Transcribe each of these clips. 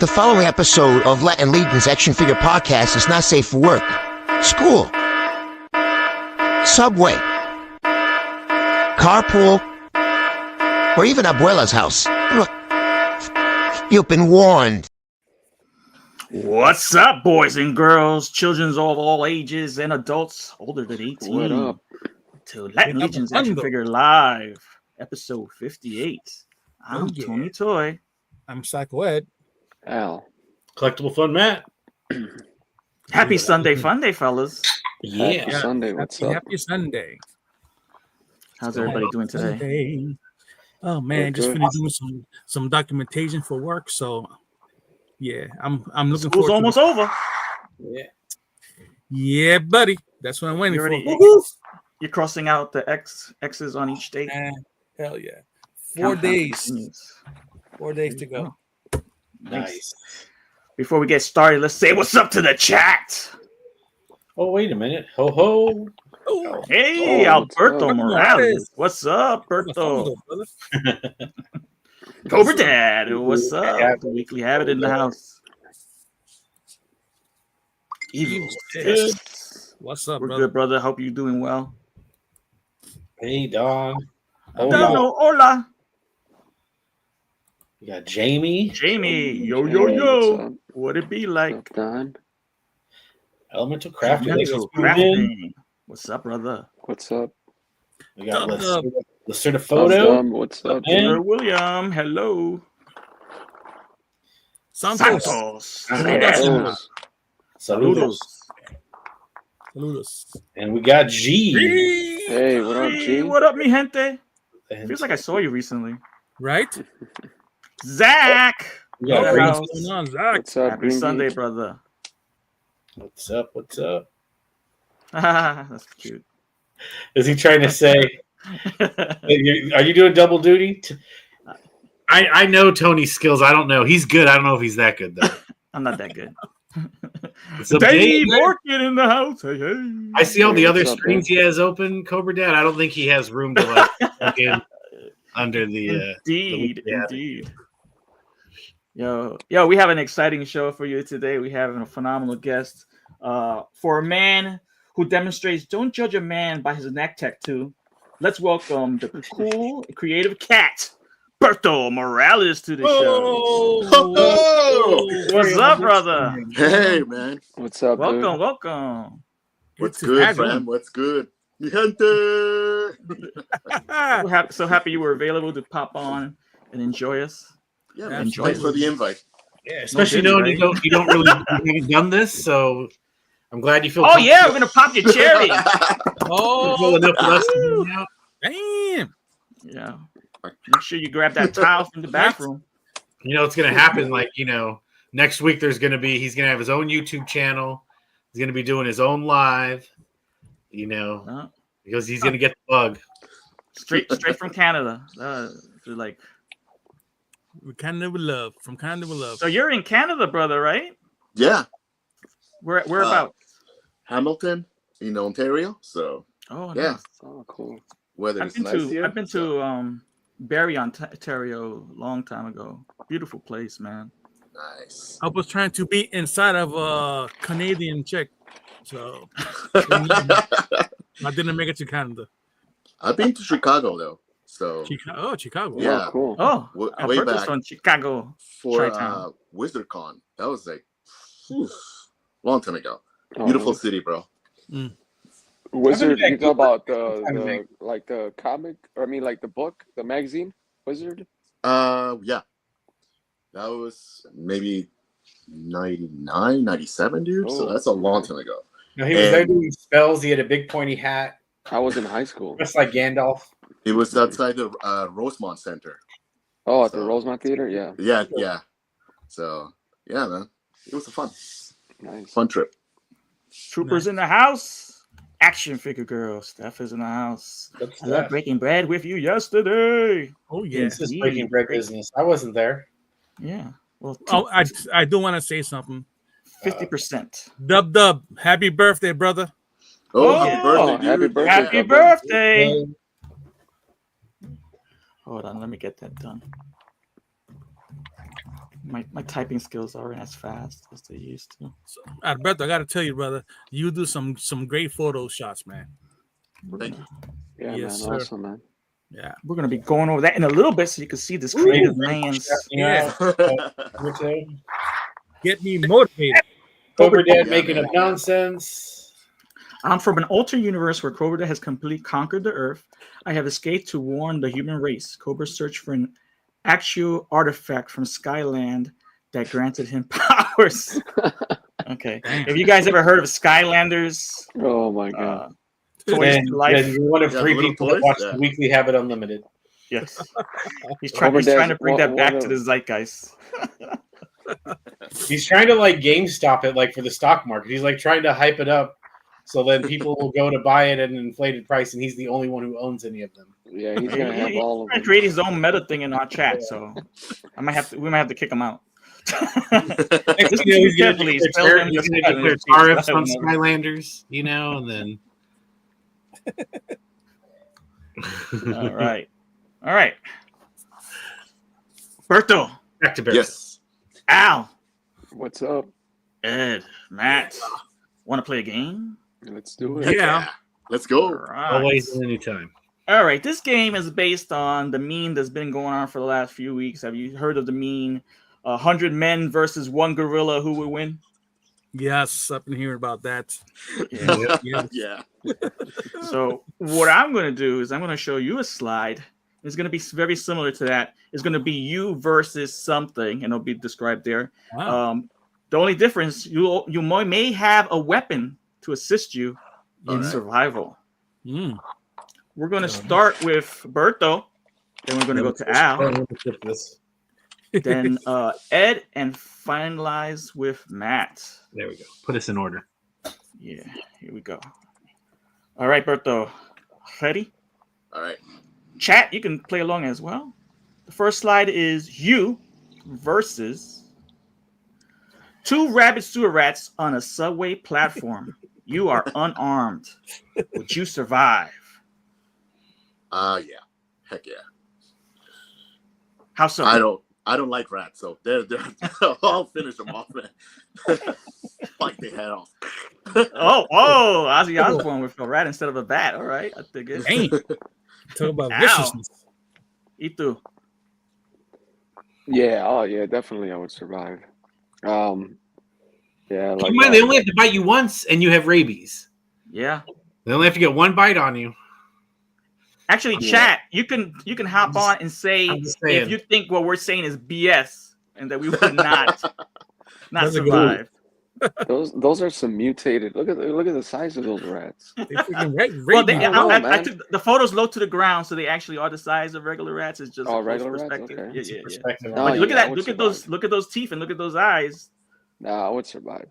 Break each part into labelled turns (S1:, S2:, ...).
S1: The following episode of Latin Legion's Action Figure Podcast is not safe for work, school, subway, carpool, or even Abuela's house. Look, you've been warned.
S2: What's up, boys and girls, children of all ages, and adults older than 18?
S3: What up?
S2: To Latin Legion's Action Figure Live, episode 58. I'm Tony Toy.
S4: I'm Psycho Ed.
S3: Al.
S5: Collectible Fun Matt.
S2: Happy Sunday fun day, fellas.
S3: Happy Sunday. What's up?
S4: Happy Sunday.
S2: How's everybody doing today?
S4: Oh man, just finished doing some documentation for work. So yeah, I'm looking
S2: School's
S4: forward.
S2: Almost over.
S4: Yeah, buddy. That's what I'm waiting for.
S2: You're crossing out the X's on each date.
S4: Hell yeah. 4
S2: Countdown
S4: days.
S2: continues.
S4: 4 days to go.
S5: Nice.
S2: Before we get started, let's say what's up to the chat.
S5: Oh, wait a minute. Ho ho.
S4: Oh,
S2: Hey, Alberto Morales. What's up, Berto? Cobra Dad. What's up? The Weekly Habit in the house. Evil Fist.
S4: what's up,
S2: We're
S4: brother?
S2: good, brother. Hope you're doing well.
S5: Hey, Don.
S2: Dano, hola.
S5: We got Jamie.
S2: Jamie. Yo.
S3: What's up?
S2: What it be like?
S3: Don.
S5: Elemental Crafting.
S2: Elemental Crafting. What's up, brother?
S3: What's up?
S5: We got
S4: Dub.
S5: Lacerda Photo.
S3: What's up?
S5: And-
S2: Sir William. Hello.
S4: Santos.
S2: Santos.
S5: Saludos.
S4: Saludos.
S5: And we got G.
S3: Hey, what up,
S2: Hey,
S3: G?
S2: what up, mi gente?
S5: And
S2: Feels like I saw you recently.
S4: Right?
S2: Zach.
S5: we got
S2: Yeah.
S5: Green-
S4: What's going on, Zach?
S3: What's up,
S2: Happy
S3: Green
S2: Sunday,
S3: Beach?
S2: brother.
S5: What's up? What's up?
S2: That's cute.
S5: Is he trying to say, are you doing double duty?
S6: I know Tony's skills. I don't know. He's good. I don't know if he's that good though.
S2: I'm not that good.
S6: What's up,
S2: Dave
S6: Dave?
S2: Orkin in the house. Hey, hey.
S6: I see all the
S3: Hey,
S6: other
S3: what's up,
S6: screens he has open, Cobra Dad. I don't think he has room to like look in under the
S2: Indeed,
S6: yeah.
S2: indeed. Yo, we have an exciting show for you today. We have a phenomenal guest. For a man who demonstrates don't judge a man by his neck tattoo, let's welcome the cool, creative cat, Berto Morales, to the show.
S4: Oh,
S2: What's up, brother?
S7: Hey, man.
S3: What's up,
S2: Welcome, welcome.
S7: What's
S4: to
S7: good,
S4: have
S7: fam?
S4: him.
S7: What's good? Mi gente!
S2: So happy you were available to pop on and enjoy us.
S7: Yeah,
S4: Yeah,
S7: man.
S2: enjoy
S7: Thanks
S2: it.
S7: for the invite.
S6: yeah, especially
S2: No
S6: knowing
S2: didn't,
S6: you don't really you haven't done this. So I'm glad you feel.
S2: Oh yeah, we're gonna pop your cherry.
S6: comfortable enough for us to hang out.
S4: Damn.
S2: Yeah. Make sure you grab that towel from the bathroom.
S6: You know, it's gonna happen. Like next week he's gonna have his own YouTube channel. He's gonna be doing his own live. Because he's gonna get the bug.
S2: Straight from Canada. So like,
S4: From Canada with love.
S2: so you're in Canada, brother, right?
S7: Yeah,
S2: Where about?
S7: Hamilton in Ontario. So,
S2: Oh,
S7: yeah.
S2: nice.
S3: Oh, cool.
S7: weather
S2: I've
S7: is
S2: been
S7: nice
S2: to
S7: here.
S2: I've been to Barrie, Ontario, a long time ago. Beautiful place, man.
S7: Nice.
S4: I was trying to be inside of a Canadian chick, so I didn't make it to Canada.
S7: I've been to Chicago, though. So,
S4: Chicago.
S7: Yeah.
S3: Oh, cool.
S2: Oh,
S7: way
S2: Alberto's
S7: back
S2: from Chicago.
S7: for
S2: Chi-town.
S7: WizardCon. That was like, long time ago.
S3: Oh,
S7: Beautiful city, bro.
S3: Wizard,
S5: I've
S3: you
S5: been
S3: talk about
S5: I've
S3: the comic, or I mean like the book, the magazine, Wizard?
S7: Yeah. That was maybe 99, 97, dude. So
S3: Oh.
S7: that's a long time ago.
S5: No, he was there doing spells. He had a big pointy hat,
S3: I was in high school.
S5: just like Gandalf.
S7: It was outside the Rosemont Center.
S3: Oh, at the
S7: So-
S3: Rosemont Theater? Yeah.
S7: Yeah. So, yeah, man. It was a
S3: Nice.
S7: fun trip.
S2: Troopers in the house. Action figure girl. Steph is in the house.
S5: What's
S2: I love
S5: that?
S2: breaking bread with you yesterday.
S4: Oh yeah.
S5: This is breaking bread business. I wasn't there.
S2: Yeah. Well,
S4: Oh, I do want to say something.
S2: 50%.
S4: Dub, happy birthday, brother.
S7: Oh,
S2: Oh,
S7: happy birthday, dude.
S3: happy birthday.
S2: Happy
S3: Dub.
S2: birthday. Hold on, let me get that done. My typing skills aren't as fast as they used to.
S4: So, Alberto, I got to tell you, brother, you do some great photo shots, man.
S7: Thank you.
S3: Yeah,
S4: Yes,
S3: man.
S4: sir.
S3: Awesome, man.
S4: Yeah.
S2: We're gonna be going over that in a little bit, so you can see this creative man's.
S4: Yeah.
S5: Cobra
S4: Get me motivated.
S5: Dad
S7: Yeah,
S5: making
S7: man.
S5: up nonsense.
S2: I'm from an alternate universe where Cobra Dad has completely conquered the Earth. I have escaped to warn the human race. Cobra searched for an actual artifact from Skyland that granted him powers. Okay.
S4: Damn.
S2: Have you guys ever heard of Skylanders?
S3: Oh my god.
S2: Toys
S5: And
S2: to life.
S5: you're one of
S7: Yeah,
S5: 3
S7: the little
S5: people that
S7: toys,
S5: watch
S7: yeah.
S5: the Weekly Habit Unlimited.
S2: Yes. He's
S3: Cobra
S2: trying to
S3: Dad's
S2: bring that
S3: one
S2: back
S3: of-
S2: to the zeitgeist.
S5: He's trying to like GameStop it like for the stock market. He's like trying to hype it up so then people will go to buy it at an inflated price, and he's the only one who owns any of them.
S3: Yeah, he's gonna have all of
S2: He's trying to
S3: them.
S2: create his own meta thing in our chat, so we might have to kick him out.
S5: Next
S2: Listen
S5: thing you know,
S2: to me carefully.
S6: He's
S2: Spell
S6: gonna
S2: him
S6: declare
S2: the Skylanders.
S6: tariffs on Skylanders, you know, and then
S2: All right. Berto,
S6: back to Barry.
S7: Yes.
S2: Al,
S3: What's up?
S2: Ed, Matt, want to play a game?
S3: Let's do it.
S4: Yeah.
S7: Let's
S2: All
S7: go.
S2: right.
S6: Always and anytime.
S2: All right. This game is based on the meme that's been going on for the last few weeks. Have you heard of the meme? 100 men versus 1 gorilla. Who would win?
S4: Yes, I've been hearing about that.
S2: Yeah.
S7: Yeah.
S2: So what I'm going to do is I'm going to show you a slide. It's going to be very similar to that. It's going to be you versus something, and it'll be described there.
S4: Wow.
S2: The only difference, you may have a weapon to assist you in
S7: Alright.
S2: survival.
S4: Mm.
S2: We're going to start with Berto, then we're going to go to Al, then Ed, and finalize with Matt.
S6: There we go. Put us in order.
S2: Yeah, here we go. All right, Berto, ready?
S7: All right.
S2: Chat, you can play along as well. The first slide is you versus 2 rabid sewer rats on a subway platform. You are unarmed. Would you survive?
S7: Yeah. Heck yeah.
S2: How so?
S7: I don't like rats, so they're I'll finish them off, man. Fight their head off.
S2: Oh, Ozzy Osbourne with a rat instead of a bat. All right, I think it.
S4: Dang. Talk about
S2: Ow.
S4: viciousness.
S2: Itu.
S3: Yeah, oh yeah, definitely I would survive. Yeah, like
S6: Keep in mind, they only have to bite you once, and you have rabies.
S2: Yeah.
S6: They only have to get one bite on you.
S2: Actually,
S3: Yeah.
S2: chat, you can hop on and say
S6: I'm just
S2: if
S6: saying.
S2: you think what we're saying is BS and that we would not
S4: That's a good
S2: survive.
S3: those are some mutated. Look at the size of those rats.
S4: They freaking rabies.
S2: Well,
S3: I don't know,
S2: I
S3: man.
S2: took the photos low to the ground, so they actually are the size of regular rats. It's just
S3: Oh,
S2: a close
S3: regular rats?
S2: perspective.
S3: Okay.
S2: Yeah.
S5: Perspective
S3: No,
S5: on
S2: But
S5: it.
S2: look
S3: yeah, I
S2: at that!
S3: would
S2: Look at those teeth and look at those eyes.
S3: Nah, I would survive.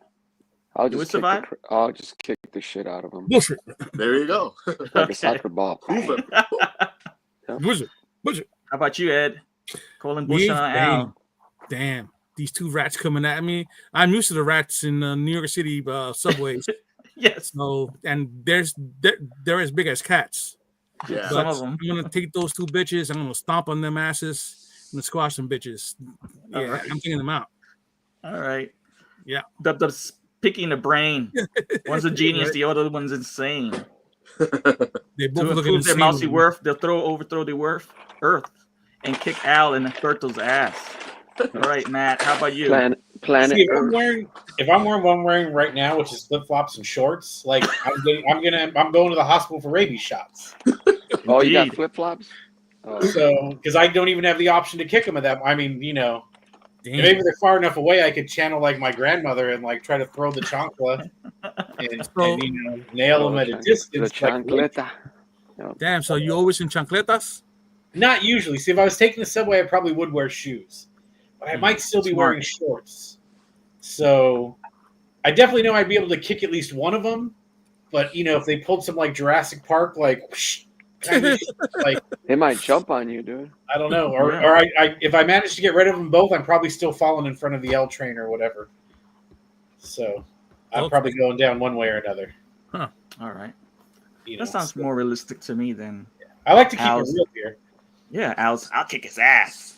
S3: I'll
S2: You would
S3: just
S2: survive?
S3: I'll just kick the shit out of them
S4: Bullshit.
S7: There you go.
S3: like
S2: Okay.
S3: a soccer ball.
S7: Move it.
S4: Bullshit.
S2: How about you, Ed? Colin Bush
S4: We've
S2: and Al.
S4: Damn. These 2 rats coming at me. I'm used to the rats in New York City subways.
S2: Yes,
S4: So, and they're as big as cats.
S7: Yeah.
S2: Some
S4: But
S2: of 'em.
S4: I'm gonna take those 2 bitches. I'm gonna stomp on them asses. I'm gonna squash them bitches. Yeah,
S2: Alright.
S4: I'm taking them out.
S2: all right.
S4: Yeah.
S2: The picking the brain. One's a genius, the other one's insane.
S4: They both
S2: To
S4: looking
S2: improve their
S4: insane.
S2: mousy worth, they'll overthrow the Earth and kick Al and Berto's ass. All right, Matt. How about you?
S3: Planet
S5: See, if I'm
S3: Earth.
S5: wearing what I'm wearing right now, which is flip flops and shorts, like I'm going to the hospital for rabies shots.
S3: Oh, you got
S2: Indeed.
S3: flip flops. Oh,
S5: So because I don't even have the option to kick them at that. I mean, you know,
S4: Damn.
S5: maybe they're far enough away. I could channel like my grandmother and like try to throw the chancla and you know nail them at a
S3: the
S5: distance. Like,
S3: chancleta.
S4: Damn. So you always in chancletas?
S5: not usually. See, if I was taking the subway, I probably would wear shoes, but I might still be
S2: Smart.
S5: wearing shorts. So I definitely know I'd be able to kick at least one of them. But you know, if they pulled some like Jurassic Park, like whoosh, kind of like
S3: They might jump on you, dude.
S5: I don't know, or
S2: Yeah.
S5: or I if I manage to get rid of them both, I'm probably still falling in front of the L train or whatever. So I'm
S4: Okay.
S5: probably going down one way or another.
S2: All right.
S5: You know,
S2: That sounds
S5: so
S2: more realistic to me than
S5: I like to keep
S2: Al's-
S5: it real here.
S2: yeah. I'll kick his ass.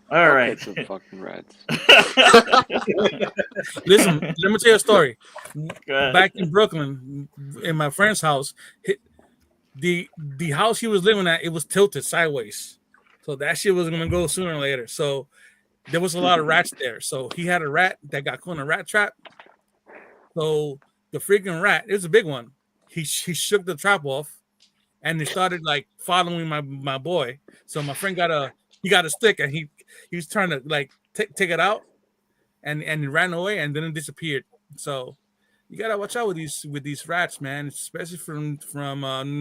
S2: All
S3: I'll
S2: right.
S3: catch some fucking rats.
S4: Listen, let me tell you a story.
S2: Go ahead.
S4: Back in Brooklyn, in my friend's house, the house he was living at, it was tilted sideways, so that shit was gonna go sooner or later. So there was a lot of rats there. So he had a rat that got caught in a rat trap. So the freaking rat, it was a big one. He shook the trap off, and it started like following my boy. So my friend got a stick, and he was trying to like take it out, and it ran away, and then it disappeared. So you gotta watch out with these rats, man, especially from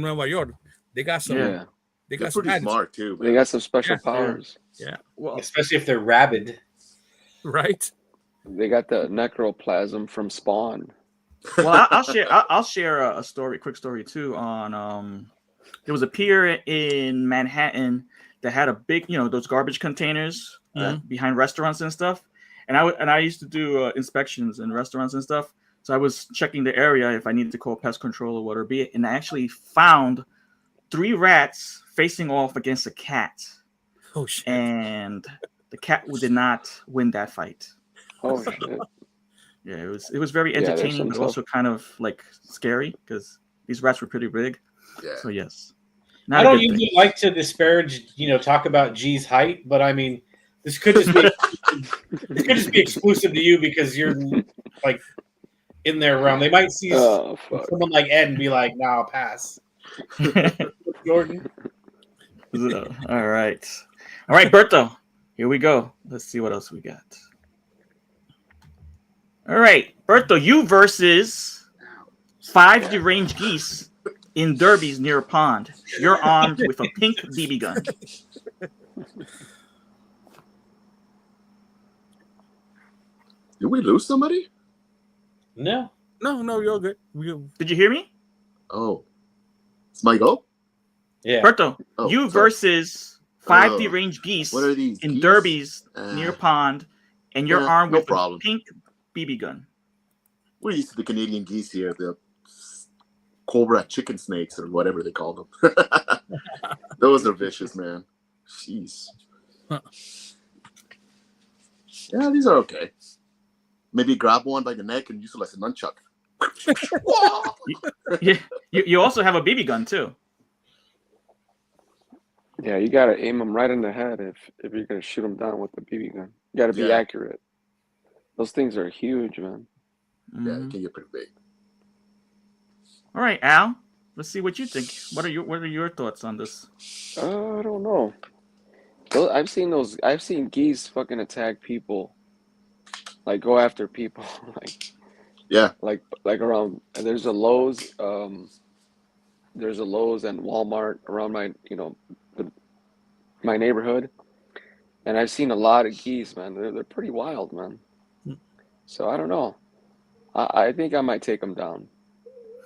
S4: Nueva York. They got some.
S3: Yeah,
S4: They
S7: They're
S4: got some
S7: pretty
S4: attitude,
S7: smart too.
S3: they
S7: Man.
S3: got some special
S4: Yeah.
S3: powers.
S2: Well,
S5: Especially if they're rabid.
S4: right?
S3: They got the necroplasm from Spawn.
S2: well, I'll share a story, quick story too. On there was a pier in Manhattan that had a big, those garbage containers behind restaurants and stuff. And I used to do inspections in restaurants and stuff. So I was checking the area if I needed to call pest control or whatever be it, and I actually found 3 rats facing off against a cat,
S4: Oh shit!
S2: and the cat did not win that fight.
S3: Oh shit!
S2: Yeah, it was very
S3: Yeah, there's
S2: entertaining,
S3: some
S2: but also kind of like scary because these rats were pretty big.
S7: Yeah.
S2: So yes,
S5: I
S2: not a
S5: don't
S2: good thing.
S5: usually like to disparage, talk about G's height, but I mean, this could just be exclusive to you because you're like in their realm. They might see
S3: Oh fuck!
S5: someone like Ed and be like, "Nah, I'll pass." Jordan.
S2: All right, Berto. Here we go. Let's see what else we got. All right, Berto, you versus 5 deranged geese in derbies near a pond. You're armed with a pink BB gun.
S7: Did we lose somebody?
S5: No.
S4: No, you're good.
S2: Did you hear me,
S7: Oh, it's my go.
S5: Yeah.
S2: Berto?
S7: Oh,
S2: You
S7: sorry.
S2: versus 5
S7: Oh,
S2: deranged geese
S7: What are these?
S2: in
S7: geese?
S2: derbies near a pond, and you're
S7: yeah,
S2: armed
S7: no
S2: with
S7: problem.
S2: a pink BB gun.
S7: We're used to the Canadian geese here, the cobra chicken snakes or whatever they call them. Those are vicious, man. Jeez.
S4: Huh.
S7: Yeah, these are okay. Maybe grab one by the neck and use it as a nunchuck.
S2: Yeah, you also have a BB gun too.
S3: Yeah, you gotta aim them right in the head if you're gonna shoot them down with the BB gun. You gotta be
S7: Yeah.
S3: accurate. Those things are huge, man.
S7: Yeah,
S2: Mhm.
S7: it can get pretty big.
S2: All right, Al. Let's see what you think. What are your thoughts on this?
S3: I don't know. I've seen geese fucking attack people, like go after people,
S7: Yeah.
S3: like around. And there's a Lowe's and Walmart around my neighborhood, and I've seen a lot of geese, man. They're pretty wild, man. So I don't know. I think I might take them down.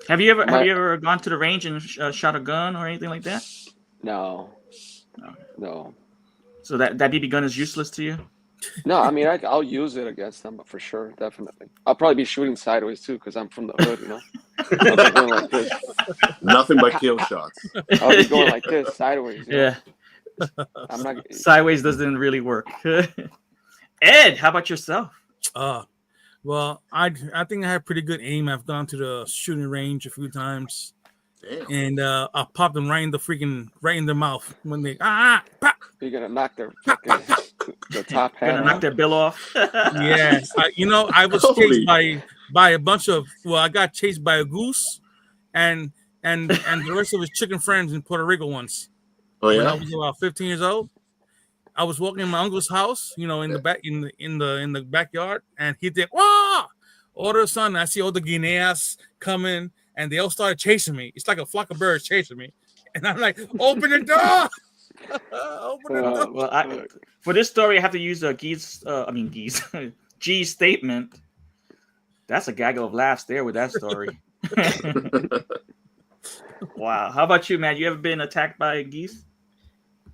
S2: Have you ever gone to the range and shot a gun or anything like that?
S3: No.
S2: So that BB gun is useless to you?
S3: No, I mean I'll use it against them, but for sure, definitely. I'll probably be shooting sideways too, because I'm from the hood, I'll be going like this.
S7: Nothing but kill shots.
S3: I'll be going like this, sideways.
S2: Yeah.
S3: I'm not.
S2: Sideways doesn't really work. Ed, how about yourself?
S4: Well, I think I have pretty good aim. I've gone to the shooting range a few times,
S7: Damn.
S4: and I popped them right in their mouth when they pop.
S3: You're gonna knock their fucking the top
S2: Gonna
S3: hat
S2: knock
S3: off.
S2: their bill off?
S4: Yeah, I was
S7: Holy.
S4: chased by a bunch of. Well, I got chased by a goose, and the rest of his chicken friends in Puerto Rico once.
S7: Oh
S4: When I
S7: yeah.
S4: was about 15 years old, I was walking in my uncle's house, in the back in the backyard, and he did wah! All of a sudden, I see all the guineas coming, and they all started chasing me. It's like a flock of birds chasing me, and I'm like, "Open the door! Open the door!"
S2: Well, for this story, I have to use G's statement. That's a gaggle of laughs there with that story. Wow. How about you, man? You ever been attacked by geese?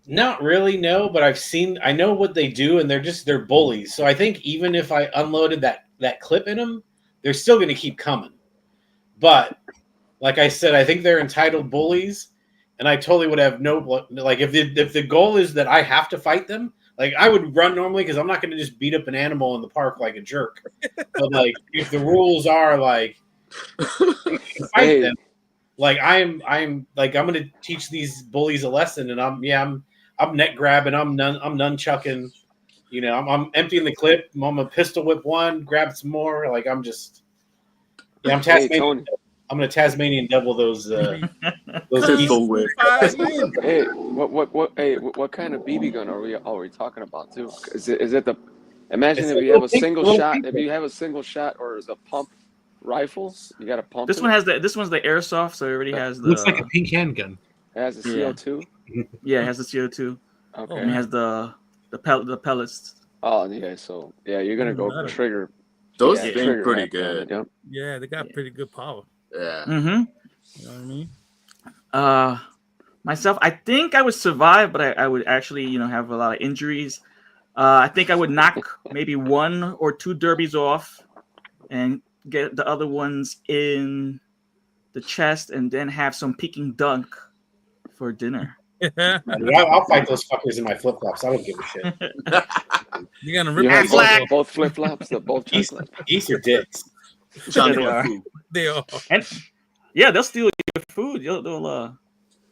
S5: Not really, no, but I know what they do, and they're bullies. So I think even if I unloaded that clip in them, they're still going to keep coming. But like I said, I think they're entitled bullies, and I totally would have no, like if the goal is that I have to fight them, Like I would run normally because I'm not going to just beat up an animal in the park like a jerk. But like if the rules are like you can fight
S3: Hey.
S5: them, like I'm like I'm going to teach these bullies a lesson, and I'm neck grabbing, I'm nunchucking, you know, I'm emptying the clip, I'm gonna pistol whip one, grab some more, like I'm just I'm
S3: Hey,
S5: Tasmanian.
S3: Tony.
S5: I'm gonna Tasmanian devil those
S7: Pistol whip.
S3: Hey, what kind of BB gun are we talking about too? Is it the? Imagine
S5: It's
S3: if
S5: a
S3: you have a
S5: little pink-
S3: single
S5: little
S3: shot.
S5: pink
S3: If you have a single shot or the pump rifle, you got a pump.
S2: This
S3: it.
S2: one has the. This one's the airsoft, so it already has the.
S6: Looks like a pink handgun.
S3: It has a
S2: Yeah.
S3: CO2.
S2: Yeah, it has the CO2,
S3: Okay.
S2: and it has the pellets.
S3: Oh yeah, so yeah, you're gonna go
S4: Better.
S3: trigger.
S7: Those
S3: yeah,
S7: thing
S3: trigger
S7: pretty
S3: happy on it,
S7: good.
S3: Yep.
S4: Yeah, they got pretty good power.
S7: Yeah.
S2: Mm-hmm.
S4: You know what I mean?
S2: Myself, I think I would survive, but I would actually, you know, have a lot of injuries. I think I would knock maybe 1 or 2 derbies off and get the other ones in the chest, and then have some Peking dunk for dinner.
S5: I'll fight those fuckers in my flip flops. I don't give a shit.
S4: You're gonna
S3: You
S4: rip
S3: have
S4: them
S3: both flip flops, both
S5: Geese,
S3: chocolate.
S5: geese are dicks.
S7: Johnny
S2: they
S7: Woo
S2: are.
S7: Foo.
S4: They are.
S2: And yeah, they'll steal your food. They'll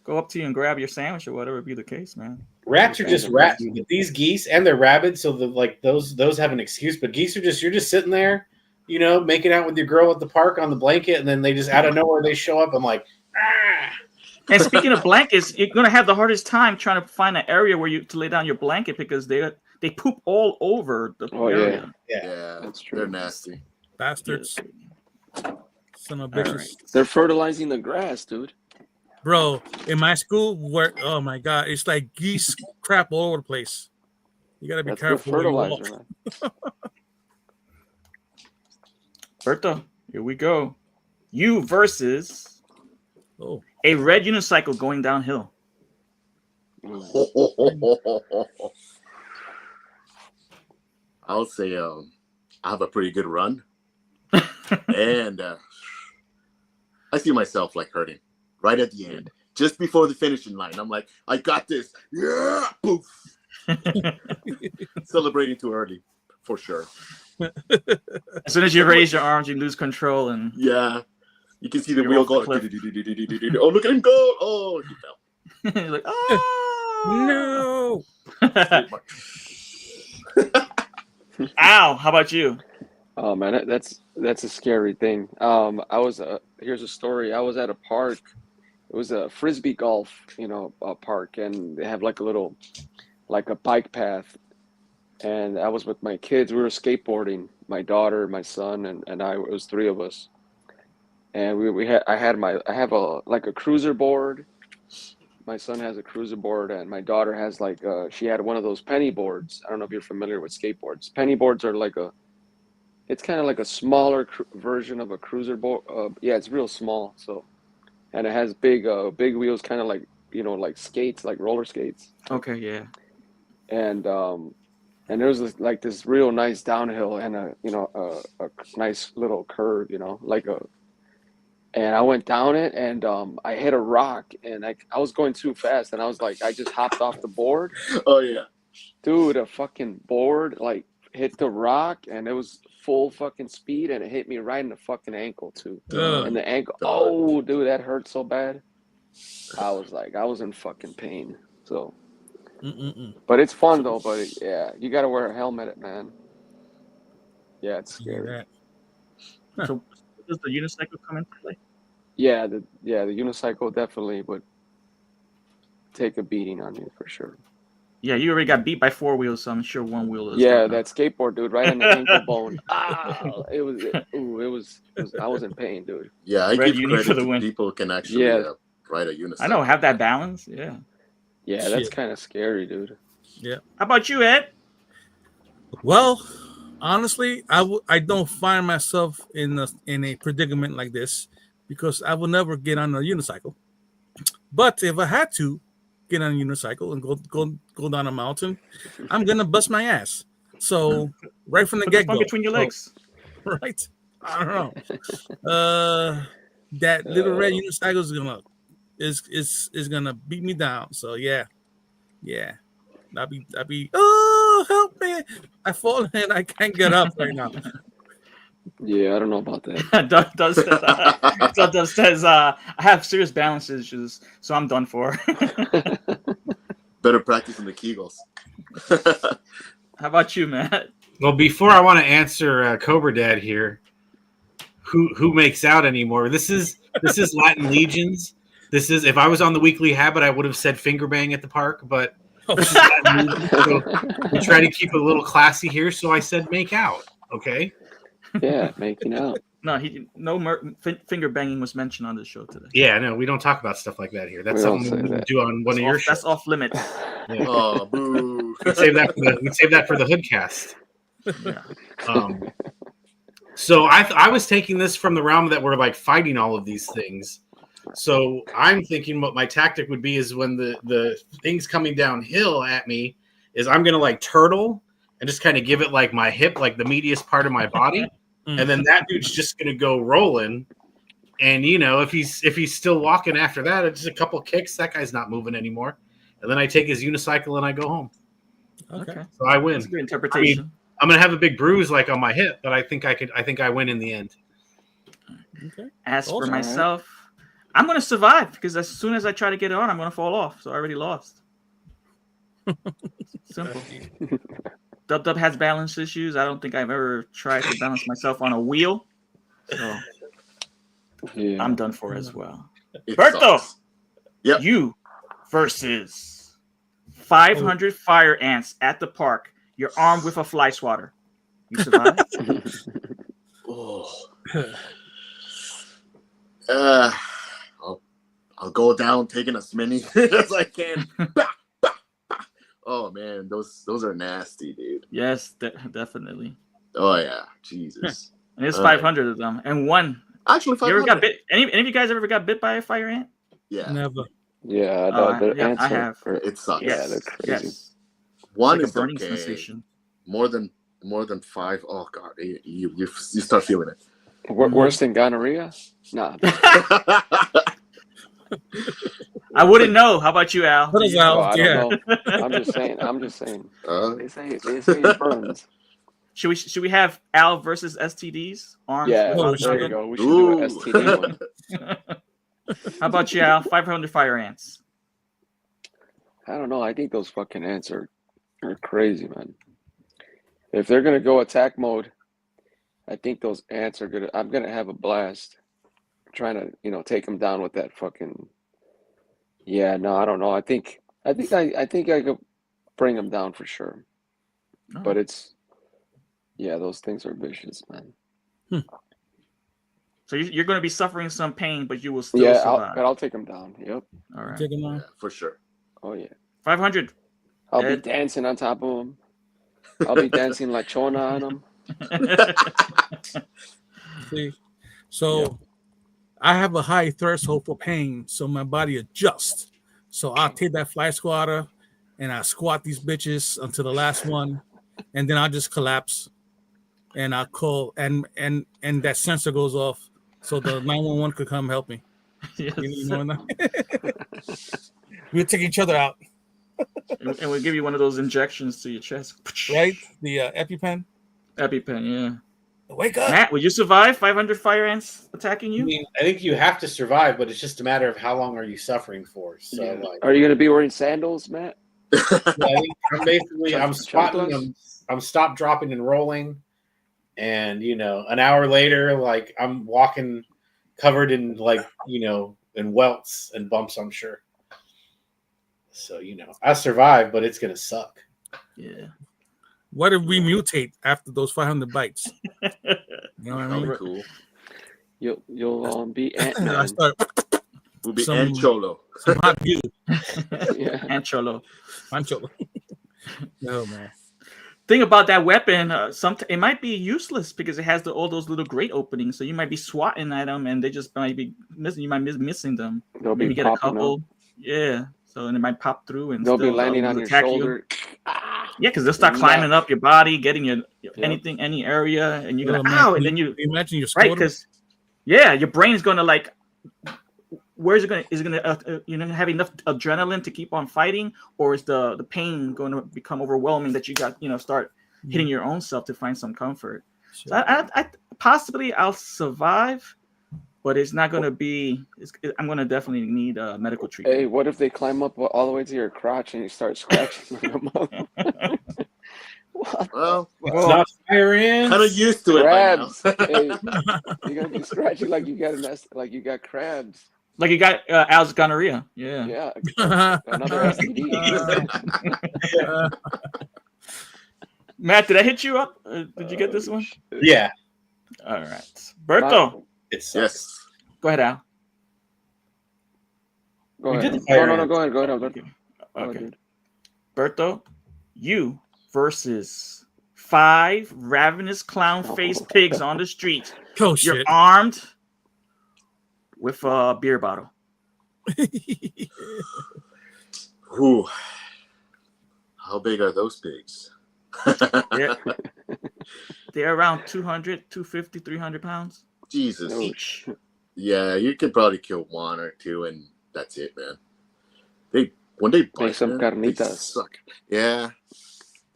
S2: go up to you and grab your sandwich or whatever be the case, man.
S5: Rats are just rats. But these geese, and they're rabid, so the like those have an excuse. But geese are just you're just sitting there, you know, making out with your girl at the park on the blanket, and then they just out of nowhere they show up. I'm like, ah.
S2: And speaking of blankets, you're gonna have the hardest time trying to find an area where you to lay down your blanket because they poop all over the
S3: Oh, yeah.
S2: area.
S7: Yeah,
S3: That's true.
S7: they're nasty.
S4: bastards. Son of
S2: All
S4: bitches.
S2: right.
S3: They're fertilizing the grass, dude.
S4: Bro, in my school, where oh my god, it's like geese crap all over the place. You gotta be
S3: That's good
S4: careful where you walk.
S3: fertilizer, man.
S2: Bertha, here we go. You versus
S4: Oh,
S2: a red unicycle going downhill.
S7: I'll say I have a pretty good run, and I see myself like hurting right at the end, just before the finishing line. I'm like, I got this. Yeah, poof. Celebrating too early, for sure.
S2: As soon as you raise your arms, you lose control, and
S7: Yeah, you can see the
S2: You're
S7: wheel
S2: off the
S7: go.
S2: cliff.
S7: Oh, look at him go! Oh, he fell.
S2: you're like, oh
S4: no.
S2: Ow! How about you?
S3: Oh man, that's a scary thing. I was here's a story. I was at a park. It was a frisbee golf, you know, park, and they have like a little, like a bike path. And I was with my kids. We were skateboarding. My daughter, my son, and I. It was 3 of us. And I have a cruiser board. My son has a cruiser board, and my daughter has she had one of those penny boards. I don't know if you're familiar with skateboards. Penny boards are it's kind of like a smaller version of a cruiser board. Yeah, it's real small. So, and it has big wheels, kind of like, you know, like skates, like roller skates.
S2: Okay, yeah.
S3: And there was this real nice downhill and a nice little curve, you know, and I went down it, and I hit a rock, and I was going too fast, and I was like, I just hopped off the board.
S7: Oh yeah.
S3: Dude, a fucking board hit the rock, and it was full fucking speed, and it hit me right in the fucking ankle too.
S4: Ugh.
S3: And the ankle, oh dude, that hurt so bad. I was in fucking pain. So, but it's fun though. But yeah, you got to wear a helmet, man. Yeah, it's scary.
S2: So does the unicycle come into play?
S3: Yeah, the unicycle definitely would take a beating on you for sure.
S2: Yeah, you already got beat by 4 wheels, so I'm sure 1 wheel is.
S3: Yeah, that skateboard, dude, right on the ankle bone. It was. I was in pain, dude.
S7: Yeah, I
S2: Red
S7: give
S2: uni for
S7: credit
S2: the
S7: to
S2: win.
S7: people who can actually ride a unicycle.
S2: I know, have that balance. Yeah.
S3: Yeah, that's
S4: Shit.
S3: kind of scary, dude.
S2: How about you, Ed?
S4: Well, honestly, I don't find myself in a predicament like this because I will never get on a unicycle. But if I had to get on a unicycle and go down a mountain, I'm gonna bust my ass. So right from the
S2: Put the
S4: get
S2: phone
S4: go,
S2: between your legs.
S4: right? I don't know. That little red unicycle is gonna beat me down. So yeah. That'd be help me. I fall and I can't get up right now.
S3: Yeah, I don't know about that.
S2: Doug says, I have serious balance issues, so I'm done for.
S7: Better practice in the Kegels.
S2: How about you, Matt?
S6: Well, before I want to answer Cobra Dad here, who makes out anymore? This is Latin Legions. This is, if I was on the Weekly Habit, I would have said finger bang at the park, but this is Latin Legions, so we try to keep it a little classy here. So I said make out. Okay.
S3: Yeah, making out.
S2: No, finger banging was mentioned on the show today.
S6: Yeah, no, we don't talk about stuff like that here. That's
S3: We don't
S6: something
S3: say
S6: we
S3: that.
S6: do on one of your shows.
S2: That's off limits.
S6: Yeah.
S7: Oh, boo.
S6: We'd save that for the Hoodcast.
S2: Yeah.
S6: So I was taking this from the realm that we're like fighting all of these things. So I'm thinking what my tactic would be is when the thing's coming downhill at me is I'm gonna like turtle and just kind of give it like my hip, like the meatiest part of my body, and then that dude's just gonna go rolling. And you know, if he's still walking after that, it's just a couple kicks. That guy's not moving anymore. And then I take his unicycle and I go home.
S2: Okay.
S6: So I win.
S2: That's a good interpretation.
S6: I'm gonna have a big bruise like on my hip, but I think I win in the end.
S4: Okay.
S2: As for
S4: Awesome.
S2: myself, I'm going to survive because as soon as I try to get on, I'm going to fall off. So I already lost. Simple. Dub has balance issues. I don't think I've ever tried to balance myself on a wheel. So
S3: Yeah.
S2: I'm done for as well.
S7: It
S2: Berto!
S7: sucks. Yep.
S2: You versus 500 fire ants at the park. You're armed with a fly swatter. You survive?
S7: Oh. I'll go down taking as many as I can. Bah, bah, bah. Oh man, those are nasty, dude.
S2: Yes, definitely.
S7: Oh yeah, Jesus.
S2: And it's 500 of them. And one.
S7: Actually,
S2: You ever
S7: 500.
S2: got bit? Any of you guys ever got bit by a fire ant?
S7: Yeah,
S4: Never.
S3: Yeah, the
S2: yeah,
S3: ants
S2: I have.
S7: it sucks.
S3: Yeah, they're crazy.
S2: Yes.
S7: One
S2: It's like
S7: is
S2: a burning
S7: okay.
S2: sensation.
S7: More than 5. Oh god, you start feeling it.
S3: Worse than gonorrhea? Nah.
S2: I wouldn't know. How about you, Al?
S4: What is
S3: Oh, I
S4: Al? Yeah.
S3: don't know. I'm just saying.
S7: Uh,
S3: They say it burns.
S2: Should we have Al versus STDs? Arms
S3: Yeah,
S2: without
S3: there you
S2: children?
S3: go. We should do an
S7: Ooh.
S3: STD one.
S2: How about you, Al? 500 fire ants.
S3: I don't know. I think those fucking ants are crazy, man. If they're gonna go attack mode, I think those ants are gonna. I'm gonna have a blast trying to, take them down with that fucking. Yeah, no, I don't know. I think I could bring them down for sure.
S2: Oh.
S3: But those things are vicious, man.
S2: So you're going to be suffering some pain, but you will still
S3: Yeah,
S2: survive.
S3: I'll take them down. Yep.
S2: All right.
S4: Take him
S7: yeah,
S4: on.
S7: for sure.
S3: Oh yeah.
S2: 500.
S3: I'll be
S2: Ed?
S3: dancing on top of them. I'll be dancing like Chona on them.
S4: See? So I have a high threshold for pain, so my body adjusts. So I'll take that fly squatter and I squat these bitches until the last one, and then I'll just collapse. And I'll call and that sensor goes off, so the 911 could come help me.
S2: Yes.
S4: You know that? We'll take each other out,
S2: And we'll give you one of those injections to your chest.
S4: right? The EpiPen.
S2: EpiPen, yeah.
S4: Wake up!
S2: Matt, will you survive 500 fire ants attacking
S5: I
S2: you?
S5: mean, I think you have to survive, but it's just a matter of how long are you suffering for. So,
S2: Yeah.
S5: like,
S3: Are you gonna be wearing sandals, Matt?
S5: yeah, I think I'm spotting
S3: Chanclas?
S5: them. I'm stop, dropping, and rolling. And an hour later, like I'm walking covered in in welts and bumps, I'm sure. So I survived, but it's gonna suck.
S2: Yeah.
S4: What if we mutate after those 500 bites? You know what I
S7: That'll
S4: mean?
S7: be cool.
S3: You'll be Ant
S4: I
S3: Man.
S4: start
S7: We'll be
S4: Some-
S7: Ancholo.
S4: some hot view.
S3: Yeah.
S2: And Cholo.
S4: Pancho. No man.
S2: Thing about that weapon, it might be useless because it has all those little grate openings. So you might be swatting at them, and they just might be missing. You might be missing them.
S3: They'll
S2: Maybe
S3: be
S2: get a
S3: popping
S2: couple.
S3: up.
S2: Yeah. So and it might pop through, and
S3: They'll be
S2: still,
S3: landing on your
S2: attack you.
S3: shoulder.
S2: Yeah, because they'll start
S3: Neck.
S2: climbing up your body, getting your
S3: Yeah.
S2: any area, and you're
S4: Oh,
S2: gonna
S4: man,
S2: ow,
S4: can
S2: and then you
S4: Imagine your
S2: right
S4: scrotum.
S2: because your brain's gonna like where is it going? Is it going to have enough adrenaline to keep on fighting, or is the pain going to become overwhelming that you got start hitting your own self to find some comfort?
S4: Sure.
S2: So I possibly I'll survive, but it's not going to be. I'm going to definitely need medical treatment.
S3: Hey, what if they climb up all the way to your crotch and you start scratching them up?
S7: Well,
S5: It's not fire in.
S7: kind of used to it by now.
S3: Crabs. Hey, you're gonna be scratching like you got like you got crabs.
S2: Like you got Al's gonorrhea. Yeah.
S3: Yeah, another STD.
S2: Matt, did I hit you up? Did you get this one?
S5: Yeah,
S2: All right. Berto,
S5: it sucks.
S7: Yes.
S2: go ahead, Al.
S3: Go
S5: We
S3: ahead.
S5: did the fire
S3: No,
S5: ant.
S3: go ahead. Go ahead.
S2: Okay. Okay.
S3: dude.
S2: Berto, you versus 5 ravenous clown-faced pigs on the street.
S4: Oh
S2: You're
S4: shit.
S2: armed with a beer bottle.
S7: Whew. How big are those pigs?
S2: They're, they're around 200, 250, 300 pounds
S7: Jesus.
S3: No.
S2: each.
S7: Yeah, you could probably kill one or two, and that's it, man. When they bite,
S3: some
S7: man, they
S3: carnitas.
S7: suck. Yeah.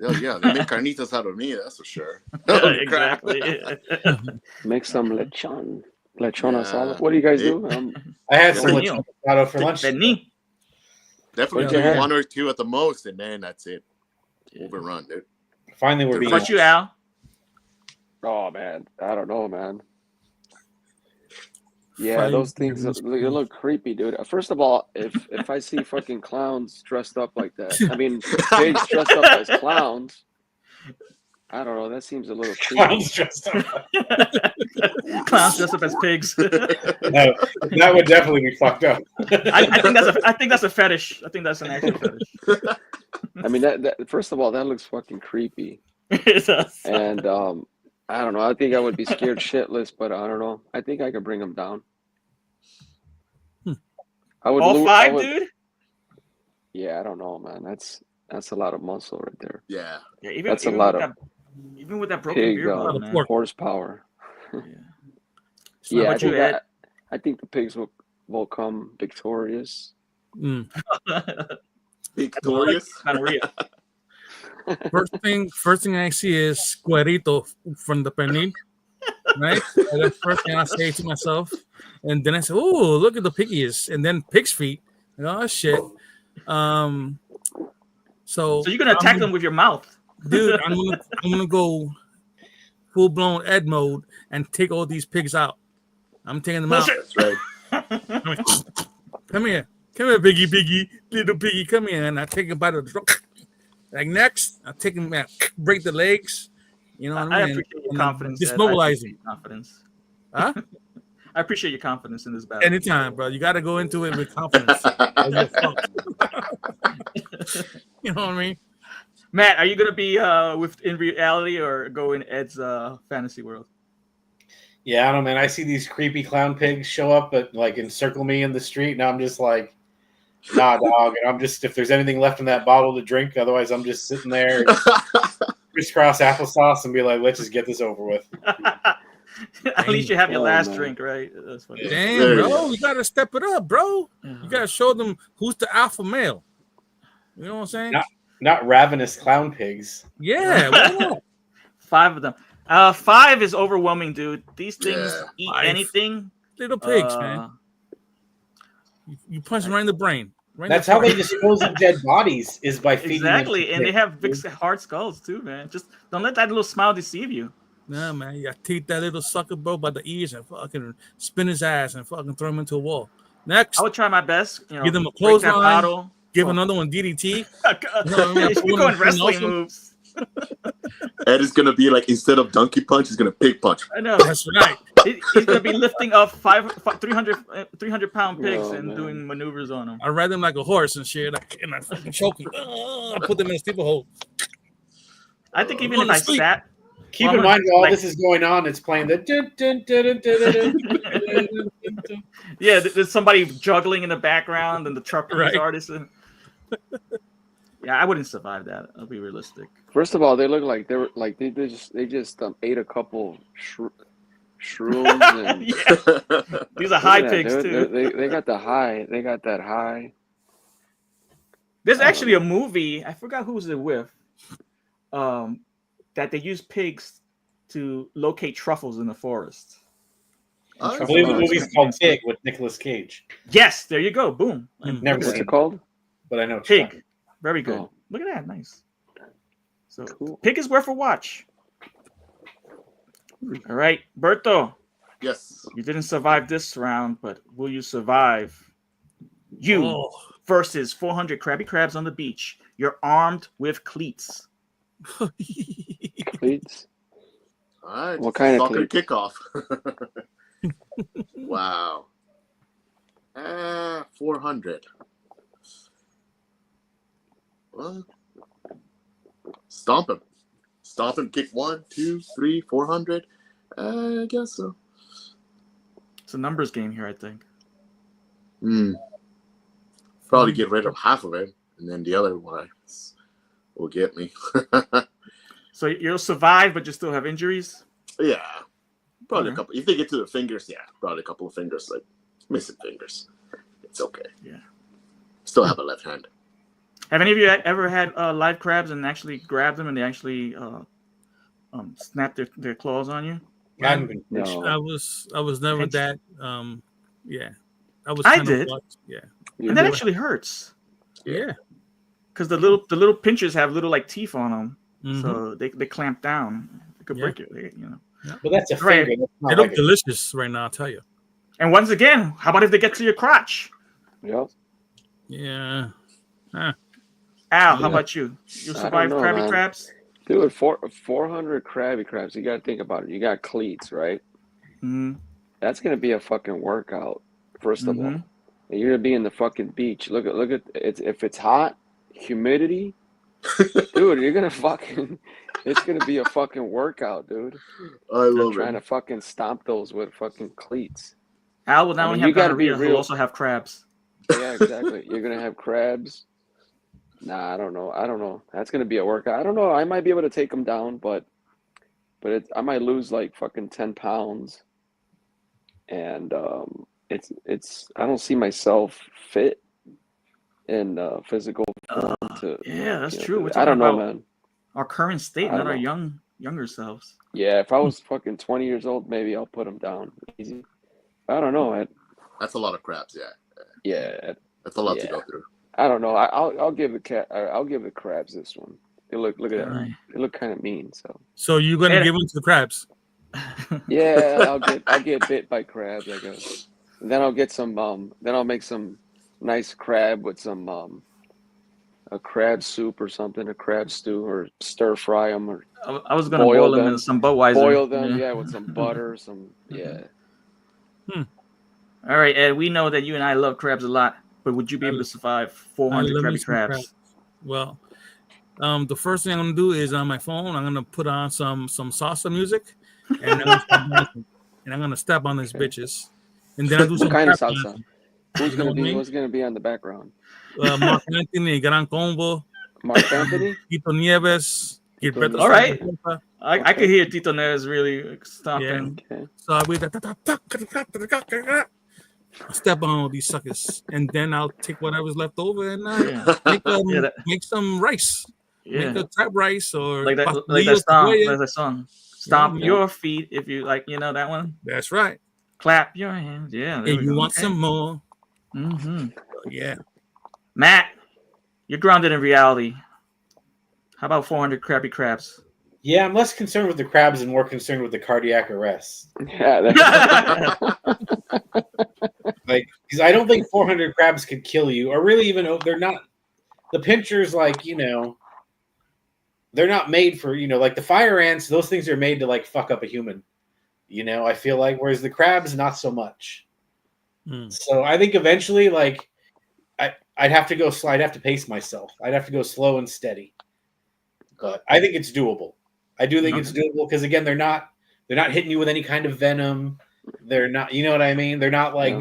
S7: Oh, yeah, they make carnitas out of me, that's for sure. Holy crap.
S2: Exactly.
S3: Make some lechon
S7: Yeah.
S3: asada. What do you guys do?
S5: I had some
S2: Pernil.
S5: avocado for lunch.
S2: Penny.
S7: Definitely
S3: What'd you
S7: do
S3: have?
S7: one or two at the most, and then that's it. Overrun, dude.
S5: Finally, we're
S7: What
S5: being.
S2: What about you, Al?
S3: Oh man, I don't know, man. Yeah,
S4: Fine.
S3: those things they look creepy, dude. First of all, if I see fucking clowns dressed up like that, I mean pigs dressed up as clowns, I don't know. That seems a little creepy.
S5: Clowns dressed up.
S2: Clowns dressed up as pigs.
S5: No, that would definitely be fucked up.
S2: I think that's a fetish. I think that's an actual fetish.
S3: I mean, that first of all, that looks fucking creepy,
S2: It does.
S3: and I don't know. I think I would be scared shitless, but I don't know. I think I could bring them down. I would
S2: All
S3: lure-
S2: 5,
S3: I would-
S2: dude.
S3: Yeah, I don't know, man. That's a lot of muscle right there.
S7: Yeah.
S2: Yeah,
S3: That's a lot
S2: with
S3: of
S2: even with that broken
S3: pig
S2: beer bottle,
S4: of
S2: man.
S4: pork.
S3: horsepower.
S2: Yeah.
S3: Yeah,
S2: How
S3: I
S2: about you,
S3: think,
S2: Ed?
S3: I think the pigs will come victorious.
S4: Mm.
S7: Victorious.
S2: Gonorrhea.
S4: First thing I see is Cuerito from the pernil. Right? That's the first thing I say to myself. And then I say, oh, look at the piggies. And then pig's feet. And oh shit. So
S2: So you're gonna attack them with your mouth.
S4: dude, I'm gonna go full blown Ed mode and take all these pigs out. I'm taking them out.
S7: That's right.
S4: Come here, piggy, little piggy, come here, and I take him by the throat. Like next, I take him out, break the legs. You know what
S2: I
S4: I mean?
S2: appreciate your
S4: And
S2: confidence. Ed. I
S4: dismobilize
S2: appreciate
S4: him.
S2: your confidence.
S4: Huh?
S2: I appreciate your confidence in this battle.
S4: Anytime, bro. You got to go into it with confidence. Or you're fucked. You know what I mean?
S2: Matt, are you gonna be in reality or go in Ed's fantasy world?
S5: Yeah, I don't know, man. I see these creepy clown pigs show up, but like encircle me in the street, and I'm just like, nah, dog. And I'm just, if there's anything left in that bottle to drink, otherwise I'm just sitting there, crisscross applesauce, and be like, let's just get this over with.
S2: At least you have your
S3: Oh,
S2: last
S3: man.
S2: drink, right? That's funny.
S5: Yeah.
S4: Damn,
S7: There you
S4: bro.
S7: go.
S4: You got to step it up, bro.
S2: Yeah.
S4: You got to show them who's the alpha male. You know what I'm saying?
S5: Yeah. Not ravenous clown pigs.
S4: Yeah. Why not?
S2: 5 of them. 5 is overwhelming, dude. These things
S7: Yeah.
S2: eat
S4: 5.
S2: anything.
S4: Little pigs, man. You punch them right in the brain. Right in
S5: That's
S4: the
S5: how they
S4: brain.
S5: dispose of dead bodies, is by feeding them
S2: Exactly,
S5: to
S2: and they
S5: pigs.
S2: have big hard skulls too, man. Just don't let that little smile deceive you.
S4: Nah, man. You got to take that little sucker, bro, by the ears and fucking spin his ass and fucking throw him into a wall. Next,
S2: I would try my best. You know,
S4: Give them a
S2: break that
S4: clothesline.
S2: bottle.
S4: give another one DDT.
S2: You're going wrestling moves.
S7: Ed is gonna be like, instead of donkey punch, he's gonna pig punch.
S2: I know.
S4: That's right.
S2: He's gonna be lifting up 300-pound pigs
S3: Oh,
S2: and
S3: man.
S2: doing maneuvers on them.
S4: I ride them like a horse and shit, like, and I fucking choke them. I put them in a steeple hole.
S2: I think even
S4: On
S2: if
S4: the
S2: I
S4: street.
S2: sat,
S5: Keep
S2: Well,
S5: in mind while
S2: like-
S5: this is going on, it's playing the dun, dun, dun, dun, dun, dun, dun, dun.
S2: yeah, there's somebody juggling in the background and the truck
S4: Right.
S2: artist. Yeah, I wouldn't survive that. I'll be realistic.
S3: First of all, they look like they just ate a couple shrooms, and
S2: Yeah. These are high
S3: look at that,
S2: pigs
S3: dude.
S2: too.
S3: They got the high. They got that high.
S2: There's
S3: I don't
S2: actually a
S3: know.
S2: movie. I forgot who was it with. That they use pigs to locate truffles in the forest.
S7: Oh,
S5: I
S7: that's
S5: believe the
S7: nice.
S5: movie's called Pig with Nicolas Cage,
S2: Yes, there you go. Boom.
S4: Mm.
S5: Never
S3: What's
S5: seen
S3: it
S5: it.
S3: called?
S5: but I know what you're
S2: Pig. Very good.
S3: Oh.
S2: Look at that. Nice. So
S3: Cool.
S2: Pig is worth a watch. All right, Berto,
S7: Yes.
S2: you didn't survive this round, but will you survive? You
S4: Oh.
S2: versus 400 Krabby Crabs on the beach. You're armed with cleats.
S3: Cleats.
S7: All right.
S3: What kind of
S7: soccer
S3: cleats?
S7: kickoff? Wow. 400. Well, stomp him. Stomp him. Kick 1, 2, 3, 400. I guess so.
S2: It's a numbers game here, I think.
S7: Probably get rid of half of it, and then the other one will get me.
S2: So you'll survive, but you still have injuries.
S7: Yeah. Probably a
S2: Okay.
S7: couple. If they get to the fingers, yeah, probably a couple of fingers, like missing fingers. It's okay.
S2: Yeah. Still
S7: Still have a left hand.
S2: Have any of you ever had live crabs and actually grabbed them and they actually snap their claws on you?
S5: I haven't been fished.
S3: No.
S4: I was never
S2: Pinch.
S4: that. Yeah, I was.
S2: I
S4: kind of
S2: did.
S4: Yeah,
S3: You
S2: And that
S3: do?
S2: actually hurts
S4: yeah.
S2: because the little pinchers have little like teeth on them,
S4: Mhm.
S2: so they clamp down. It could
S4: Yeah.
S2: break it, you know.
S5: But that's a
S2: Right.
S5: finger. That's
S4: They
S5: not
S4: look
S5: like a,
S4: delicious right now. I'll tell you.
S2: And once again, how about if they get to your crotch?
S3: Yep.
S4: Yeah.
S2: Al,
S3: Yeah.
S2: how about you? You
S3: I don't
S2: survive
S3: know,
S2: Krabby
S3: man.
S2: Crabs?
S3: Dude, 400 Krabby Crabs. You got to think about it. You got cleats, right?
S2: Mm-hmm.
S3: That's gonna be a fucking workout. First of all,
S2: Mhm.
S3: and you're gonna be in the fucking beach. Look at it's if it's hot, humidity, dude. You're gonna fucking. It's gonna be a fucking workout, dude.
S7: I love
S3: Trying to
S7: it.
S3: fucking stomp those with fucking cleats.
S2: Al will not
S3: I
S2: only
S3: mean,
S2: have
S3: you gotta be
S2: gonorrhea, he'll
S3: real-
S2: also have crabs.
S3: Yeah, exactly. You're gonna have crabs. Nah, I don't know. That's gonna be a workout. I don't know. I might be able to take them down, but I might lose like fucking 10 pounds. And it's I don't see myself fit and physical to
S2: Yeah, that's
S3: you know,
S2: true. We're
S3: I
S2: talking
S3: don't know,
S2: about
S3: man.
S2: our current state,
S3: I
S2: not
S3: don't
S2: our
S3: know.
S2: younger selves.
S3: Yeah, if I was fucking 20 years old, maybe I'll put them down easy. I don't know.
S7: That's a lot of crabs. Yeah.
S3: Yeah,
S7: That's a lot to
S3: Yeah.
S7: go through.
S3: I don't know. I'll give I'll give the crabs this one. They look at that.
S2: Alright.
S3: They look kind of mean. So
S4: So you're gonna
S2: Yeah.
S4: give them to the crabs?
S3: yeah, I'll get bit by crabs, I guess. And then I'll get some then I'll make some nice crab with some a crab soup or something, a crab stew, or stir fry them, or
S2: I was gonna
S3: Boil
S2: boil them in
S3: them.
S2: some Budweiser.
S3: boil them. Yeah, with some butter, some yeah.
S2: All right, Ed. We know that you and I love crabs a lot, but would you be able to survive 400
S4: love me
S2: Krabby
S4: some
S2: Crabs?
S4: Well, the first thing I'm gonna do is on my phone. I'm gonna put on some salsa music, and I'm gonna step on these bitches, and then I do some
S3: What kind of
S4: crab
S3: salsa?
S4: dancing.
S3: Who's
S4: You know
S3: gonna
S4: what I
S3: be
S4: mean?
S3: What's gonna be on the background?
S4: Mark Anthony, Gran Combo,
S3: Mark Anthony.
S4: Tito Nieves, Gilberto
S2: All right.
S4: Santa.
S2: I could hear Tito Neves really stomping.
S3: Okay.
S4: So I'll be step on all these suckers, and then I'll take whatever's left over and
S2: Yeah, Yeah, that-
S4: make some rice,
S2: yeah.
S4: make a crab rice or
S2: Like that
S4: pastelillo
S2: song.
S4: cebolla.
S2: Like that song. Stomp
S3: Yeah.
S2: your feet if you like. You know that one.
S4: That's right.
S2: Clap your hands. Yeah. there
S4: And
S2: we
S4: you
S2: go.
S4: want
S2: Okay.
S4: some more?
S2: Mhm.
S4: Yeah.
S2: Matt, you're grounded in reality. How about 400 Krabby Crabs?
S5: yeah, I'm less concerned with the crabs and more concerned with the cardiac arrest.
S3: Yeah.
S5: Like, because I don't think 400 crabs could kill you, or really even they're not. The pinchers, like they're not made for like the fire ants. Those things are made to like fuck up a human. I feel like, whereas the crabs, not so much.
S4: Mm.
S5: So I think eventually, like, I'd have to go slow. I'd have to pace myself. I'd have to go slow and steady. But I think it's doable. I do think it's doable because again, they're not hitting you with any kind of venom. They're not, you know what I mean? They're not like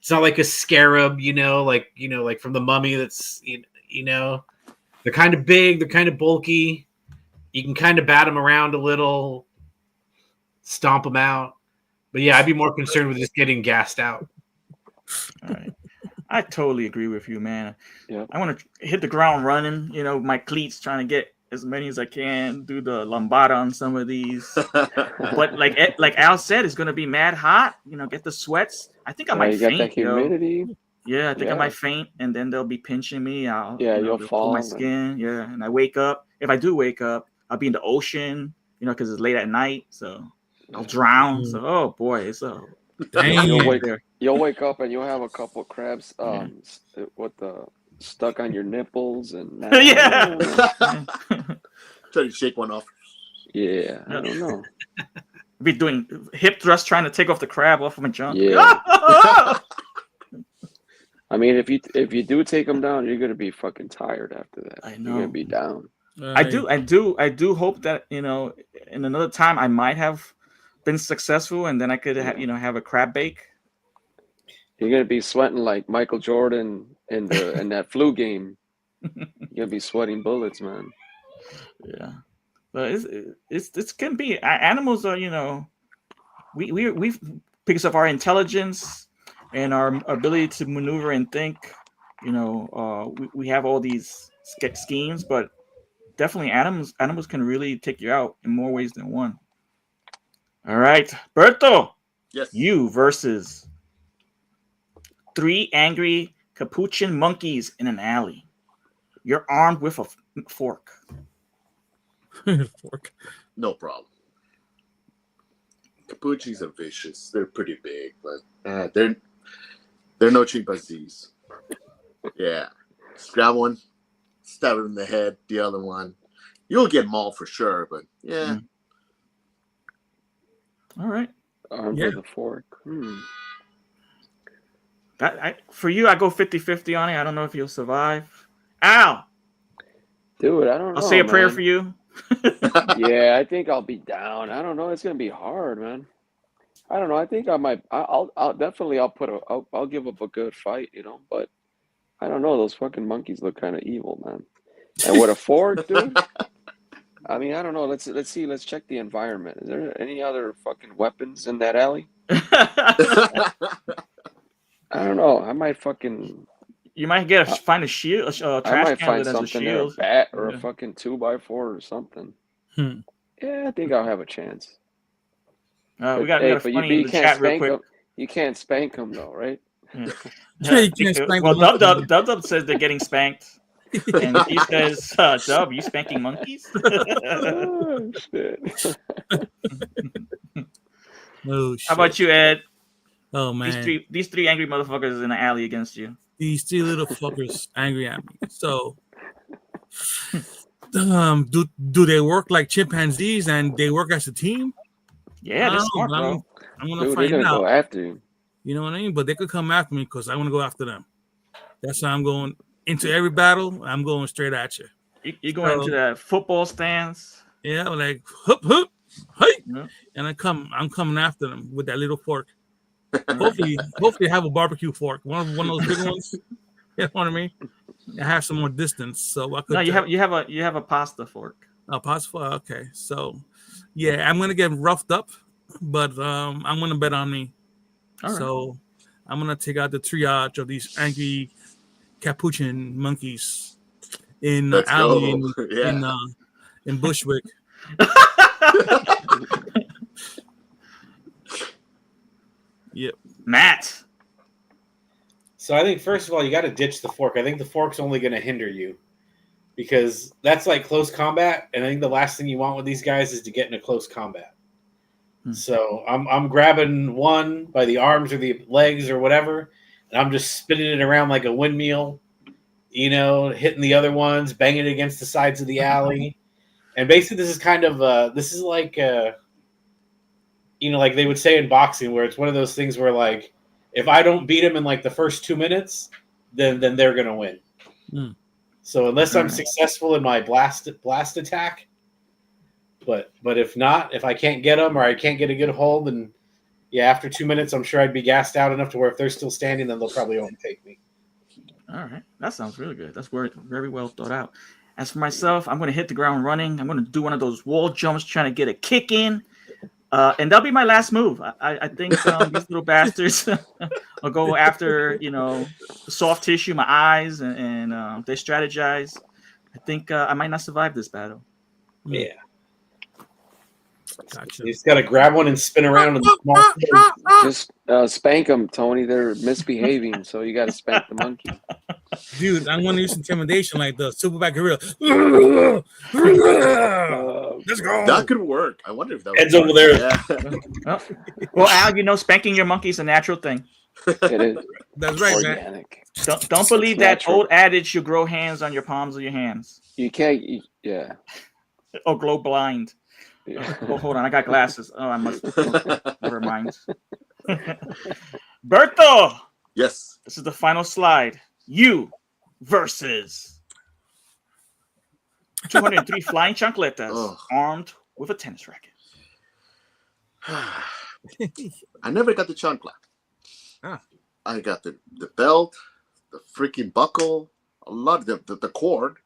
S6: It's not like a scarab, like from the Mummy. That's they're kind of big, they're kind of bulky. You can kind of bat them around a little, stomp them out. But yeah, I'd be more concerned with just getting gassed out.
S2: All right. I totally agree with you, man.
S3: Yeah.
S2: I want to hit the ground running, my cleats, trying to get as many as I can, do the lambada on some of these. But like Al said, it's going to be mad hot, get the sweats. I think I
S3: Yeah,
S2: might
S3: you got that
S2: faint, yo.
S3: humidity.
S2: Yeah, I think I
S3: Yeah.
S2: might faint, and then they'll be pinching me. I'll,
S3: Yeah, you'll
S2: they'll pull
S3: fall
S2: my
S3: and-
S2: skin. Yeah, and I wake up. If I do wake up, I'll be in the ocean, because it's late at night, so I'll drown. So, oh boy, it's a
S4: Dang.
S3: You'll wake up and you'll have a couple of crabs stuck on your nipples and
S2: Yeah.
S7: Try to shake one off.
S3: Yeah, I don't know.
S2: be doing hip thrust, trying to take off the crab off of my junk.
S3: Yeah. I mean, if you do take them down, you're gonna be fucking tired after that.
S2: I
S3: You're
S2: know.
S3: gonna be down.
S2: I do hope that in another time I might have been successful, and then I could have a crab bake.
S3: You're gonna be sweating like Michael Jordan in that flu game. You're gonna be sweating bullets, man.
S2: Yeah, but it's can be animals are we've because of our intelligence and our ability to maneuver and think, we have all these schemes, but definitely animals can really take you out in more ways than one. All right, Berto,
S7: Yes.
S2: you versus 3 angry capuchin monkeys in an alley. You're armed with a fork.
S4: Fork.
S7: No problem. Capuchins are vicious. They're pretty big, but they're no chimpanzees. Yeah. Just grab one, stab it in the head, the other one. You'll get mauled for sure, but yeah.
S2: All right.
S3: Armed
S4: Yeah.
S3: with a fork.
S2: For you, I go 50-50 on it. I don't know if you'll survive. Al,
S3: Dude, I don't know.
S2: I'll say a prayer
S3: man.
S2: for you.
S3: Yeah, I think I'll be down. I don't know. It's gonna be hard, man. I don't know. I think I might. I'll definitely. I'll give up a good fight, But I don't know. Those fucking monkeys look kind of evil, man. And with a fork, dude. I mean, I don't know. Let's see. Let's check the environment. Is there any other fucking weapons in that alley? I don't know. I might fucking.
S2: You might find a shield, a
S3: I
S2: trash
S3: might
S2: can
S3: find
S2: that has a
S3: something there, a
S2: shield.
S3: bat or
S2: Yeah.
S3: a fucking 2x4 or something.
S4: Hmm.
S3: Yeah, I think I'll have a chance.
S2: We got
S3: Hey,
S2: a
S3: but
S2: funny
S3: you
S2: in the
S3: can't
S2: chat real
S3: spank
S2: quick.
S3: them. You can't spank them though, right?
S2: Yeah.
S4: Yeah, you can't spank
S2: Well,
S4: the monkey.
S2: Dub says they're getting spanked, and he says, "Dub, you spanking monkeys?"
S3: Oh, shit.
S4: Oh shit.
S2: How about you, Ed?
S4: Oh man.
S2: These three angry motherfuckers in the alley against you.
S4: These 3 little fuckers angry at me. So do they work like chimpanzees and they work as a team?
S2: Yeah, they're smart, bro.
S4: I'm gonna
S3: Dude, they're
S4: find
S3: gonna
S4: out.
S3: go after you.
S4: You know what I mean? But they could come after me because I want to go after them. That's how I'm going into every battle. I'm going straight at you.
S2: You going into that football stance?
S4: Yeah, like hup hup, hey,
S2: Yeah.
S4: and I'm coming after them with that little fork. Hopefully I have a barbecue fork, one of those big ones. You know what I mean? I have some more distance, so I could.
S2: No, you have a pasta fork.
S4: a possible. Okay, so yeah, I'm gonna get roughed up, but I'm gonna bet on me.
S2: All right.
S4: So I'm gonna take out the triage of these angry capuchin monkeys in
S7: Let's
S4: alley
S7: go. Yeah.
S4: in Bushwick. Yep.
S2: Matt.
S5: So I think first of all, you got to ditch the fork. I think the fork's only going to hinder you because that's like close combat, and I think the last thing you want with these guys is to get in a close combat. So I'm grabbing one by the arms or the legs or whatever, and I'm just spinning it around like a windmill, hitting the other ones, banging it against the sides of the alley, and basically this is kind of like like they would say in boxing, where it's one of those things where like, if I don't beat them in like the first 2 minutes, then they're gonna win. So unless I'm successful in my blast attack, but if not, if I can't get them or I can't get a good hold, then yeah, after 2 minutes, I'm sure I'd be gassed out enough to where if they're still standing, then they'll probably overtake me.
S2: All right, that sounds really good. That's very well thought out. As for myself, I'm going to hit the ground running. I'm going to do one of those wall jumps, trying to get a kick in. And that'll be my last move. I think these little bastards will go after, soft tissue, my eyes, and they strategize. I think I might not survive this battle.
S5: Yeah.
S4: Gotcha.
S5: You just got to grab one and spin around in the small space.
S3: Just spank them, Tony. They're misbehaving, so you got to spank the monkey.
S4: Dude, I'm gonna use intimidation like the Superbad gorilla. Let's go.
S7: That could work. I wonder if that
S5: Ed's
S7: would
S5: over
S7: work.
S5: there.
S7: Yeah.
S2: Well, Al, spanking your monkey is a natural thing.
S3: It is
S4: That's right, man.
S3: organic.
S2: Don't believe that
S3: natural.
S2: old adage: you grow hands on your palms of your hands,
S3: You can't. Yeah.
S2: or glow blind.
S3: Yeah.
S2: Oh, hold on, I got glasses. Oh, I must. Never mind. Berto,
S7: Yes.
S2: this is the final slide. You versus 203 flying chancletas
S7: Oh.
S2: armed with a tennis racket.
S7: I never got the chancla.
S4: Ah.
S7: I got the belt, the freaking buckle, a lot of the cord.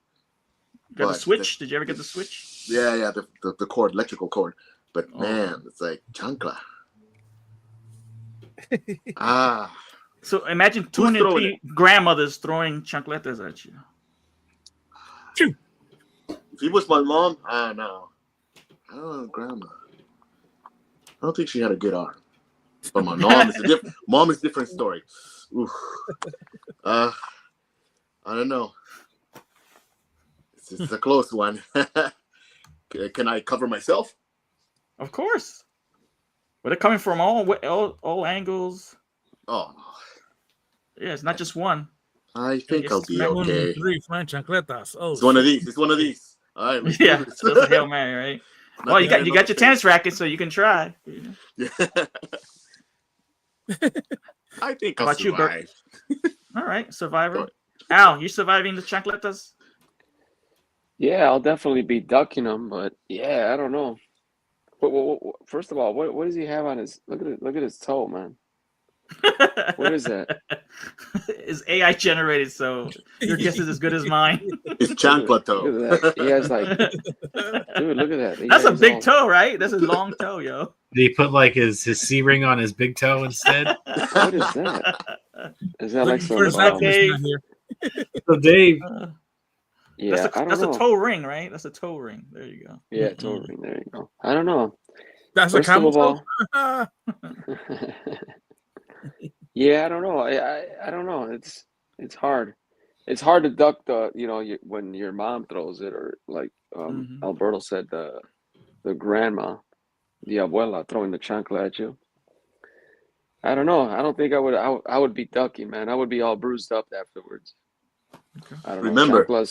S2: Got the
S7: But
S2: switch? Did you ever get the switch?
S7: Yeah, the cord, electrical cord. But
S2: Oh.
S7: man, it's like chancla.
S2: So imagine
S7: throwing
S2: 203 grandmothers throwing chancletas at you.
S7: If it was my mom, no. I don't know, grandma. I don't think she had a good arm. But my mom is a different story. Oof. I don't know. It's a close one. Can I cover myself?
S2: Of course. But they're coming from all angles.
S7: Oh,
S2: Yeah, it's not just one.
S7: I think
S2: Yes,
S7: I'll be
S2: that
S7: okay.
S4: 3 flying chancletas. Oh,
S7: It's one of these. It's one of these. All right. Let's
S2: Yeah,
S7: do this.
S2: that's a Hail Mary, right? Well, you got your tennis racket, so you can try.
S7: Yeah. I think
S2: How
S7: I'll
S2: about you, Bert?
S7: survive.
S2: All right, survivor.
S7: Good.
S2: Al, you surviving the chancletas?
S3: Yeah, I'll definitely be ducking him, but yeah, I don't know. First of all, what does he have on his? Look at his toe, man. What is that?
S2: It's AI generated, so your guess is as good as mine.
S7: It's chancla toe.
S3: Look at that. He has like, dude, look at that.
S2: That's a
S3: has
S2: big
S3: all-
S2: toe, right? That's a long toe, yo.
S6: Did he put like his C ring on his big toe instead?
S3: What is that? Is that like some?
S4: First
S2: Like
S4: Optimus
S2: Dave.
S4: not here.
S6: So Dave,
S3: Yeah, I
S2: that's
S3: don't
S2: a
S3: know.
S2: toe ring, right? That's a toe ring. There you go.
S3: Yeah, toe ring. There you go. I don't know.
S4: That's a
S3: First of
S4: camel toe.
S3: all, yeah, I don't know. I don't know. It's hard. It's hard to duck when your mom throws it, or like
S2: Mhm.
S3: Alberto said, the grandma, the abuela throwing the chancla at you. I don't know. I don't think I would. I would be ducking, man. I would be all bruised up afterwards. I don't
S7: Remember,
S3: know.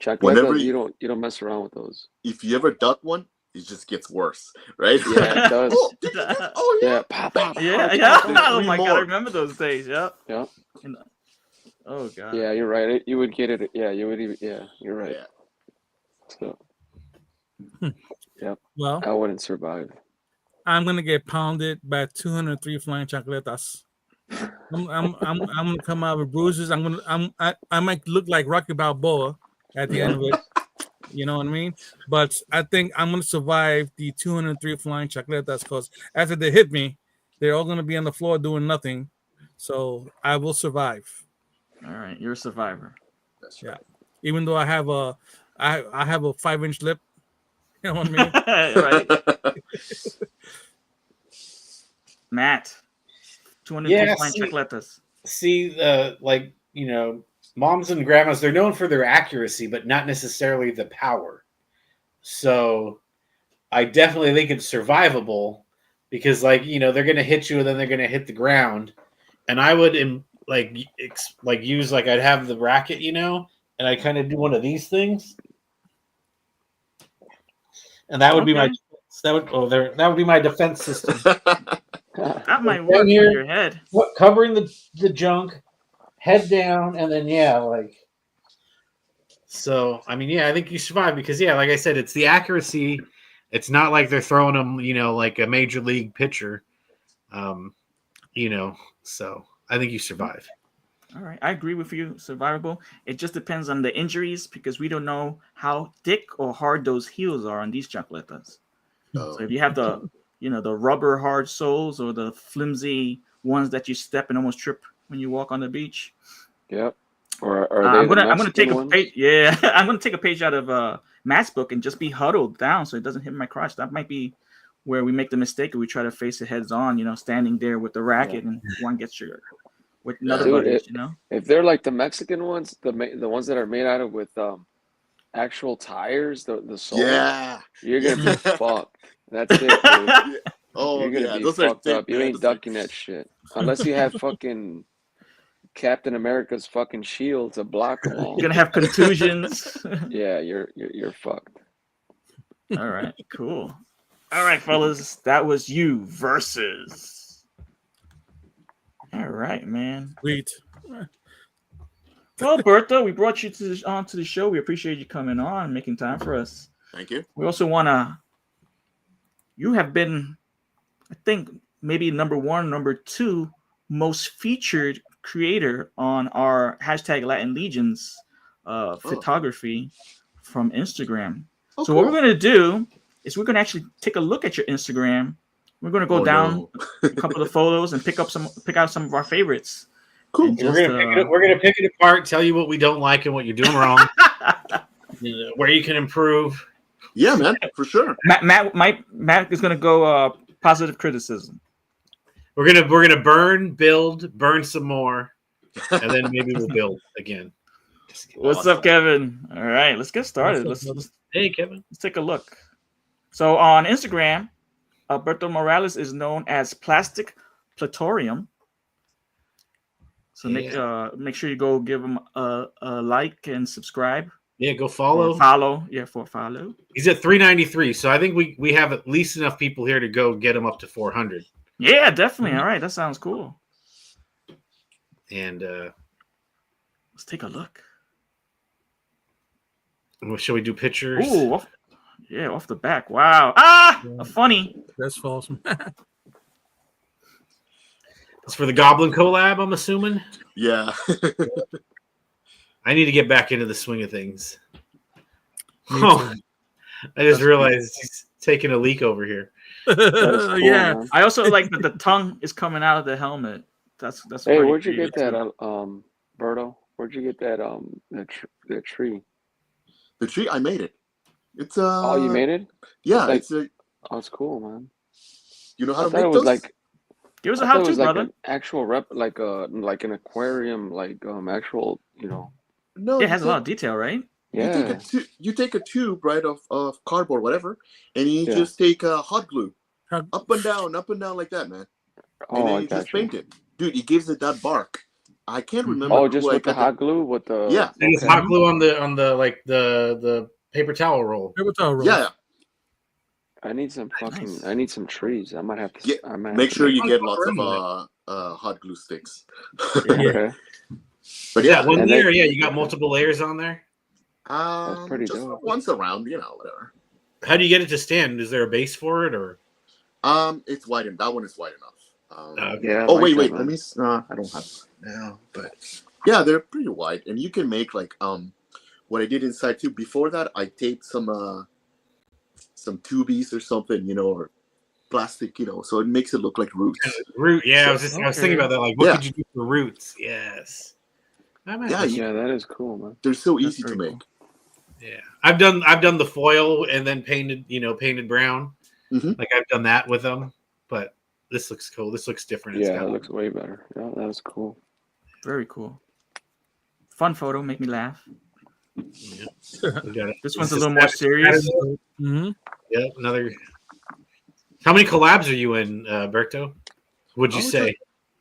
S3: Chanclas,
S7: whenever
S3: you don't mess around with those.
S7: if you ever duck one, it just gets worse, right?
S3: Yeah, it does.
S7: Oh, did you just- oh, yeah.
S3: Yeah, pop, pop,
S2: Yeah,
S3: pop,
S2: yeah.
S3: pop, pop.
S2: Oh my god, I
S7: more.
S2: remember those days. Yep.
S3: Yeah.
S2: Oh god.
S3: Yeah, you're right. You would get it. Yeah, you would even. Yeah, you're right.
S7: Yeah.
S3: So
S4: Well,
S3: I wouldn't survive.
S4: I'm gonna get pounded by 203 flying chancletas. I'm gonna come out with bruises. I might look like Rocky Balboa at the end of it. You know what I mean? But I think I'm gonna survive the 203 flying chancletas because after they hit me, they're all gonna be on the floor doing nothing. So I will survive.
S2: All right, you're a survivor.
S7: That's
S4: Yeah.
S7: right.
S4: Even though I have a 5-inch lip. You know what I mean?
S2: Right. Matt. 203
S5: Yeah,
S2: flying
S5: see-
S2: chancletas.
S5: See, moms and grandmas, they're known for their accuracy, but not necessarily the power. So I definitely think it's survivable because, they're going to hit you and then they're going to hit the ground. And I would use I'd have the racket, and I kind of do one of these things, and that would be my
S2: Okay.
S5: that would be my defense system.
S2: That might
S5: Down
S2: work for
S5: here.
S2: your head.
S5: Covering the junk, head down, and then So I mean, I think you survive because like I said, it's the accuracy. It's not like they're throwing them, like a major league pitcher. So I think you survive.
S2: All right, I agree with you. Survivable. It just depends on the injuries because we don't know how thick or hard those heels are on these chancletas.
S7: Oh.
S2: So if you have the the rubber hard soles or the flimsy ones that you step and almost trip when you walk on the beach.
S3: Yep. Or are
S2: I'm
S3: they the
S2: gonna take
S3: Mexican
S2: a
S3: ones?
S2: page. Yeah, I'm gonna take a page out of Matt's book and just be huddled down so it doesn't hit my crotch. That might be where we make the mistake. We try to face it heads on. Standing there with the racket and one gets your with another
S3: Dude,
S2: buddies.
S3: if they're like the Mexican ones, the ones that are made out of with actual tires, the soles,
S7: Yeah.
S3: you're gonna be fucked. That's it, dude.
S7: Oh
S3: You're gonna
S7: yeah,
S3: be
S7: those are
S3: fucked
S7: thick,
S3: up. You
S7: man.
S3: ain't
S7: Those are-
S3: ducking that shit unless you have fucking Captain America's fucking shield to block them all.
S2: You're gonna have contusions.
S3: Yeah, you're fucked.
S2: All right, cool. All right, fellas, that was you versus. All right, man.
S4: Sweet.
S2: Well, Bertha, we brought you onto the show. We appreciate you coming on and making time for us.
S7: Thank you.
S2: We also want to. You have been, I think, maybe number one, number two most featured creator on our hashtag Latin Legions photography from Instagram.
S7: Oh,
S2: So what
S7: cool.
S2: we're going to do is we're going to actually take a look at your Instagram. We're going to go down
S7: no.
S2: a couple of photos and pick out some of our favorites.
S7: Cool.
S2: And
S6: We're
S2: just,
S6: gonna pick it apart, tell you what we don't like and what you're doing wrong, where you can improve.
S7: Yeah, man, for sure.
S2: Matt is going to go positive criticism.
S6: We're gonna burn some more, and then maybe we'll build again.
S2: What's up, Kevin? All right, let's get started.
S4: What's up,
S2: Let's
S6: Hey, Kevin.
S2: take a look. So on Instagram, Alberto Morales is known as Plastic Platorium. So make sure you go give him a like and subscribe.
S6: Yeah, go follow.
S2: Or follow. Yeah, for follow.
S6: He's at 393, so I think we have at least enough people here to go get him up to 400.
S2: Yeah, definitely. All right, that sounds cool.
S6: And
S2: Let's take a look.
S6: shall we do pictures?
S2: Ooh, off the back. Wow. A funny.
S4: That's false.
S6: It's for the Goblin collab, I'm assuming.
S7: Yeah.
S6: I need to get back into the swing of things. Oh, I just realized he's taking a leak over here.
S3: Cool,
S4: yeah.
S3: man.
S2: I also like that the tongue is coming out of the helmet. That's
S3: Hey,
S2: pretty
S3: where'd you get
S2: creative,
S3: that,
S2: too.
S3: Berto? Where'd you get that the tree?
S7: The tree, I made it. It's
S3: Oh, you made it?
S7: Yeah,
S3: like-
S7: it's a.
S3: Oh, it's cool, man.
S7: You know
S3: I
S7: how to
S3: thought
S7: make
S3: it was
S7: those?
S3: like
S2: Give us a
S3: I thought it
S2: how-to,
S3: was like
S2: brother.
S3: an actual like an aquarium, like actual,
S7: No,
S2: Yeah, it
S7: you
S2: has a
S7: take-
S2: lot of detail, right?
S3: Yeah.
S7: You take a tube, right, of cardboard, whatever, and you
S3: Yeah.
S7: just take hot glue,
S4: Hot-
S7: up and down like that, man. And
S3: Oh,
S7: then
S3: I
S7: you just
S3: got you.
S7: paint it, dude. It gives it that bark. I can't remember.
S3: Oh,
S7: who
S3: just
S7: I
S3: with the
S7: got
S3: hot glue, with the
S7: Yeah.
S6: And it's
S3: okay.
S6: hot glue on the like the paper towel roll.
S4: Paper towel roll.
S7: Yeah,
S3: I need some fucking.
S2: Nice.
S3: I need some trees. I might have to.
S7: Yeah,
S3: I might have
S7: make
S3: to
S7: sure
S3: make-
S7: you get lots
S6: Anyway.
S7: of hot glue sticks.
S3: Okay.
S7: But
S6: Yeah,
S7: yeah,
S6: one
S3: and
S6: layer.
S3: they-
S6: Yeah, you got multiple layers on there.
S3: pretty
S7: just
S3: dope.
S7: once around, whatever.
S6: How do you get it to stand? Is there a base for it, or
S7: It's wide enough. That one is wide enough.
S3: Yeah. I
S7: Oh
S3: like
S7: wait,
S3: that,
S7: wait.
S3: man.
S7: Let me. I don't have it now, but yeah, they're pretty wide, and you can make like what I did inside too. Before that, I taped some tubies or something, or plastic, so it makes it look like roots.
S6: root? Yeah, I was thinking about that. Like, what
S7: Yeah.
S6: could you do for roots? Yes. I might
S7: Yeah,
S6: have-
S3: Yeah, that is cool, man.
S7: They're so
S2: That's
S7: easy to
S2: very
S7: make.
S6: yeah. I've done the foil and then painted brown.
S7: Mhm.
S6: Like I've done that with them, but this looks cool. This looks different. It's
S3: Yeah,
S6: got-
S3: it looks way better. Yeah, that is cool.
S2: Very cool. Fun photo, make me laugh.
S6: yeah. We got it.
S2: This one's
S6: It's
S2: a little
S6: just
S2: more
S6: that-
S2: serious.
S4: Mm-hmm.
S6: Yeah, another. How many collabs are you in, Berto? Would you
S7: Oh,
S6: say?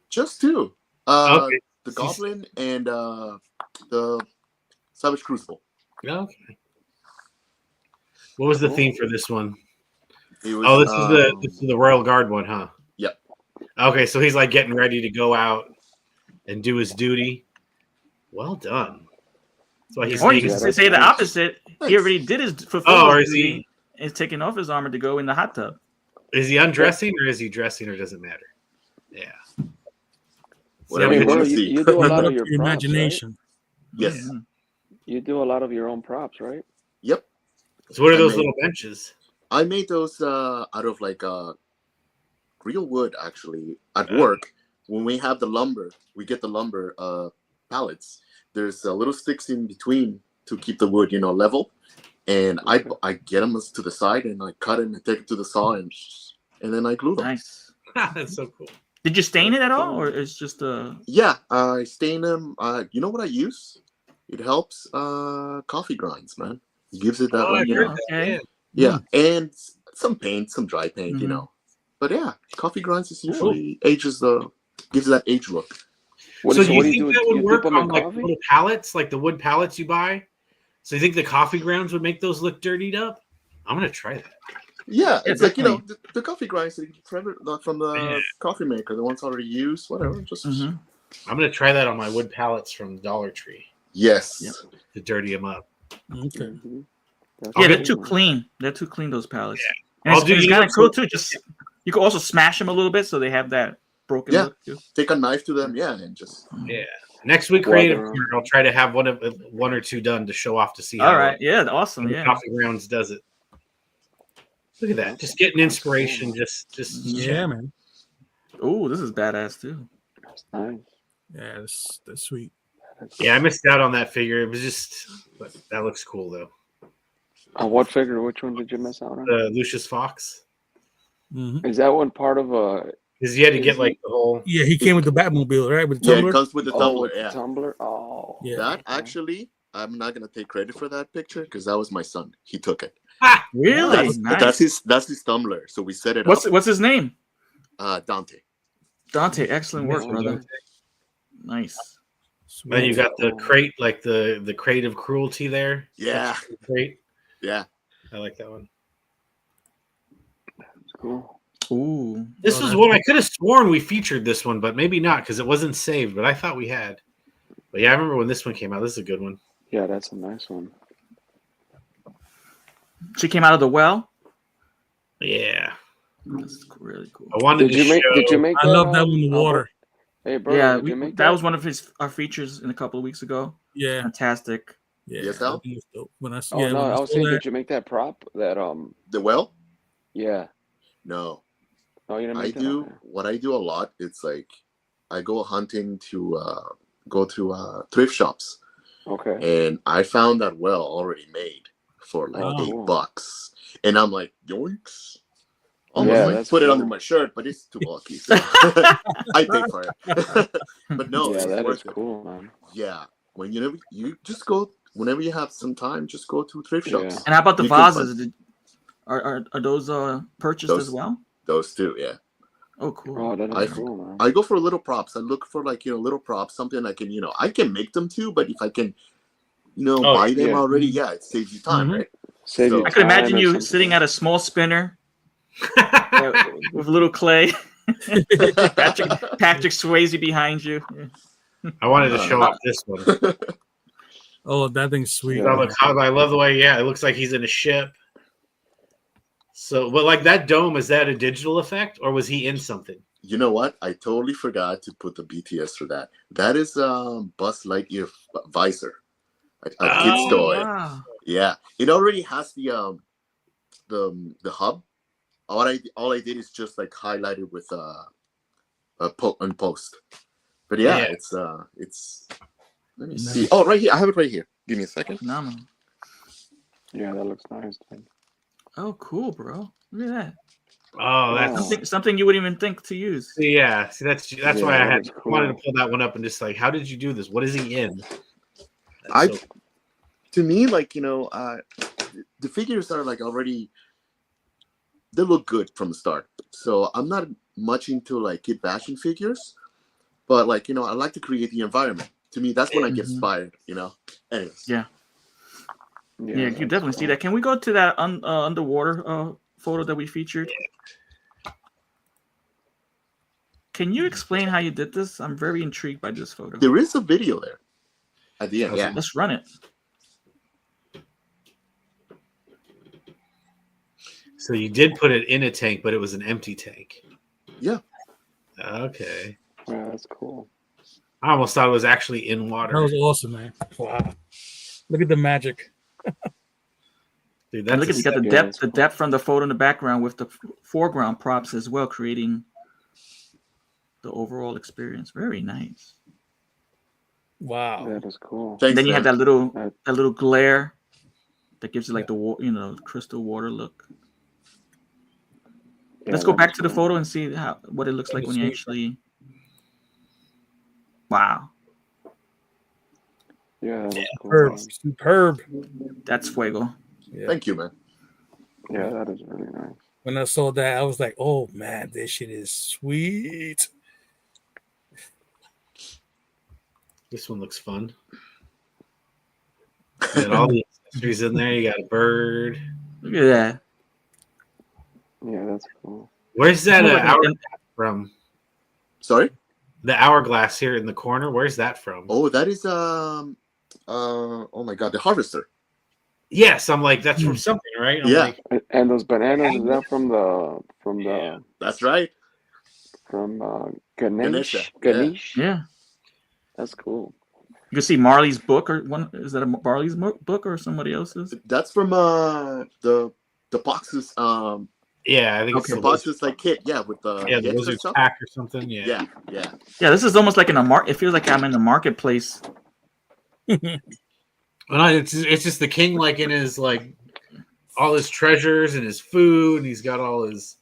S7: Just two.
S6: Okay.
S7: The Goblin and the Savage Crucible.
S6: Okay. What was the
S3: Cool.
S6: theme for this one?
S7: It was,
S6: Oh, this is the Royal Guard one, huh?
S7: Yep.
S6: Okay, so he's like getting ready to go out and do his duty. Well done. That's why he's
S2: Or you
S6: taking-
S2: can
S3: that's
S2: say the
S3: nice.
S2: opposite. He
S7: Thanks.
S2: already did his fulfill
S6: Oh, or
S2: his
S6: is
S2: duty and is taking off his armor to go in the hot tub.
S6: Is he undressing or is he dressing or doesn't matter? Yeah.
S7: Whatever
S3: Hey,
S7: you
S3: Will,
S7: want to
S3: you,
S7: see.
S3: you do a lot
S4: Up
S3: of
S4: to
S3: your
S4: your
S3: props, right?
S4: imagination.
S7: Yes.
S2: Mhm.
S3: You do a lot of your own props, right?
S7: Yep.
S6: So what are
S7: I
S6: those
S7: made-
S6: little benches?
S7: I made those out of like real wood actually at work. When we have the lumber, we get the lumber pallets. There's little sticks in between to keep the wood, level. And I get them to the side and I cut it and take it to the saw and then I glue them.
S2: Nice.
S6: That's so cool.
S2: Did you stain it at all, or it's just a?
S7: Yeah, I stain them. You know what I use? It helps coffee grinds, man. It gives it that
S6: Oh,
S7: one,
S6: I heard that,
S2: Okay.
S7: Yeah, and some paint, some dry paint,
S2: Mhm.
S7: But yeah, coffee grinds is usually gives it that age look.
S6: So do you think that would
S3: You
S6: work
S3: dip 'em in
S6: on like
S3: coffee?
S6: little pallets, like the wood pallets you buy? So you think the coffee grounds would make those look dirtied up? I'm gonna try that.
S7: Yeah,
S2: Yeah,
S7: it's like
S2: definitely.
S7: the coffee grinds from the
S6: Yeah.
S7: coffee maker, the ones already used, whatever. Just
S2: Mhm.
S6: I'm gonna try that on my wood pallets from Dollar Tree
S7: yes.
S2: Yep.
S6: to dirty them up.
S4: Okay.
S3: Mhm.
S2: Yeah, they're
S6: get-
S2: too clean. They're too clean. Those pallets.
S6: Yeah.
S2: And
S6: I'll
S2: it's,
S6: do-
S2: it's
S6: you
S2: kind
S6: know,
S2: of cool
S6: so-
S2: too. Just you can also smash them a little bit so they have that broken
S7: Yeah.
S2: look too.
S7: Take a knife to them, yeah, and just
S6: Yeah. Next week,
S3: Well,
S6: creative.
S3: they're-
S6: Corner, I'll try to have one or two done to show off to see.
S2: All
S6: how
S2: right. Yeah. Awesome.
S6: the
S2: Yeah.
S6: coffee grounds does it. Look at that! Just getting inspiration. Just
S4: Yeah, man.
S2: Oh, this is badass too.
S3: That's nice.
S4: Yeah, that's sweet.
S6: Yeah, I missed out on that figure. It was just, but that looks cool though.
S3: What figure? Which one did you miss out on?
S6: Lucius Fox,
S4: Mhm.
S3: Is that one part of a?
S6: because you had to
S3: Is
S6: get
S3: he-
S6: like the whole.
S4: Yeah, he came with the Batmobile, right? With the
S7: yeah,
S4: tumbler.
S7: it comes with the
S3: Oh,
S7: tumbler.
S3: with the
S7: Yeah,
S3: tumbler. Oh,
S4: Yeah.
S7: that
S3: okay.
S7: actually, I'm not gonna take credit for that picture because that was my son. He took it.
S2: Really?
S7: That's,
S2: Nice.
S7: that's his tumbler. So we set it
S2: What's
S7: up.
S2: what's his name?
S7: Dante.
S2: Dante. Excellent work,
S3: Oh,
S2: brother.
S3: Dante.
S2: Nice.
S6: Then you
S4: Sweet.
S6: got the crate, like the crate of cruelty there.
S7: Yeah,
S6: Crate.
S7: yeah.
S6: I like that one.
S3: Cool.
S2: Ooh.
S6: This
S4: Oh,
S6: was
S4: that's
S6: one I could have sworn we featured this one, but maybe not because it wasn't saved. But I thought we had. But yeah, I remember when this one came out. This is a good one.
S3: Yeah, that's a nice one.
S2: She came out of the well.
S6: Yeah,
S2: That's really cool.
S6: I wanted
S3: Did
S6: to
S3: you make?
S6: show.
S3: Did you make?
S4: I love that one in the water.
S3: Hey, bro.
S2: Yeah,
S3: did you make
S2: that was one of our features in a couple of weeks ago.
S4: Yeah,
S2: Fantastic.
S4: yeah.
S7: Yes, Al?
S4: that thing was dope. When I
S3: Oh
S4: yeah,
S3: no,
S4: when
S3: I was
S4: saw
S3: saying,
S4: that-
S3: did you make that prop? That
S7: The well?
S3: yeah.
S7: No.
S3: No, you didn't
S7: I
S3: make that.
S7: do
S3: Okay.
S7: what I do a lot. It's like I go hunting to go to thrift shops,
S3: Okay.
S7: and I found that well already made for like
S3: Oh, cool.
S7: $8, and I'm like, yoinks! Almost
S3: Yeah,
S7: like
S3: that's
S7: put it
S3: cool.
S7: under my shirt, but it's too bulky. So I pay for it. But no,
S3: Yeah,
S7: it's
S3: that is
S7: worth it.
S3: cool, man.
S7: Yeah, you just go whenever you have some time, just go to thrift
S3: Yeah.
S7: shops.
S2: And how about the
S7: You can
S2: vases? Are those purchased
S7: Those-
S2: as well?
S7: Those two, yeah.
S2: Oh, cool.
S3: Oh, that
S7: I-
S3: is cool, man.
S7: I go for little props. I look for like little props, something I can I can make them too, but if I can
S6: Oh,
S7: buy them
S3: yeah.
S7: already, yeah, it saves you time,
S4: Mhm.
S7: right?
S3: Save
S7: So-
S3: you
S2: I could
S3: time
S2: imagine
S3: or
S2: you
S3: something.
S2: sitting at a small spinner with little clay. Patrick Swayze behind you.
S6: I wanted to show off this one.
S4: Oh, that thing's sweet.
S3: Yeah.
S6: I love the way. Yeah, it looks like he's in a ship. So, but like that dome, is that a digital effect or was he in something?
S7: You know what? I totally forgot to put the BTS for that. That is Buzz Lightyear visor, a kid's
S6: Oh,
S7: toy.
S2: Wow.
S7: Yeah, it already has the hub. All I did is just like highlight it with on post. But yeah,
S6: Yeah.
S7: it's. Let me
S4: Nice.
S7: see. Oh, right here. I have it right here. Give me a second.
S2: Phenomenal.
S3: Yeah, that looks nice. Man.
S2: Oh, cool, bro. Look at that.
S6: Oh, that's
S3: Oh.
S2: Something you wouldn't even think to use.
S6: yeah. See, that's
S3: Yeah,
S6: why I
S3: that is cool.
S6: wanted to pull that one up and just like, how did you do this? What is he in? That's
S7: I-
S6: so-
S7: To me, like the figures are like already. They look good from the start, so I'm not much into like kid fashion figures, but like I like to create the environment. To me, that's when I get
S2: Mhm.
S7: inspired. Anyways.
S2: Yeah. Yeah, you
S3: that's
S2: can definitely see
S3: cool.
S2: that. Can we go to that underwater photo that we featured? Can you explain how you did this? I'm very intrigued by this photo.
S7: There is a video there at the end. Yeah.
S2: Let's run it.
S6: So you did put it in a tank, but it was an empty tank.
S7: Yeah.
S6: Okay.
S3: Yeah, that's cool.
S6: I almost thought it was actually in water.
S4: That was awesome, man. Wow. Look at the magic.
S6: Dude,
S2: And look at
S6: a
S2: you got the
S3: Yeah,
S2: depth,
S3: that's
S2: the
S3: cool.
S2: depth from the photo in the background with the foreground props as well, creating the overall experience. Very nice.
S4: Wow.
S3: That is cool.
S2: And
S7: Thanks,
S2: then you have
S7: man.
S2: that little glare that gives you like the crystal water look. Let's
S3: Yeah,
S2: go
S3: that
S2: back
S3: is
S2: to the
S3: cool.
S2: photo and see what it looks
S4: That
S2: like
S4: is
S2: when you
S4: sweet.
S2: actually. Wow,
S3: Yeah, that is cool.
S4: Superb.
S3: Man.
S4: Superb.
S2: that's fuego.
S4: Yeah.
S7: Thank you, man.
S3: Yeah, that is really nice.
S4: When I saw that, I was like, "Oh man, this shit is sweet."
S6: This one looks fun. You got all the accessories in there. You got a bird.
S2: Look at that.
S3: Yeah, that's cool.
S6: Where's that
S2: Almost like an-
S6: hourglass from?
S7: Sorry.
S6: The hourglass here in the corner. Where's that from?
S7: Oh, that is oh my god, the harvester.
S6: Yes, I'm like that's from something, right? I'm
S7: Yeah.
S6: like,
S3: And those bananas is that from
S7: That's right.
S3: Ganesh?
S7: Ganesha, yeah.
S3: Ganesh?
S2: Yeah,
S3: That's cool.
S2: you can see Marley's book, or one is that a Marley's book or somebody else's?
S7: That's from the boxes
S6: yeah, I think it's
S2: Okay.
S7: the
S6: the
S7: boxes like kit, yeah, with the
S6: yeah, the
S7: extra
S6: wizard's
S7: stuff.
S6: pack or something. Yeah.
S7: Yeah, yeah.
S2: Yeah, this is almost like in a it feels like I'm in the marketplace.
S6: Well, no, it's just the king, like in his like all his treasures and his food, and he's got all his.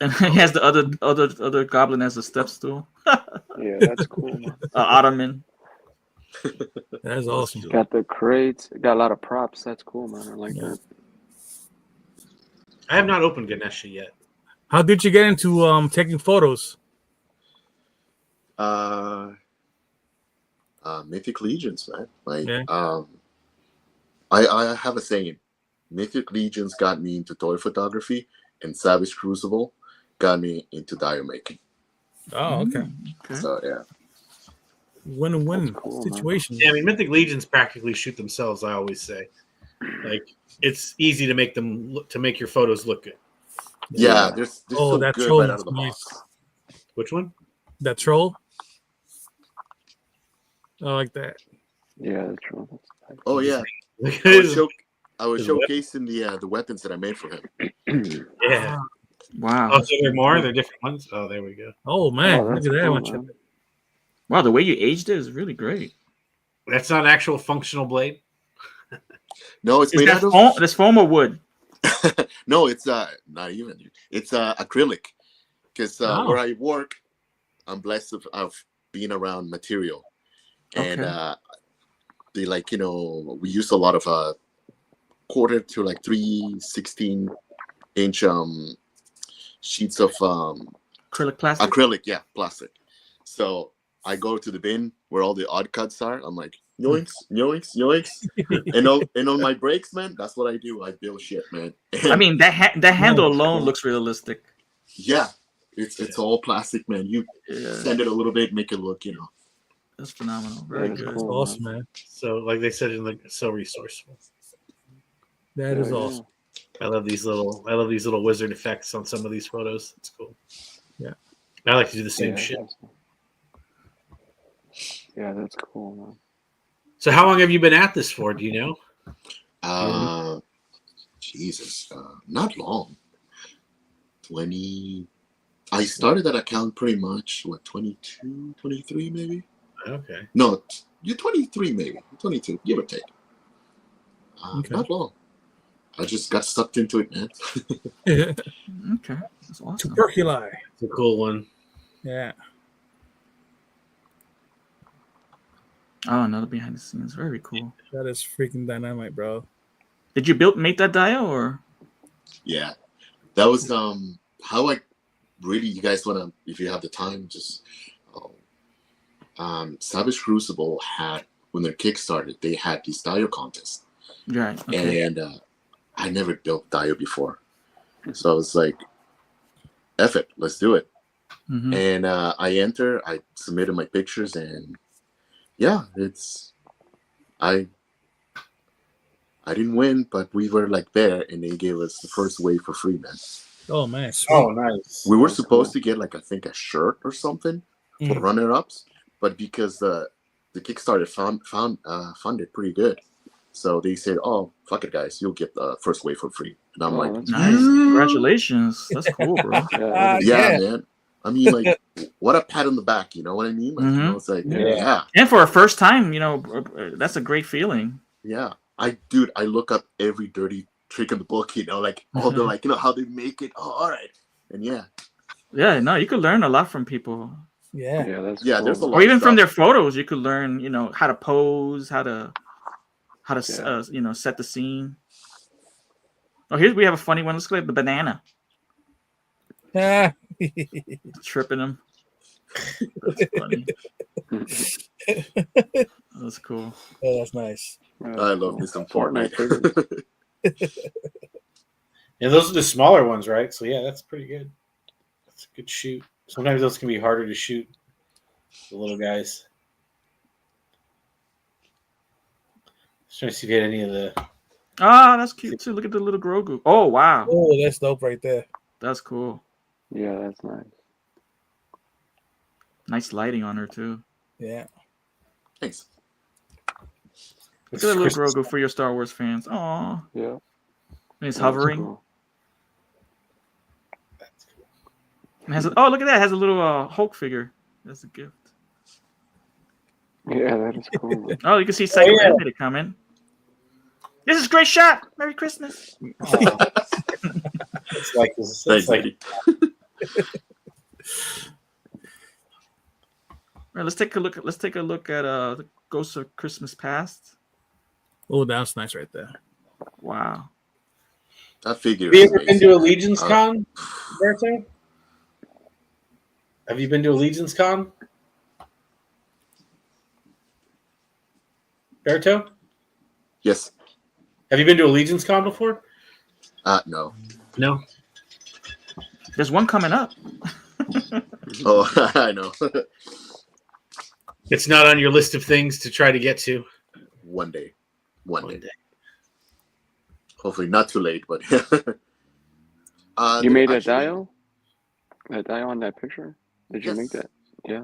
S2: And he has the other goblin as a step stool,
S3: Yeah, that's cool. Man.
S2: ottoman.
S4: That's awesome.
S3: Got the crates. Got a lot of props. That's cool, man. I like that.
S6: I have not opened Ganesha yet.
S4: How did you get into taking photos?
S7: Mythic Legions, man. Like
S4: Yeah.
S7: I have a saying. Mythic Legions got me into toy photography, and Savage Crucible got me into dio making.
S4: Oh, okay.
S2: Okay.
S7: So yeah.
S4: Win-win
S3: That's cool, man.
S4: situation.
S6: Yeah, I mean, Mythic Legions practically shoot themselves. I always say, like, it's easy to make them to make your photos look good.
S7: Yeah, there's
S4: Oh,
S7: so
S4: that
S7: good
S4: troll
S7: right out of the
S4: is
S7: box.
S6: Which one?
S4: That troll. I like that.
S3: Yeah, that's true.
S7: Oh yeah.
S6: Look at
S7: I was,
S6: his-
S7: I was
S6: his weapon.
S7: showcasing the weapons that I made for him.
S6: yeah.
S2: Wow.
S6: Oh, so there are more? They're different ones? Oh, there we go.
S4: Oh man,
S3: Oh,
S4: look
S3: that's
S4: at that
S3: cool,
S4: one.
S3: man.
S2: Wow, the way you aged it is really great.
S6: That's not an actual functional blade?
S7: No, it's
S2: Is
S7: made
S2: that
S7: out of
S2: foam, that's foam or wood?
S7: no, it's not even. It's acrylic. Because
S4: Oh.
S7: where I work, I'm blessed of being around material, and
S2: Okay.
S7: they we use a lot of quarter to like 3/16-inch sheets of
S2: Acrylic plastic.
S7: acrylic, yeah, plastic. So I go to the bin where all the odd cuts are. I'm like, yoinks, yoinks, yoinks, and on my breaks, man, that's what I do. I build shit, man.
S2: I mean, that handle
S4: Nice.
S2: alone looks realistic.
S7: Yeah, it's all plastic, man. You
S2: Yeah,
S7: sand it a little bit, make it look,
S2: that's phenomenal. Very
S3: That is
S2: good.
S3: cool.
S4: Awesome, man.
S6: So, like they said, in the so resourceful.
S4: That is awesome.
S6: I love these little wizard effects on some of these photos. It's cool.
S4: Yeah.
S6: I like to do the same shit.
S3: Yeah, that's cool, man.
S6: So how long have you been at this for? Do you know?
S7: Jesus, not long. 20. I started that account pretty much 22, 23 maybe.
S6: Okay.
S7: No, you're 23 maybe, 22, give or take.
S4: Okay.
S7: Not long. I just got sucked into it, man.
S2: Okay, that's awesome.
S4: Tuberculi.
S6: It's a cool one.
S4: Yeah.
S2: Oh, another behind the scenes. Very cool.
S4: That is freaking dynamite, bro.
S2: Did you make that dio or?
S7: Yeah, that was how I really. You guys wanna, if you have the time, just Savage Crucible had, when their Kickstarter, they had this dio contest,
S2: Right. Okay.
S7: and I never built dio before, so I was like, "F it, let's do it."
S2: Mhm.
S7: And I submitted my pictures, and yeah, I didn't win, but we were like there, and they gave us the first wave for free, man.
S4: Oh man. Sweet.
S6: Oh, nice.
S7: We were
S3: That's
S7: supposed to get like, I think, a shirt or something for
S4: Mhm.
S7: runner-ups, but because the Kickstarter funded pretty good, so they said, "Oh, fuck it, guys, you'll get the first wave for free." And I'm
S3: Oh,
S7: like,
S3: that's
S2: Nice. Congratulations. That's cool, bro.
S3: Yeah,
S7: "Yeah, man." I mean, like, what a pat on the back, you know what I mean? Like, you know, it's like,
S3: Yeah.
S7: yeah,
S2: And for a first time, you know, that's a great feeling.
S7: yeah. I look up every dirty trick in the book, you know, like all the like, you know, how they make it. Oh, all right, and yeah,
S2: Yeah, no, you could learn a lot from people,
S4: Yeah.
S3: Yeah, that's
S7: yeah.
S3: cool.
S7: There's a lot,
S2: or even
S7: of
S2: from their
S7: stuff.
S2: photos. You could learn, you know, how to pose, how to
S3: Yeah.
S2: you know, set the scene. Oh, here we have a funny one. Let's look at the banana
S4: Ah.
S2: tripping him. That's funny. That's cool.
S4: Oh, that's nice.
S3: Yeah,
S7: I
S3: that's
S7: love
S3: cool.
S7: me some
S3: Fortnite
S7: Fortnite.
S3: figures.
S5: And those are the smaller ones, right? So yeah, that's pretty good. That's a good shoot. Sometimes those can be harder to shoot. The little guys. Just trying to see if you had any of the.
S2: Ah, that's cute too. Look at the little Grogu. Oh wow,
S4: Oh, that's dope right there.
S2: that's cool.
S3: Yeah, that's nice.
S2: Nice lighting on her too.
S4: Yeah.
S7: Thanks.
S2: Look at the little Grogu for your Star Wars fans. Aw,
S3: Yeah.
S2: and he's
S3: That's
S2: hovering.
S3: cool.
S2: And has oh, look at that! It has a little Hulk figure. That's a gift.
S3: Yeah, that is cool.
S2: Oh, you can see Psycho
S5: yeah.
S2: Animated comment. This is a great shot. Merry Christmas.
S5: It's like this.
S7: Thanks,
S5: It's like
S7: lady.
S2: All right, let's take a look. Let's take a look at the Ghost of Christmas Past.
S4: Oh, that's nice right there.
S2: Wow.
S7: That figure.
S5: Have you
S7: is
S5: ever been
S7: amazing.
S5: to Allegiance
S7: Uh,
S5: Con, Berto? Have you been to Allegiance Con? Berto?
S7: Yes.
S5: Have you been to Allegiance Con before?
S7: No.
S5: No.
S2: There's one coming up.
S7: Oh, I know.
S6: It's not on your list of things to try to get to.
S7: One day. One
S6: One
S7: day.
S6: day.
S7: Hopefully not too late, but
S3: You made a
S7: actually,
S3: dial? A dial on that picture? Did you make
S7: Yes.
S3: that? Yeah.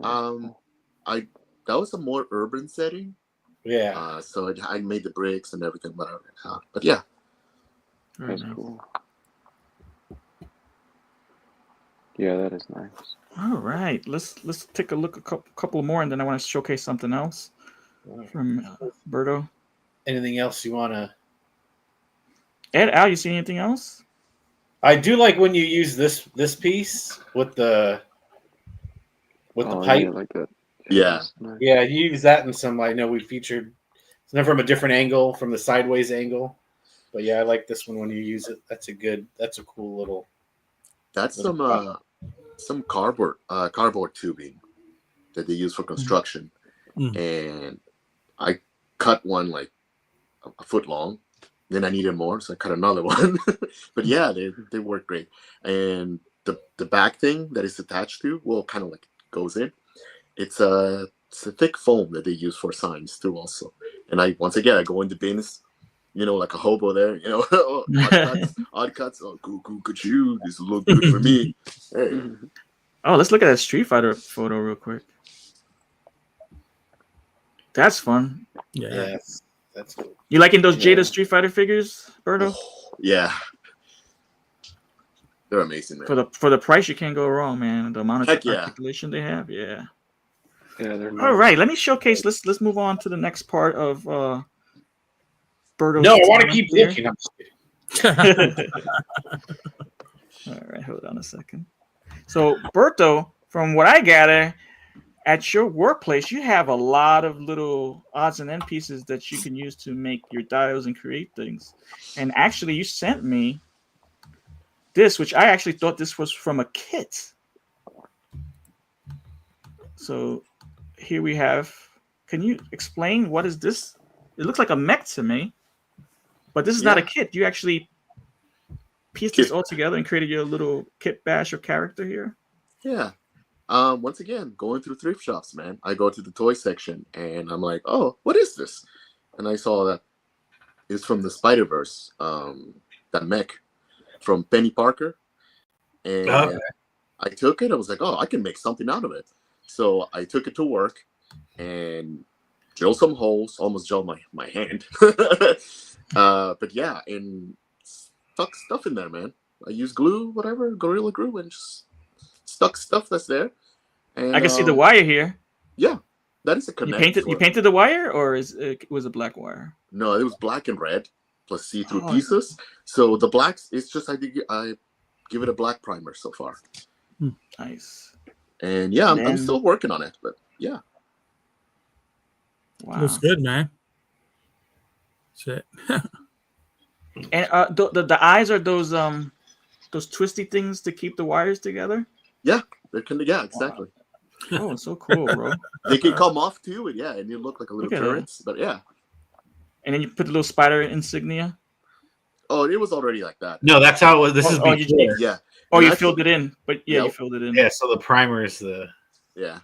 S7: that was a more urban setting.
S5: Yeah.
S7: So I made the bricks and everything, but yeah.
S2: Very
S3: That's
S2: nice.
S3: cool. Yeah, that is nice.
S2: All right, let's take a look a couple more, and then I want to showcase something else from Berto.
S5: Anything else you want to?
S2: Ed, Al, you see anything else?
S5: I do like when you use this piece with the
S3: Oh,
S5: pipe.
S3: yeah, like that.
S7: Yeah.
S3: that's nice.
S5: Yeah, you use that in some. I know we featured some from a different angle, from the sideways angle. But yeah, I like this one when you use it. That's a cool little.
S7: That's
S5: Little
S7: some cardboard tubing that they use for construction.
S4: Mm.
S7: And I cut one like a foot long. Then I needed more, so I cut another one. But yeah, they work great. And the back thing that is attached to, well, kind of like goes in. It's a thick foam that they use for signs too, also. And I go in the bins, you know, like a hobo there, you know, odd cuts. Oh, good you. This will look good for me. Hey.
S2: Oh, let's look at that Street Fighter photo real quick. That's fun.
S4: Yeah.
S5: Yeah, that's cool.
S2: You liking those
S3: Yeah.
S2: Jada Street Fighter figures, Berto?
S7: Yeah. They're amazing, man.
S2: For the price, you can't go wrong, man. The amount of
S7: Heck yeah.
S2: articulation they have, yeah.
S3: Yeah, they're nice.
S2: All right, let me showcase. Let's move on to the next part of Berto's.
S5: No, I want to
S2: talent
S5: keep
S2: here.
S5: looking. I'm just kidding.
S2: All right, hold on a second. So, Berto, from what I gather, at your workplace, you have a lot of little odds and end pieces that you can use to make your dials and create things. And actually, you sent me this, which I actually thought this was from a kit. So here we have. Can you explain what is this? It looks like a mech to me, but this is not a
S7: Yeah.
S2: kit. You actually pieced this all together and created your little kit bash or character here.
S7: Yeah. Once again, going through thrift shops, man. I go to the toy section and I'm like, oh, what is this? And I saw that it's from the Spider-Verse, that mech from Penny Parker. And
S6: Okay.
S7: I took it. I was like, oh, I can make something out of it. So I took it to work and drilled some holes, almost drilled my hand. But yeah, and stuck stuff in there, man. I used glue, whatever, Gorilla Glue, and just stuck stuff that's there. And
S2: I can see the wire here.
S7: that is a
S2: You
S7: connect.
S2: painted the wire, or was it black wire?
S7: No, it was black and red plus see-through
S2: Oh,
S7: pieces. So the blacks, it's just I give it a black primer so far.
S2: Nice.
S7: And yeah, I'm
S2: Then-
S7: still working on it, but yeah.
S2: Wow.
S4: Looks good, man. Shit.
S2: And the eyes are those twisty things to keep the wires together.
S7: Yeah, exactly.
S2: Oh, so cool, bro.
S7: They can come off too, and yeah, and you look like a little
S2: Look at that.
S7: turrets. But yeah.
S2: And then you put the little spider insignia.
S7: Oh, it was already like that.
S6: No, that's how it was. This is
S2: Oh,
S6: before.
S7: Yeah.
S2: Oh,
S7: And
S2: you
S7: actually-
S2: filled it in, but yeah, you
S7: Yep.
S2: filled it in.
S6: Yeah, so the primer is the.
S7: Yeah.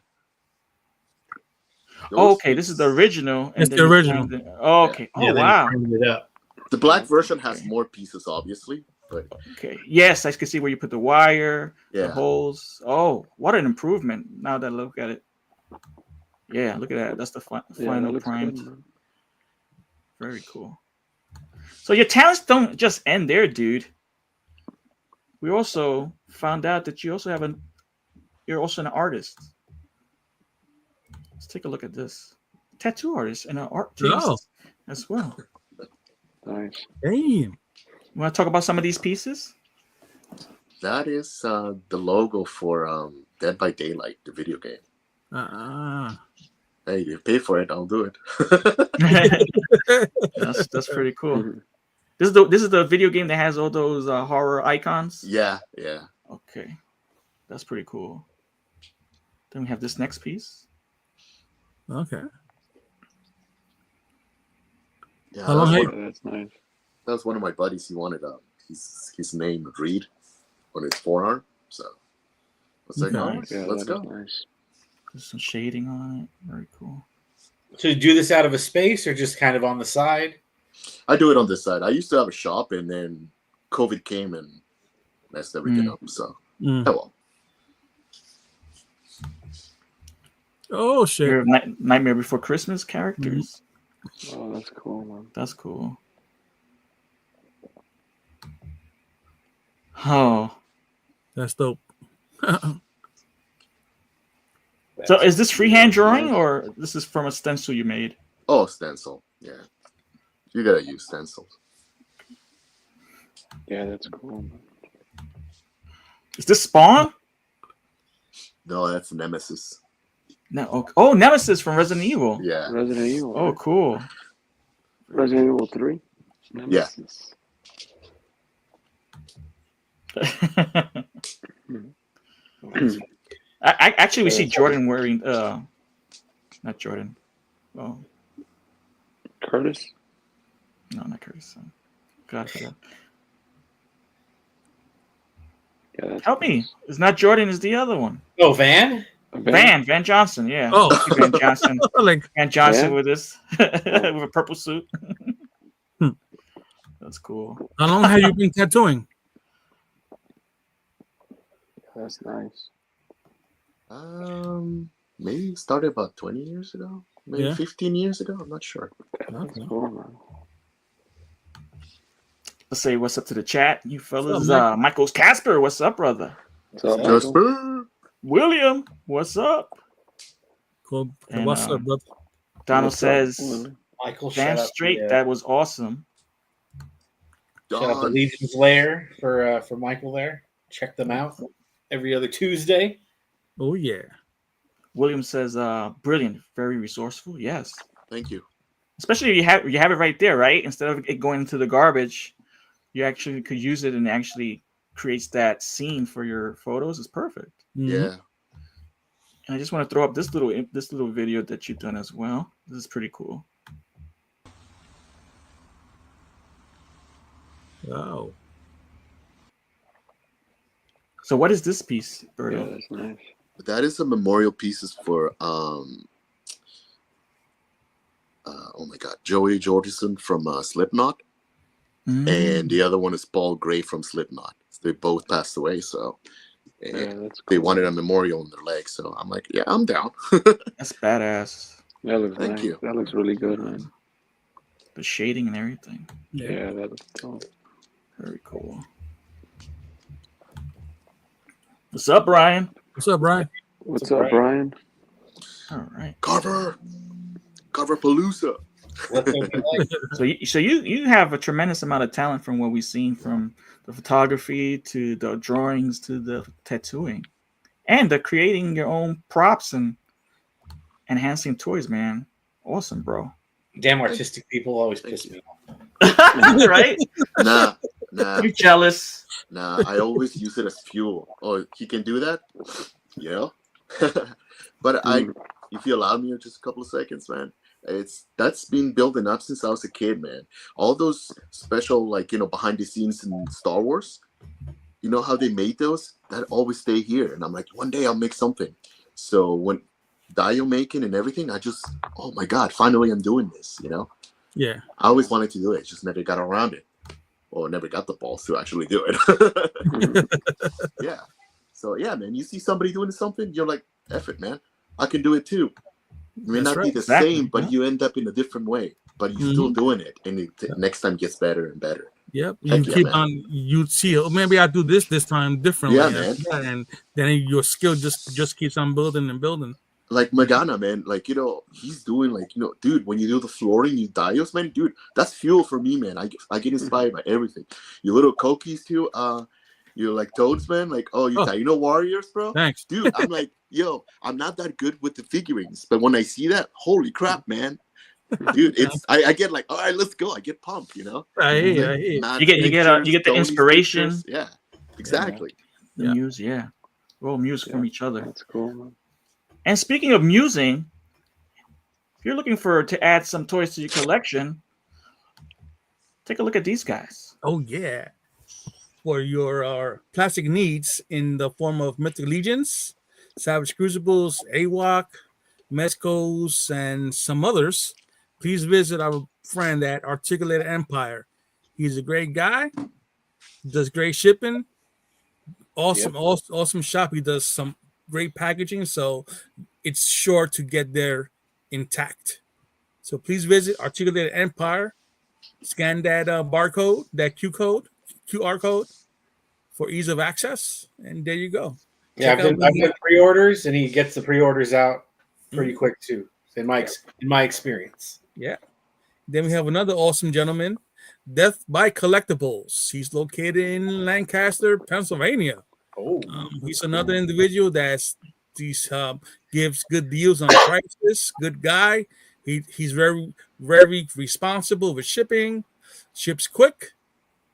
S2: Oh,
S7: Those-
S2: okay, this is the original.
S4: It's
S2: then
S4: the
S2: you
S4: original.
S2: primed it. Oh, okay.
S6: Yeah,
S2: Oh,
S6: then you
S2: wow.
S6: primed it up.
S7: The black version has
S2: Okay.
S7: more pieces, obviously, but
S2: Okay. Yes, I can see where you put the wire, the
S7: yeah.
S2: holes. Oh, what an improvement! Now that I look at it. Yeah, look at that. That's the
S3: Yeah, that
S2: final
S3: looks
S2: primed.
S3: good, man.
S2: Very cool. So your talents don't just end there, dude. We also found out that you're also an artist. Let's take a look at this. Tattoo artist and an art
S4: Oh.
S2: as well.
S3: Nice.
S4: Damn.
S2: You want to talk about some of these pieces?
S7: That is the logo for Dead by Daylight, the video game. Hey, you pay for it, I'll do it.
S2: That's pretty cool.
S3: Mhm.
S2: This is the video game that has all those horror icons.
S7: yeah.
S2: Okay, that's pretty cool. Then we have this next piece.
S4: Okay.
S7: Yeah,
S4: How long
S7: that was
S4: have
S7: one-
S3: Yeah, that's nice.
S7: that was one of my buddies. He wanted his name read on his forearm. So I was like,
S4: Okay.
S7: all right,
S2: Nice.
S3: Yeah,
S7: let's
S3: that is
S7: go.
S3: nice.
S2: There's some shading on it. Very cool.
S6: So you do this out of a space or just kind of on the side?
S7: I do it on this side. I used to have a shop, and then COVID came and messed everything up. So
S4: Mm.
S7: oh well.
S4: Oh shit.
S2: Your Nightmare Before Christmas characters.
S3: Oh, that's cool, man.
S2: That's cool. Oh,
S4: That's dope.
S2: so is this freehand drawing or this is from a stencil you made?
S7: Oh, stencil. Yeah, you gotta use stencils.
S3: Yeah, that's cool, man.
S2: Is this Spawn?
S7: No, that's Nemesis.
S2: No. Okay. Oh, Nemesis from Resident Evil.
S7: Yeah.
S3: Resident Evil.
S2: Oh,
S3: right?
S2: cool.
S3: Resident Evil 3. Nemesis.
S2: Actually, we see Jordan wearing not Jordan. Oh
S3: Curtis.
S2: no, not Curtis. God, I forgot.
S3: Yeah, that's
S2: Help me! It's not Jordan. It's the other one.
S6: Oh, Van?
S2: Van Johnson. Yeah.
S4: Oh.
S2: Van Johnson.
S4: Like
S2: Van Johnson
S3: Yeah.
S2: with this with a purple suit.
S4: Hmm.
S2: That's cool.
S4: how long have you been tattooing?
S3: That's nice.
S7: Maybe started about 20 years ago. Maybe
S4: Yeah.
S7: 15 years ago. I'm not sure.
S3: That's
S4: Okay.
S3: cool, man.
S2: Let's say what's up to the chat, you fellas.
S4: What's up,
S2: Michael's Casper, what's up, brother?
S3: So, Michael,
S7: Jasper.
S2: William, what's up?
S4: Cool.
S2: And,
S4: What's up, brother?
S2: Donald
S3: what's up,
S2: says,
S3: Willie?
S6: Michael,
S2: damn
S6: shout out
S2: straight,
S6: to,
S2: that was awesome.
S6: shout out to
S7: Don.
S6: Legion's Lair for Michael there. Check them out every other Tuesday.
S4: Oh yeah.
S2: William says, brilliant, very resourceful. Yes.
S7: Thank you.
S2: Especially if you have it right there, right? Instead of it going into the garbage, you actually could use it and actually creates that scene for your photos. It's perfect.
S4: Mhm.
S7: Yeah.
S2: And I just want to throw up this little video that you've done as well. This is pretty cool.
S4: Wow.
S2: So what is this piece,
S3: Yeah,
S2: Berto?
S3: that's nice.
S7: That is a memorial pieces for oh my god, Joey Jordison from Slipknot,
S2: Mm.
S7: and the other one is Paul Gray from Slipknot. They both passed away, so
S3: Yeah, that's cool.
S7: they wanted a memorial on their leg. So I'm like, yeah, I'm down.
S2: That's badass.
S3: That looks
S7: Thank
S3: nice.
S7: you.
S3: That looks really good, man.
S2: The shading and everything.
S3: Yeah, that looks dope.
S2: Very cool. What's up, Brian?
S4: What's up, Brian?
S3: What's up, Brian?
S2: All right.
S7: Carver Palooza.
S5: What they like.
S2: So you have a tremendous amount of talent from what we've seen, from the photography to the drawings to the tattooing, and the creating your own props and enhancing toys, man. Awesome, bro.
S5: Damn artistic people always piss me off.
S2: Right?
S7: Nah.
S2: You jealous?
S7: Nah, I always use it as fuel. Oh, he can do that? Yeah. But if you allow me just a couple of seconds, man, that's been building up since I was a kid, man. All those special, like, behind the scenes in Star Wars, you know how they made those? That always stay here. And I'm like, one day I'll make something. So when dio making and everything, oh my God, finally I'm doing this,
S4: Yeah.
S7: I always wanted to do it, just never got around it. Or never got the balls to actually do it. Yeah. So yeah, man, you see somebody doing something, you're like, F it, man. I can do it too. It may
S4: That's
S7: not be
S4: right.
S7: the
S2: Exactly.
S7: same, but you end up in a different way. But you're still doing it, and next time gets better and better.
S4: Yep.
S7: Heck
S4: You
S7: yeah,
S4: keep
S7: man.
S4: on. You see, oh, maybe I do this time differently.
S7: Yeah, man.
S4: And then your skill just keeps on building and building.
S7: Like Magana, man, like, he's doing, like, dude, when you do the flooring, you dios, man, dude, that's fuel for me, man. I get inspired by everything. You little Kokies too, you're like Toads, man, like, you Dino Warriors, bro.
S4: Thanks.
S7: Dude, I'm like, yo, I'm not that good with the figurines, but when I see that, holy crap, man. Dude, I get like, all right, let's go. I get pumped,
S4: I hear you. I hear you.
S7: Mad
S2: You get the
S7: pictures,
S2: inspiration.
S7: pictures. Yeah, exactly.
S2: The muse, yeah. We're all muse from each other.
S3: That's cool, man.
S2: And speaking of musing, if you're looking to add some toys to your collection, take a look at these guys.
S4: Oh yeah. For your plastic needs in the form of Mythic Legions, Savage Crucibles, AWOC, Mescos, and some others, please visit our friend at Articulated Empire. He's a great guy, does great shipping, awesome shop. He does some great packaging, so it's sure to get there intact. So please visit Articulated Empire, scan that barcode, that QR code for ease of access, and there you go.
S5: Yeah, I've done pre-orders, and he gets the pre-orders out pretty quick too. In my experience.
S4: Yeah. Then we have another awesome gentleman, Death by Collectibles. He's located in Lancaster, Pennsylvania.
S5: Oh,
S4: He's another individual gives good deals on prices. Good guy. He's very, very responsible with shipping. Ships quick.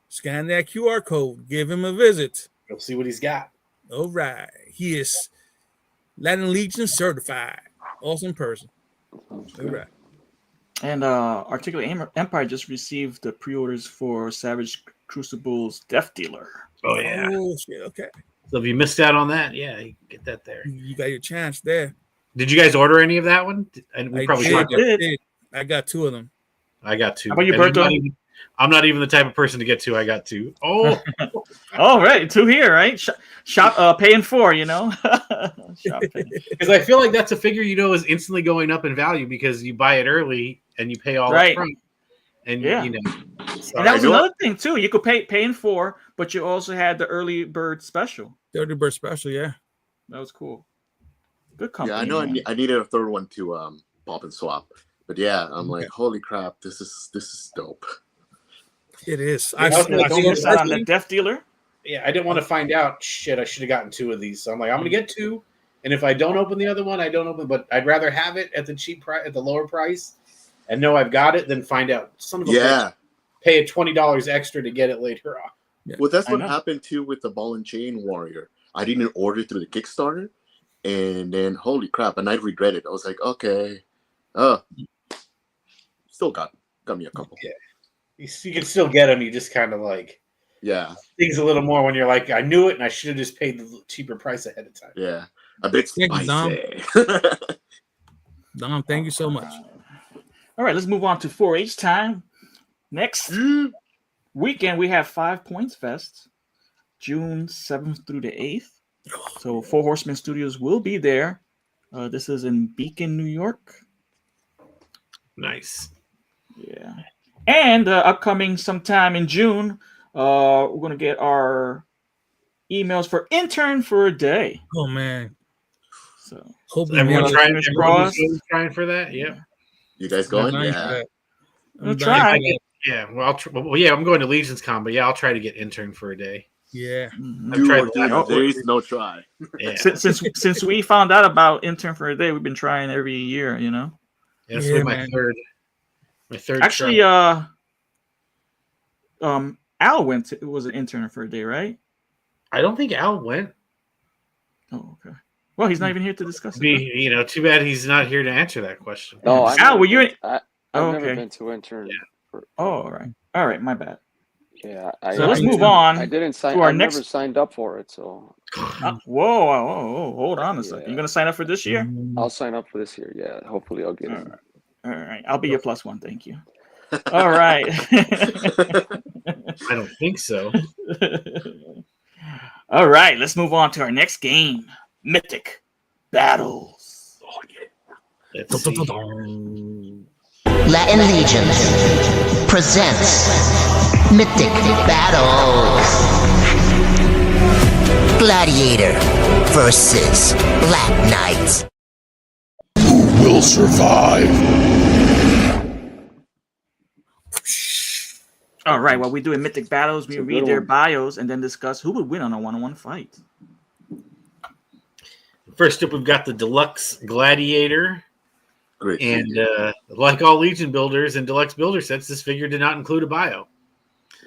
S4: Scan that QR code. Give him a visit.
S5: you'll see what he's got.
S4: All right. He is Latin Legion certified. Awesome person. All right.
S2: And Articulate Empire just received the pre-orders for Savage Crucible's Death Dealer.
S6: Oh yeah.
S4: Oh shit. Okay.
S6: So if you missed out on that, yeah, you can get that there.
S4: You got your chance there.
S6: Did you guys order any of that one? And we probably
S2: did.
S6: talked about-
S2: did.
S4: I got two of them.
S6: I got two.
S2: How about you,
S6: And
S2: Berto?
S6: I'm not even the type of person to get two. I got two. Oh,
S2: Oh, right. Two here, right? Shop paying for, Shop paying.
S6: because I feel like that's a figure is instantly going up in value because you buy it early and you pay all
S2: Right.
S6: up front. And
S2: Yeah.
S6: so
S2: And that was
S7: I know-
S2: another thing, too. You could pay in four, but you also had the early bird special.
S4: 30 bird special, yeah.
S2: That was cool. Good company.
S7: Yeah, I know.
S2: man.
S7: I needed a third one to pop and swap, but yeah, I'm like, holy crap, this is dope.
S4: It is.
S5: I was
S4: I've
S5: gonna
S2: Don't
S4: seen
S2: miss out on the
S4: personally-
S2: Death Dealer.
S5: Yeah, I didn't want to find out. Shit, I should have gotten two of these. So I'm like, I'm gonna get two, and if I don't open the other one, I don't open. But I'd rather have it at the cheap price, at the lower price, and know I've got it, than find out some of them
S7: Yeah.
S5: pay $20 extra to get it later on.
S7: Well, that's
S2: I
S7: what
S2: know.
S7: happened too with the Ball and Chain Warrior. I didn't order through the Kickstarter, and then holy crap, and I regret it. I was like, okay, still got me a couple.
S5: Yeah. You can still get them. You just kind of like
S7: Yeah,
S5: things a little more when you're like, I knew it, and I should have just paid the cheaper price ahead of time.
S7: yeah, a bit
S4: Thank you, Dom.
S7: spicy.
S4: Dom, thank you so much.
S2: All right, let's move on to 4-H time. Next weekend, we have 5 Points Fest, June 7th through the 8th. So Four Horsemen Studios will be there. This is in Beacon, New York.
S6: Nice.
S2: Yeah. And upcoming sometime in June, we're going to get our emails for intern for a day.
S4: Oh man.
S2: So
S4: Hope we
S6: Everyone
S4: made it.
S6: trying,
S2: fingers
S6: everyone's
S2: crossed.
S6: trying for that. Yeah.
S7: You guys
S4: I'm
S7: going?
S4: dying for
S7: Yeah.
S4: that. I'm
S2: We'll
S4: dying
S2: try.
S4: for that.
S6: Yeah. Well, well, yeah, I'm going to Legions Con, but yeah, I'll try to get intern for a day.
S4: Yeah.
S2: Mhm.
S6: I've tried
S7: Do or do
S6: that.
S7: not. There is no try.
S6: Yeah.
S2: Since we found out about intern for a day, we've been trying every year. You know.
S6: This
S4: Yeah,
S6: was my
S4: man.
S6: third.
S2: Actually,
S6: try.
S2: Al was an intern for a day, right?
S6: I don't think Al went.
S2: Oh, okay. Well, he's not even here to discuss it.
S6: Be too bad he's not here to answer that question.
S3: No,
S2: Al, were you?
S3: I've
S2: Oh,
S3: never
S2: okay.
S3: been to intern.
S2: Oh, all right. My bad.
S3: Yeah,
S2: So let's
S3: I
S2: move
S3: didn't-
S2: on
S3: I didn't sign.
S2: to our
S3: I never
S2: next-
S3: signed up for it, so
S2: Whoa, hold on a second.
S3: Yeah.
S2: You're gonna sign up for this year?
S3: I'll sign up for this year. Yeah, hopefully I'll get it.
S2: All right. I'll be your +1. Thank you. All right.
S6: I don't think so.
S2: All right. Let's move on to our next game, Mythic Battles.
S6: Let's see.
S1: Latin Legions presents Mythic Battles. Gladiator versus Black Knight. Who will survive?
S2: All right. While we do Mythic Battles, we
S3: It's a
S2: read
S3: good
S2: their
S3: one.
S2: bios and then discuss who would win on a one-on-one fight.
S6: First up, we've got the Deluxe Gladiator.
S7: Great.
S6: And like all Legion builders and Deluxe builder sets, this figure did not include a bio.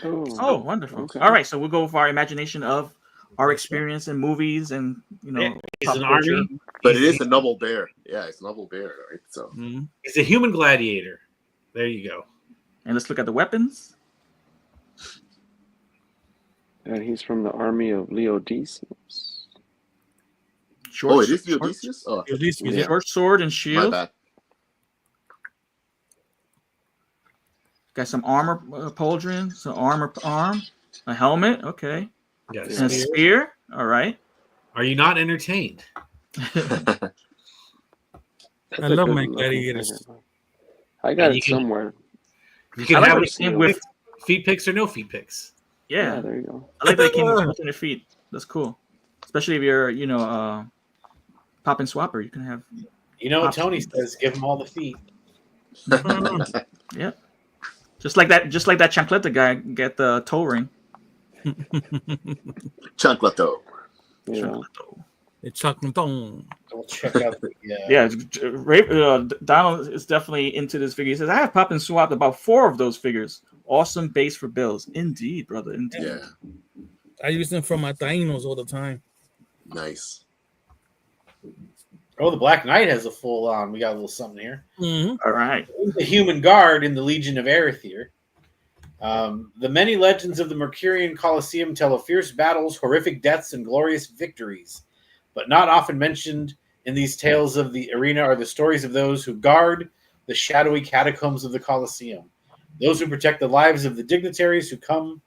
S2: Oh, wonderful.
S3: Okay.
S2: All right. So we'll go with our imagination of our experience in movies and,
S6: Yeah, he's
S2: pop
S6: an
S2: culture.
S6: army.
S7: But it is a noble bear. Yeah, it's a noble bear, right? So
S2: Mhm.
S6: He's a human gladiator. There you go.
S2: And let's look at the weapons.
S3: And he's from the army of Leodesius.
S2: Short,
S7: it is the Odysseus? Oh,
S4: At least
S3: Yeah.
S2: short sword and
S7: my
S2: shield.
S7: bad.
S2: Got some armor pauldron, some armor arm, a helmet. Okay.
S6: Got
S2: And a
S6: spear.
S2: spear. All right.
S6: Are you not entertained?
S3: That's
S4: I
S3: a
S4: love
S3: good
S4: my
S3: looking
S4: gladiators.
S3: figure. I got
S6: you
S3: it
S6: can-
S3: somewhere.
S6: You can
S2: I like
S6: have
S2: what
S6: it
S2: it came with.
S6: feet picks or no feet picks.
S2: Yeah.
S3: There you go.
S2: I like that it came with alternate feet. That's cool. Especially if you're, pop and swapper. You can have.
S6: You know what
S2: Options.
S6: Tony says? Give him all the feet.
S2: Yeah. Just like that chancleta guy get the toe ring.
S7: Chanclato.
S3: Yeah.
S4: It's chocolate.
S6: We'll check out the.
S2: Donald is definitely into this figure. He says, I have pop and swapped about 4 of those figures. Awesome base for bills. Indeed, brother. Indeed.
S7: Yeah,
S4: I use them for my tainos all the time.
S7: nice.
S5: Oh, the Black Knight has a full on. We got a little something here.
S4: Mm-hmm.
S2: All right.
S5: The human guard in the Legion of Arethyr. The many legends of the Mercurian Colosseum tell of fierce battles, horrific deaths, and glorious victories. But not often mentioned in these tales of the arena are the stories of those who guard the shadowy catacombs of the Colosseum. Those who protect the lives of the dignitaries who come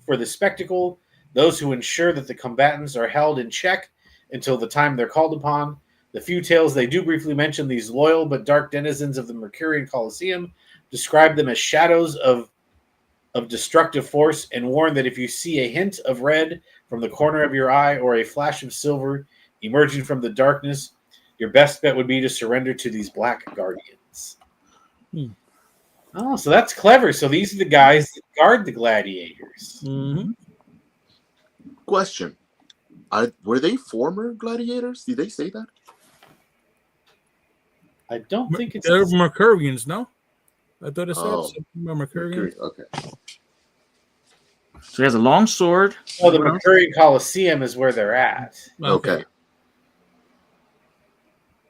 S5: for the spectacle. Those who ensure that the combatants are held in check until the time they're called upon. The few tales they do briefly mention these loyal but dark denizens of the Mercurian Colosseum describe them as shadows of destructive force and warn that if you see a hint of red from the corner of your eye or a flash of silver emerging from the darkness, your best bet would be to surrender to these black guardians. Oh, so that's clever. So these are the guys that guard the gladiators.
S4: Mm-hmm.
S7: Question: were they former gladiators? Did they say that?
S5: I don't think it's
S4: They're Mercurians, no? I thought it said
S7: Oh.
S4: something about Mercurians.
S7: Okay.
S2: So he has a long sword.
S5: oh, the Mercurian Colosseum is where they're at.
S7: Okay.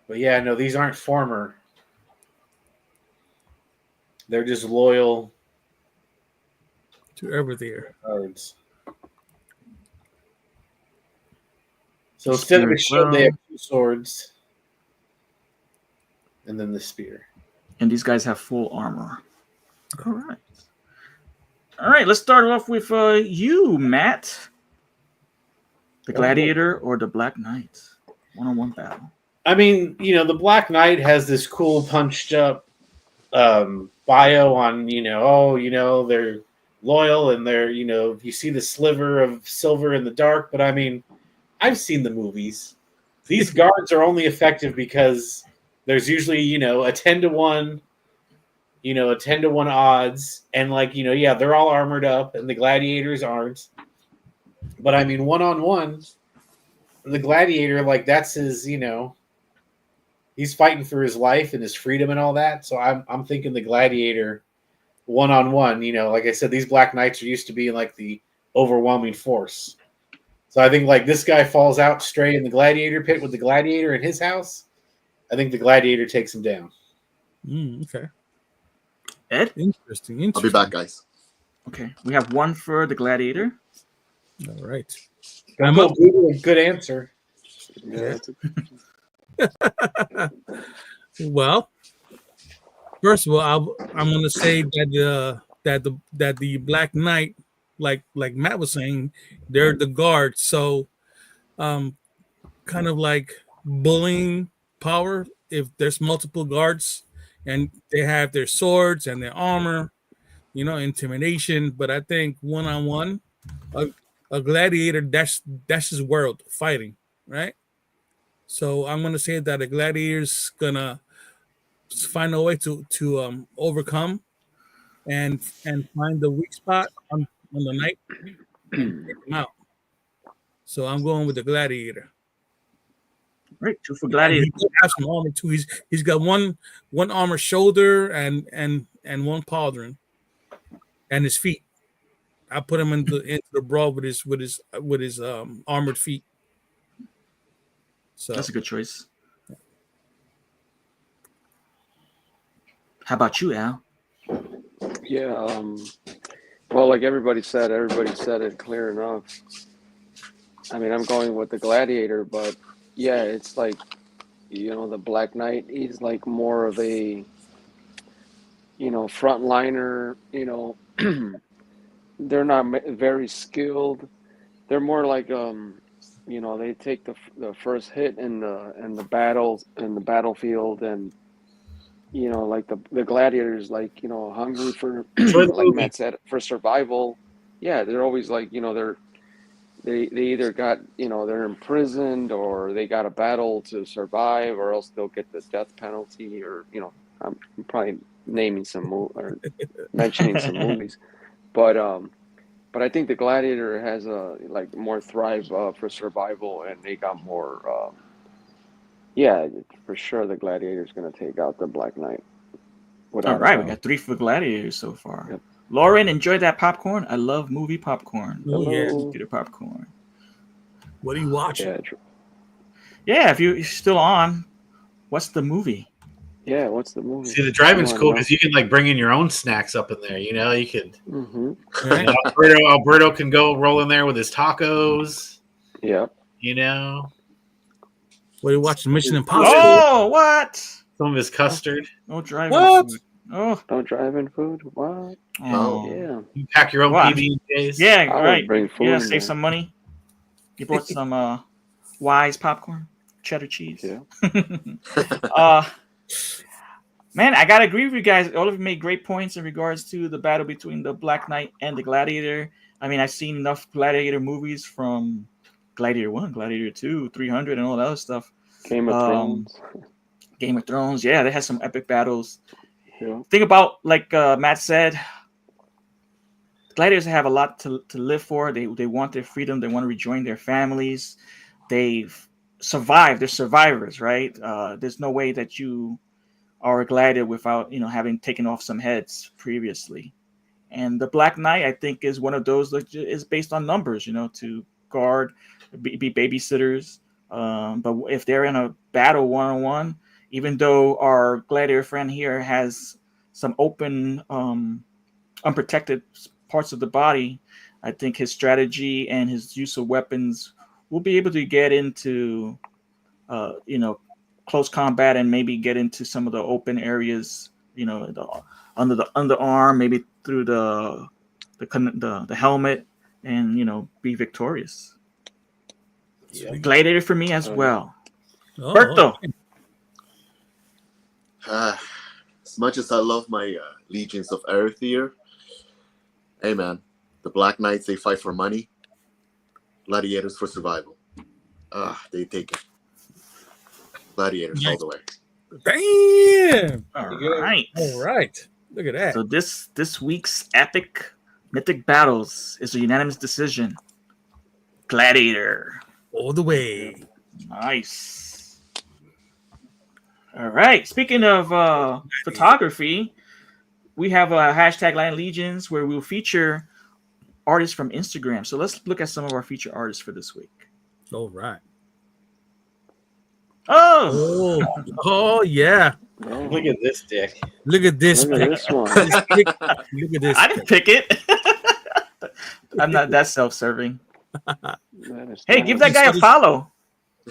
S5: But yeah, no, these aren't former. They're just loyal
S4: To everything.
S5: guards. So instead of a shield, they have 2 swords. And then the spear.
S2: And these guys have full armor. All right. All right, let's start off with you, Matt. The Gladiator or the Black Knight? One-on-one battle.
S5: I mean, the Black Knight has this cool punched up bio on, they're loyal and they're, you see the sliver of silver in the dark. But I mean, I've seen the movies. These guards are only effective because there's usually, a 10-1, a 10-1 odds. And they're all armored up and the gladiators aren't. But I mean, one-on-one, the gladiator, that's his, he's fighting for his life and his freedom and all that. So I'm thinking the gladiator one-on-one, like I said, these Black Knights are used to being the overwhelming force. So I think this guy falls out straight in the gladiator pit with the gladiator in his house. I think the gladiator takes him down.
S4: Okay.
S2: Ed?
S4: Interesting.
S7: I'll be back, guys.
S2: Okay. We have one for the gladiator.
S4: All right.
S5: I'm a good answer.
S3: Yeah.
S4: Well, first of all, I'm going to say that the Black Knight, like Matt was saying, they're the guards. So, kind of like bullying power. If there's multiple guards and they have their swords and their armor, intimidation. But I think one-on-one, a gladiator, that's his world, fighting, right? So I'm gonna say that a gladiator's gonna find a way to overcome and find the weak spot on the knight and take him out. So I'm going with the gladiator.
S2: Right. Two for
S4: And
S2: gladiator.
S4: he does have some armor too. He's got one armor shoulder and one pauldron and his feet. I put him into the brawl with his armored feet. So
S2: That's a good choice. How about you, Al?
S3: Yeah. Well, like everybody said it clear enough. I mean, I'm going with the gladiator, but yeah, it's the Black Knight, he's more of a, frontliner, they're not very skilled. They're more they take the first hit in the battlefield, and the gladiators hungry for like Matt said, for survival. Yeah, they're always they either got they're imprisoned or they got a battle to survive, or else they'll get the death penalty, or I'm probably naming or mentioning some movies, but I think the gladiator has more thrive for survival, and they got more. Yeah, for sure, the gladiator is going to take out the Black Knight.
S2: All right, we got 3 for gladiators so far.
S3: Yep.
S2: Lauren, enjoy that popcorn. I love movie popcorn.
S4: Oh, yeah.
S2: Get a popcorn.
S4: What are you watching?
S3: Yeah,
S2: Yeah, if you're still on, what's the movie?
S3: yeah. What's the movie?
S6: See, the driving's
S3: Come on,
S6: cool
S3: Mel.
S6: because you can bring in your own snacks up in there. You could.
S3: Mm-hmm.
S4: Right?
S6: Alberto can go roll in there with his tacos.
S3: Yeah.
S4: What are you watching? Mission Impossible.
S2: Oh, what?
S6: Some of his custard.
S2: No driving.
S4: What?
S2: Food. Oh,
S3: Don't drive in food. What?
S2: oh.
S3: Yeah.
S6: You pack your own
S2: Wow.
S6: PB&Js.
S2: Yeah,
S3: I would
S2: right.
S3: bring food
S2: Yeah,
S3: in
S2: save
S3: there.
S2: some money. You brought some Wise popcorn, cheddar cheese.
S3: Yeah.
S2: Man, I gotta agree with you guys. All of you made great points in regards to the battle between the Black Knight and the Gladiator. I mean, I've seen enough Gladiator movies, from Gladiator 1, Gladiator 2, 300, and all that other stuff.
S3: Game of Thrones.
S2: Game of Thrones, yeah, they had some epic battles.
S3: Yeah.
S2: Think about, like Matt said, gladiators have a lot to live for. They want their freedom. They want to rejoin their families. They've survived. They're survivors, right? There's no way that you are a gladiator without having taken off some heads previously. And the Black Knight, I think, is one of those that is based on numbers, to guard, be babysitters. But if they're in a battle one-on-one, even though our gladiator friend here has some open, unprotected parts of the body, I think his strategy and his use of weapons will be able to get into, close combat, and maybe get into some of the open areas, under the underarm, maybe through the helmet, and be victorious.
S4: Yeah.
S2: Gladiator for me as well.
S4: Oh,
S2: Berto.
S7: As much as I love my Legions of Earth here, Hey man, the Black Knights, they fight for money. Gladiators for survival. They take it. Gladiators all the way.
S4: Damn.
S2: All
S5: good.
S2: right.
S4: All right. Look at that.
S2: So this week's epic mythic battles is a unanimous decision. Gladiator.
S4: All the way.
S2: Nice. All right. Speaking of photography, we have a hashtag Lion Legions where we'll feature artists from Instagram. So let's look at some of our featured artists for this week.
S4: All right.
S2: Oh,
S4: Oh yeah.
S3: Oh,
S5: Look at this dick.
S4: Look at this.
S3: look at
S4: pic.
S3: this one.
S4: This pic. Look at this.
S2: I didn't pick it. I'm not that self-serving.
S3: That is
S2: Hey,
S3: nice.
S2: give that guy a follow.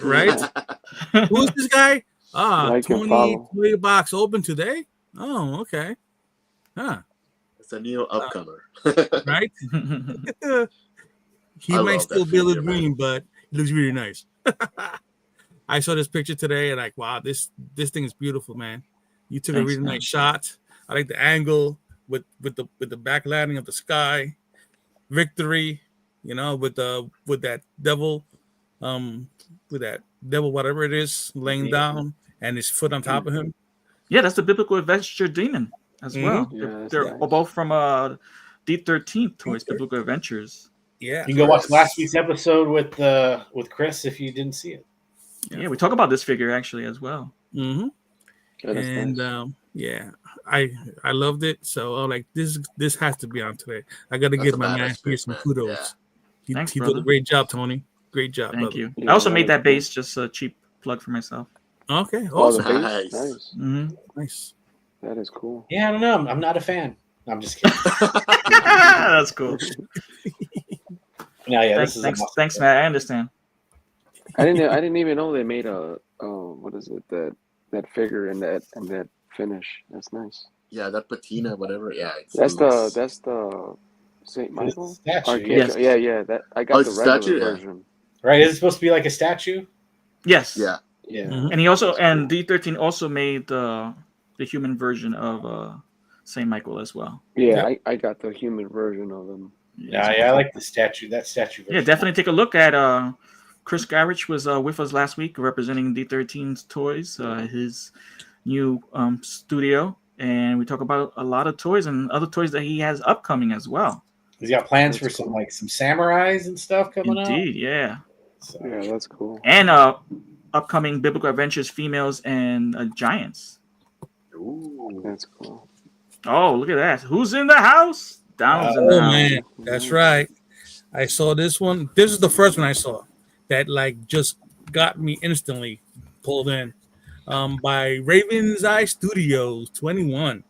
S4: Right? Who's this guy?
S3: Like and
S4: 20
S3: follow.
S4: box open today. Oh, okay. Huh.
S7: It's a new upcomer.
S4: Right? He
S7: I
S4: might
S7: love
S4: still
S7: that
S4: be a little
S7: figure, man.
S4: green, but it looks really nice. I saw this picture today and like, wow, this thing is beautiful, man. You took a
S2: Thanks,
S4: really
S2: man.
S4: nice shot. I like the angle with the backlighting of the sky. Victory, you know, with that devil, whatever it is, laying down and his foot on top of him.
S2: Yeah, that's the biblical adventure demon as well.
S3: Yeah, that's
S2: They're
S3: nice.
S2: both from D13 Toys Biblical Adventures.
S4: Yeah.
S5: You can go watch last week's episode with Chris if you didn't see it.
S2: Yeah, we talk about this figure actually as well.
S4: Mm-hmm.
S3: That is
S4: And
S3: nice.
S4: yeah, I loved it. So I'm like, this has to be on today. I got to
S7: That's
S4: give
S7: a
S4: my man
S7: badass
S4: here
S7: pick,
S4: some
S7: man.
S4: kudos.
S7: Yeah.
S4: He
S2: Thanks,
S4: did
S2: brother.
S4: a great job, Tony. Great job,
S2: Thank
S4: brother.
S2: you.
S3: Yeah,
S2: I also
S3: that
S2: made
S3: is
S2: that
S3: cool.
S2: base, just a cheap plug for myself.
S4: Okay,
S3: Oh, the
S4: awesome.
S3: base?
S7: Nice.
S3: Nice.
S2: hmm
S4: Nice.
S3: That is cool.
S5: Yeah, I don't know. I'm not a fan. No, I'm just kidding.
S2: That's cool.
S5: No, yeah,
S2: thanks,
S5: this is
S2: thanks,
S5: awesome.
S2: thanks, Matt. I understand.
S3: I didn't even know they made a what is it, that figure and that finish. That's nice.
S7: Yeah, that patina, whatever. Yeah,
S3: That's the Saint Michael.
S5: Statue,
S3: Archangel.
S2: yes.
S3: Yeah, that I
S7: Oh,
S3: got
S7: it's
S3: the
S7: a
S3: regular
S7: statue? Yeah.
S3: version.
S5: Right? Is it supposed to be like a statue?
S2: Yes.
S7: Yeah.
S5: Yeah.
S4: Mhm.
S2: And he also and D13 also made the human version of Saint Michael as well.
S3: Yeah,
S4: Yep.
S3: I got the human version of him.
S5: Yeah, I like the statue. That statue.
S2: Yeah, definitely take a look at Chris Garrich was with us last week representing D13's Toys, his new studio, and we talk about a lot of toys and other toys that he has upcoming as well.
S5: He's got plans
S3: That's
S5: for
S3: cool.
S5: some samurais and stuff coming up.
S2: Indeed, yeah.
S5: So,
S3: Yeah, that's cool.
S2: And upcoming Biblical Adventures females and giants.
S7: Ooh.
S3: That's cool.
S2: Oh, look at that. Who's in the house? Donald's in the
S4: Oh
S2: house.
S4: man, that's right. I saw this one. This is the first one I saw that like just got me instantly pulled in. By Raven's Eye Studios 21.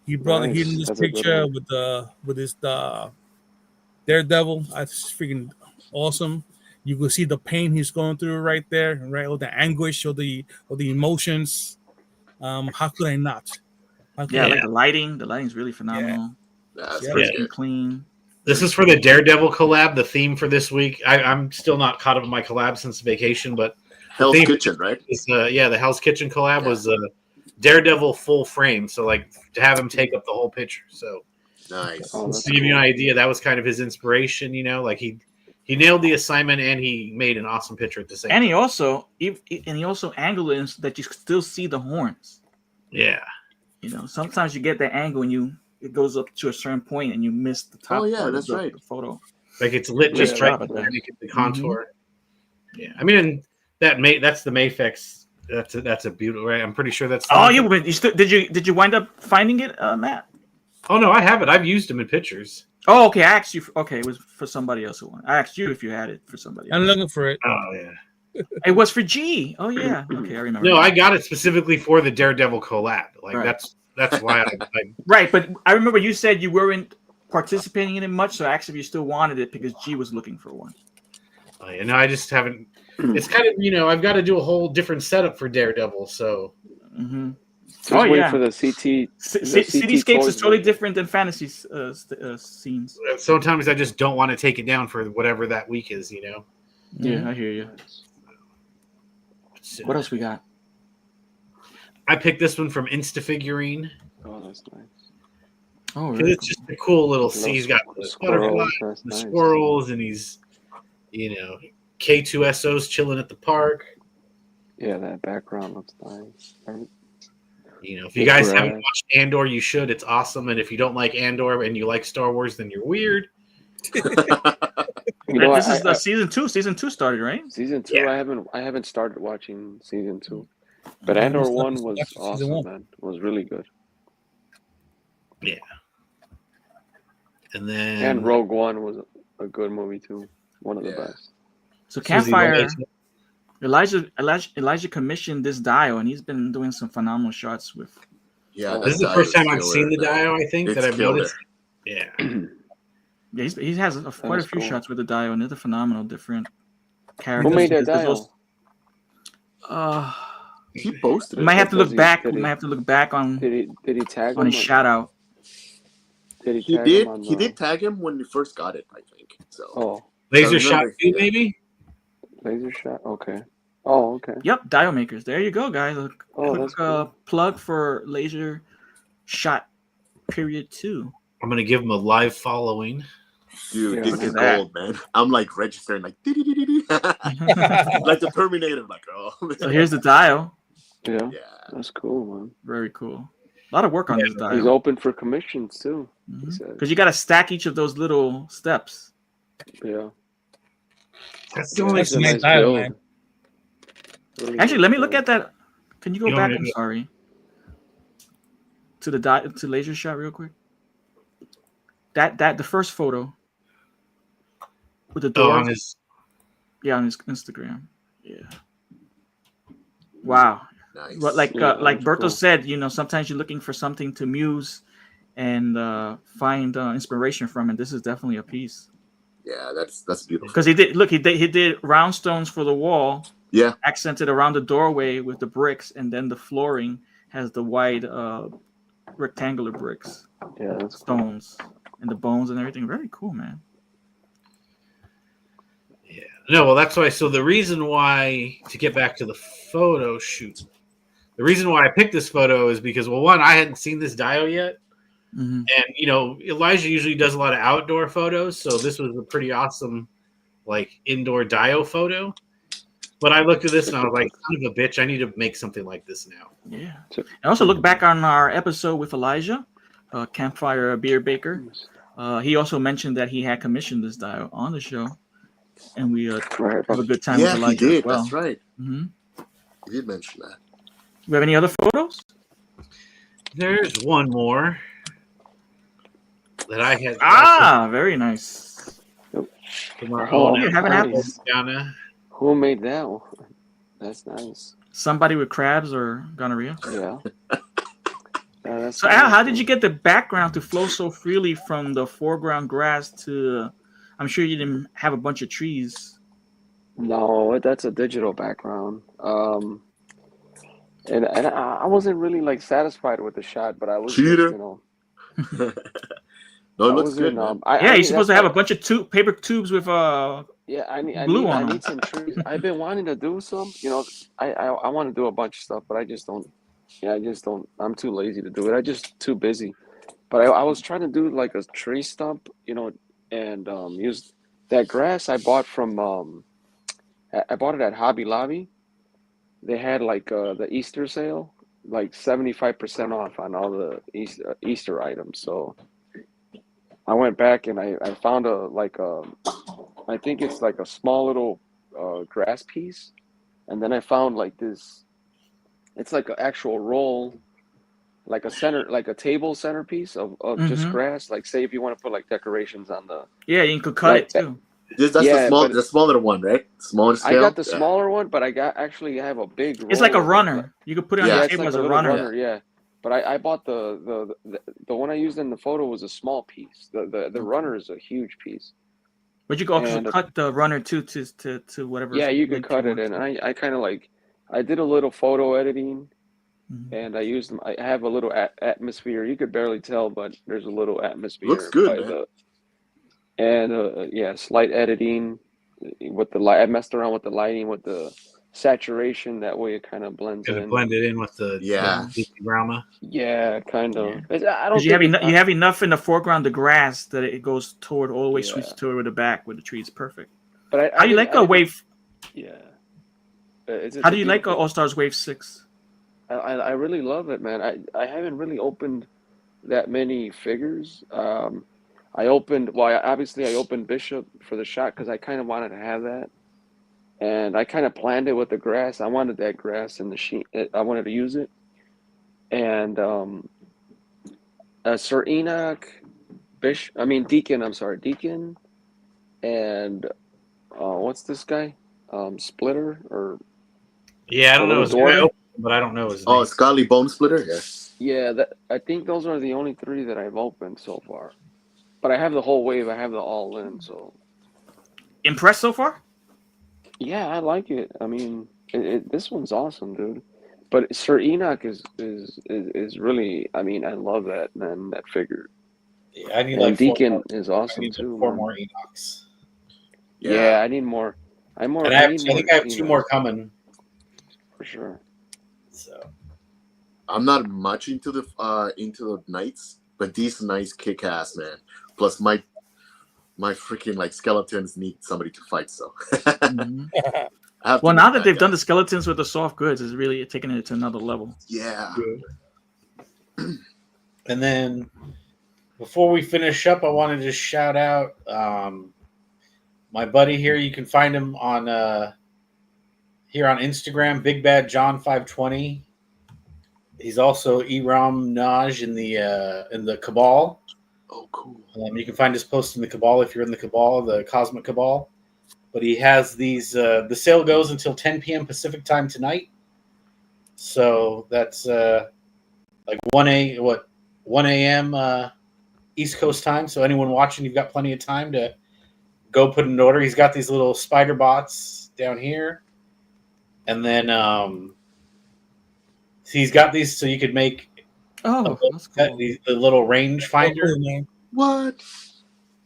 S4: He brought
S3: Nice.
S4: he in this
S3: That's a good
S4: picture
S3: one.
S4: with his Daredevil. That's freaking awesome. You can see the pain he's going through right there, right? All the anguish or the emotions. How could I not? How could
S2: Yeah,
S4: I
S2: like
S4: not?
S2: the lighting. The lighting's really phenomenal.
S7: That's
S4: Yeah.
S7: pretty
S2: Crisp and
S7: good.
S2: clean.
S6: This is for the Daredevil collab. The theme for this week. I'm still not caught up on my collab since vacation, but
S7: Hell's
S6: Theme-
S7: Kitchen, right?
S6: it's, the Hell's Kitchen collab
S7: Yeah.
S6: was Daredevil full frame. So like to have him take up the whole picture. So
S7: Nice.
S3: Oh,
S6: just
S3: that's
S6: to give you an
S3: cool.
S6: idea, that was kind of his inspiration. You know, like he nailed the assignment and he made an awesome picture at the same.
S2: And
S6: time.
S2: he also angled it so that you still see the horns.
S6: Yeah.
S2: You know, sometimes you get that angle and it goes up to a certain point and you miss the top
S7: Oh, yeah,
S2: part of
S7: that's
S2: the,
S7: right.
S2: the photo.
S6: Like it's lit just
S2: Yeah,
S6: right
S2: but
S6: there,
S2: that-
S6: you get the contour. Yeah, I mean, and that's the Mayfix. That's a beautiful. Right, I'm pretty sure that's.
S2: Oh, did you wind up finding it, Matt?
S6: Oh no, I have it. I've used them in pictures.
S2: Oh, okay. I asked you. Okay, it was for somebody else. I asked you if you had it for somebody
S4: I'm
S2: else.
S4: looking for it.
S6: Oh yeah.
S2: It was for G. Oh yeah. Okay, I remember.
S6: No,
S2: now.
S6: I got it specifically for the Daredevil collab. Like
S2: Right.
S6: that's why I
S2: Right, but I remember you said you weren't participating in it much, so I asked if you still wanted it because G was looking for one.
S6: and I just haven't. It's kind of I've got to do a whole different setup for Daredevil. So
S2: Mm-hmm.
S3: Just
S2: Oh,
S3: wait
S2: yeah.
S3: for the CT.
S2: Cityscapes
S3: toys
S2: is totally
S3: one.
S2: different than fantasy scenes.
S6: sometimes I just don't want to take it down for whatever that week is.
S2: Yeah, I hear you.
S6: So,
S2: What else we got?
S6: I picked this one from Instafigurine.
S3: Oh, that's nice.
S2: Oh,
S6: 'Cause
S2: really?
S6: it's just a cool little
S3: Little
S6: scene. He's got the
S3: squirrels,
S6: butterflies,
S3: that's
S6: the
S3: nice.
S6: squirrels, and he's, K2SO's chilling at the park.
S3: Yeah, that background looks nice.
S6: If you
S3: The
S6: guys haven't
S3: grass.
S6: watched Andor, you should. It's awesome. And if you don't like Andor and you like Star Wars, then you're weird.
S3: You know,
S2: This is
S3: I-
S2: season 2. Season 2 started, right?
S3: season 2.
S6: Yeah.
S3: I haven't started watching season 2, but
S4: I haven't
S3: Andor
S4: started
S3: 1 was
S4: watching season
S3: awesome,
S4: one.
S3: man. It was really good.
S6: And then
S3: And Rogue One was a good movie too. One of the
S7: Yeah.
S3: best.
S2: So
S6: Susie
S2: Campfire,
S6: Elijah-
S2: Elijah commissioned this Dio, and he's been doing some phenomenal shots with.
S7: Yeah,
S3: This
S6: This is the
S7: that
S6: first
S7: Dio
S6: time I've
S7: is
S6: seen the
S7: killer, man.
S6: Dio, I think,
S7: It's
S6: that I've
S7: killer.
S6: noticed. Yeah.
S2: Yeah, he has quite a few
S3: cool.
S2: shots with the Dio, and they're phenomenal, different characters.
S3: Who made that
S2: There's
S3: dial?
S2: those-
S7: He posted
S2: we
S7: it.
S2: might have to
S3: Does
S2: look
S3: he-
S2: back.
S3: did
S2: We
S3: he-
S2: might have to look back on
S3: Did he tag him?
S2: his
S3: or-
S2: shout out.
S3: Did he
S7: He
S3: tag
S7: did.
S3: him on
S7: He
S3: the-
S7: did tag him when he first got it, I think. So
S3: Oh,
S6: Laser
S7: I
S6: Shot
S7: remember,
S6: 2,
S7: yeah.
S6: maybe?
S3: laser shot. Okay. Oh, okay.
S2: Yep, Dio makers. There you go, guys. A
S3: Oh,
S2: quick
S3: that's cool.
S2: plug for Laser Shot Period 2.
S6: I'm going to give him a live following.
S7: dude,
S3: Yeah,
S7: this
S3: look
S7: is
S2: at that.
S7: gold, man. I'm like registering like dee-dee-dee-dee-dee. like the Terminator, like
S2: So here's the Dio.
S3: Yeah,
S7: yeah.
S3: that's cool, man.
S2: Very cool. A lot of work on
S6: Yeah,
S2: this
S3: He's
S2: Dio.
S3: open for commissions too. He said.
S2: Because you got to stack each of those little steps.
S3: Yeah.
S6: That's
S3: Yeah,
S6: only
S3: it's a
S6: nice
S3: nice
S6: dial,
S3: build.
S6: man.
S3: Really
S2: Actually,
S3: good
S2: let me look
S3: build.
S2: at that. Can you go
S6: You
S2: back?
S6: want me
S2: I'm
S6: to-
S2: sorry. To Laser Shot real quick. That the first photo with the
S6: Oh,
S2: door.
S6: on his.
S2: Yeah, on his Instagram. Yeah. Wow.
S7: Nice.
S2: But like
S3: Yeah,
S2: like
S3: that's
S2: Berto
S3: cool.
S2: said, sometimes you're looking for something to muse and find inspiration from, and this is definitely a piece.
S7: Yeah, that's beautiful.
S2: Because he did roundstones for the wall,
S7: Yeah.
S2: accented around the doorway with the bricks, and then the flooring has the wide rectangular bricks,
S3: Yeah, that's cool.
S2: stones, and the bones and everything. Very cool, man.
S6: Yeah. No, well, that's why. So the reason why, to get back to the photo shoot, the reason why I picked this photo is because, well, one, I hadn't seen this Dio yet.
S2: Mhm.
S6: And, Elijah usually does a lot of outdoor photos. So this was a pretty awesome, indoor Dio photo. But I looked at this and I was like, son of a bitch, I need to make something like this now.
S2: Yeah.
S3: So-
S2: And also look back on our episode with Elijah, Campfire Beer Baker. He also mentioned that he had commissioned this dial on the show, and we
S3: Right.
S2: have a good time
S7: Yeah,
S2: with
S7: he
S2: Elijah
S7: did.
S2: as well.
S7: That's right.
S2: hmm
S7: He did mention that.
S2: We have any other photos?
S6: There's one more that I had.
S2: Very nice.
S6: From our
S3: Oh,
S6: own
S2: you have an apple.
S6: Donna.
S3: Who made that one? That's nice.
S2: Somebody with crabs or gonorrhea.
S3: Yeah. Yeah, that's
S2: So Al,
S3: nice,
S2: how did
S3: man.
S2: you get the background to flow so freely from the foreground grass to? I'm sure you didn't have a bunch of trees.
S3: No, that's a digital background. And I wasn't really satisfied with the shot, but I was just,
S7: Cheater.
S3: you know,
S7: No, it
S3: I
S7: looks
S3: wasn't,
S7: good, man.
S2: Yeah, you're supposed
S3: that's
S2: to have a
S3: why-
S2: bunch of paper tubes with
S3: Yeah, I
S2: glue on
S3: I
S2: them.
S3: need some trees. I've been wanting to do some. I want to do a bunch of stuff, but I just don't. Yeah, I just don't. I'm too lazy to do it. I just too busy. But I was trying to do like a tree stump, and use that grass I bought from. I bought it at Hobby Lobby. They had the Easter sale, 75% off on all the Easter items. So I went back and I found I think it's like a small little grass piece, and then I found this. It's like an actual roll, like a table centerpiece of just
S2: Mhm.
S3: grass. Like, say if you want to put decorations on the.
S2: Yeah, you could cut it
S3: Like
S2: too.
S7: That's
S3: Yeah, but-
S7: the smaller one, right? Smaller
S3: I
S7: scale.
S3: got the
S7: Yeah.
S3: smaller one, but I have a big.
S2: It's like a
S3: roll of
S2: runner. You could put it on
S7: Yeah,
S2: your
S3: it's
S2: table
S3: like
S2: as
S3: a
S2: a
S3: little
S2: runner.
S3: runner. Yeah. But I bought the one I used in the photo was a small piece. The runner is a huge piece.
S2: But you could also
S3: And,
S2: cut the runner too to whatever.
S3: Yeah, you could
S2: length
S3: cut it,
S2: want.
S3: and I kind of I did a little photo editing,
S2: Mhm.
S3: and I used them. I have a little atmosphere. You could barely tell, but there's a little atmosphere.
S7: Looks good,
S3: by
S7: man.
S3: And yeah, slight editing with the light. I messed around with the lighting with the saturation. That way, it kind of blends
S6: Gonna
S3: in.
S6: blend it in with the
S7: Yeah.
S6: Brahma.
S3: Yeah, kind of.
S2: Yeah.
S3: I don't
S2: Because you have
S3: think
S2: enough, you have enough in the foreground, the grass, that it goes toward all the way
S3: Yeah.
S2: sweeps toward the back where the tree is perfect.
S3: But
S2: How do you like a wave?
S3: Yeah. It's
S2: How
S3: a
S2: do you like
S3: beautiful-
S2: All Stars Wave 6?
S3: I really love it, man. I haven't really opened that many figures. I opened obviously I opened Bishop for the shot because I kind of wanted to have that, and I kind of planned it with the grass. I wanted that grass in the sheet. I wanted to use it, and Sir Enoch, Deacon. I'm sorry, Deacon, and what's this guy? Splitter or
S6: Yeah, I don't know
S3: Little
S6: his
S3: dwarf?
S6: name, but I don't know his
S7: Oh,
S6: name.
S7: Scully Bone Splitter. Yes.
S3: yeah. I think those are the only three that I've opened so far. But I have the whole wave. I have the all in. So
S2: Impressed so far?
S3: yeah, I like it. I mean, this one's awesome, dude. But Sir Enoch is really. I mean, I love that, man. That figure.
S5: Yeah, I need
S3: And
S5: like
S3: Deacon is
S5: I
S3: awesome
S5: need
S3: too.
S5: four
S3: Man.
S5: more Enochs.
S3: Yeah, I need more.
S5: And I
S3: need
S5: think I have two
S3: Enochs,
S5: more coming.
S3: for sure.
S5: So
S7: I'm not much into the knights, but these knights kick ass, man. Plus my freaking like skeletons need somebody to fight, so
S2: Mhm.
S7: I have to
S2: Well, now
S7: make
S2: that they've
S7: guy.
S2: done the skeletons with the soft goods, it's really taking it to another level.
S7: Yeah.
S5: and then before we finish up, I wanted to shout out my buddy here. You can find him on here on Instagram, Big Bad John 520. He's also Eram Naj in the Cabal.
S7: Oh, cool.
S5: You can find his post in the Cabal if you're in the Cabal, the Cosmic Cabal. But he has these. The sale goes until 10 p.m. Pacific time tonight. So that's like 1 a.m. East Coast time. So anyone watching, you've got plenty of time to go put an order. He's got these little spider bots down here, and then he's got these so you could make
S2: Oh, that's cool.
S5: the little range finder
S7: What?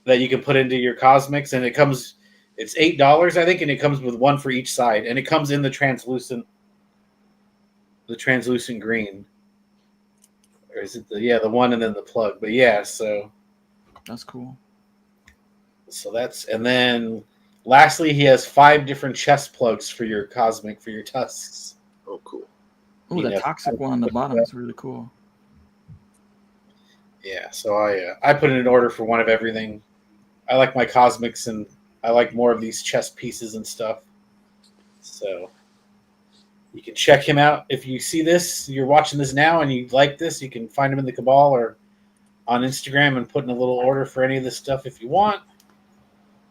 S5: that you can put into your cosmics, and it's $8, I think, and it comes with one for each side, and it comes in the translucent green, or is it the one and then the plug? But yeah, so
S2: That's cool.
S5: that's, and then lastly, he has 5 different chest plugs for your cosmic for your tusks.
S7: Oh, cool.
S2: Oh,
S5: Yeah.
S2: that toxic one on the bottom is really cool.
S5: Yeah, so I put in an order for one of everything. I like my cosmics, and I like more of these chest pieces and stuff. So you can check him out. If you see this, you're watching this now, and you like this, you can find him in the Cabal or on Instagram and put in a little order for any of this stuff if you want.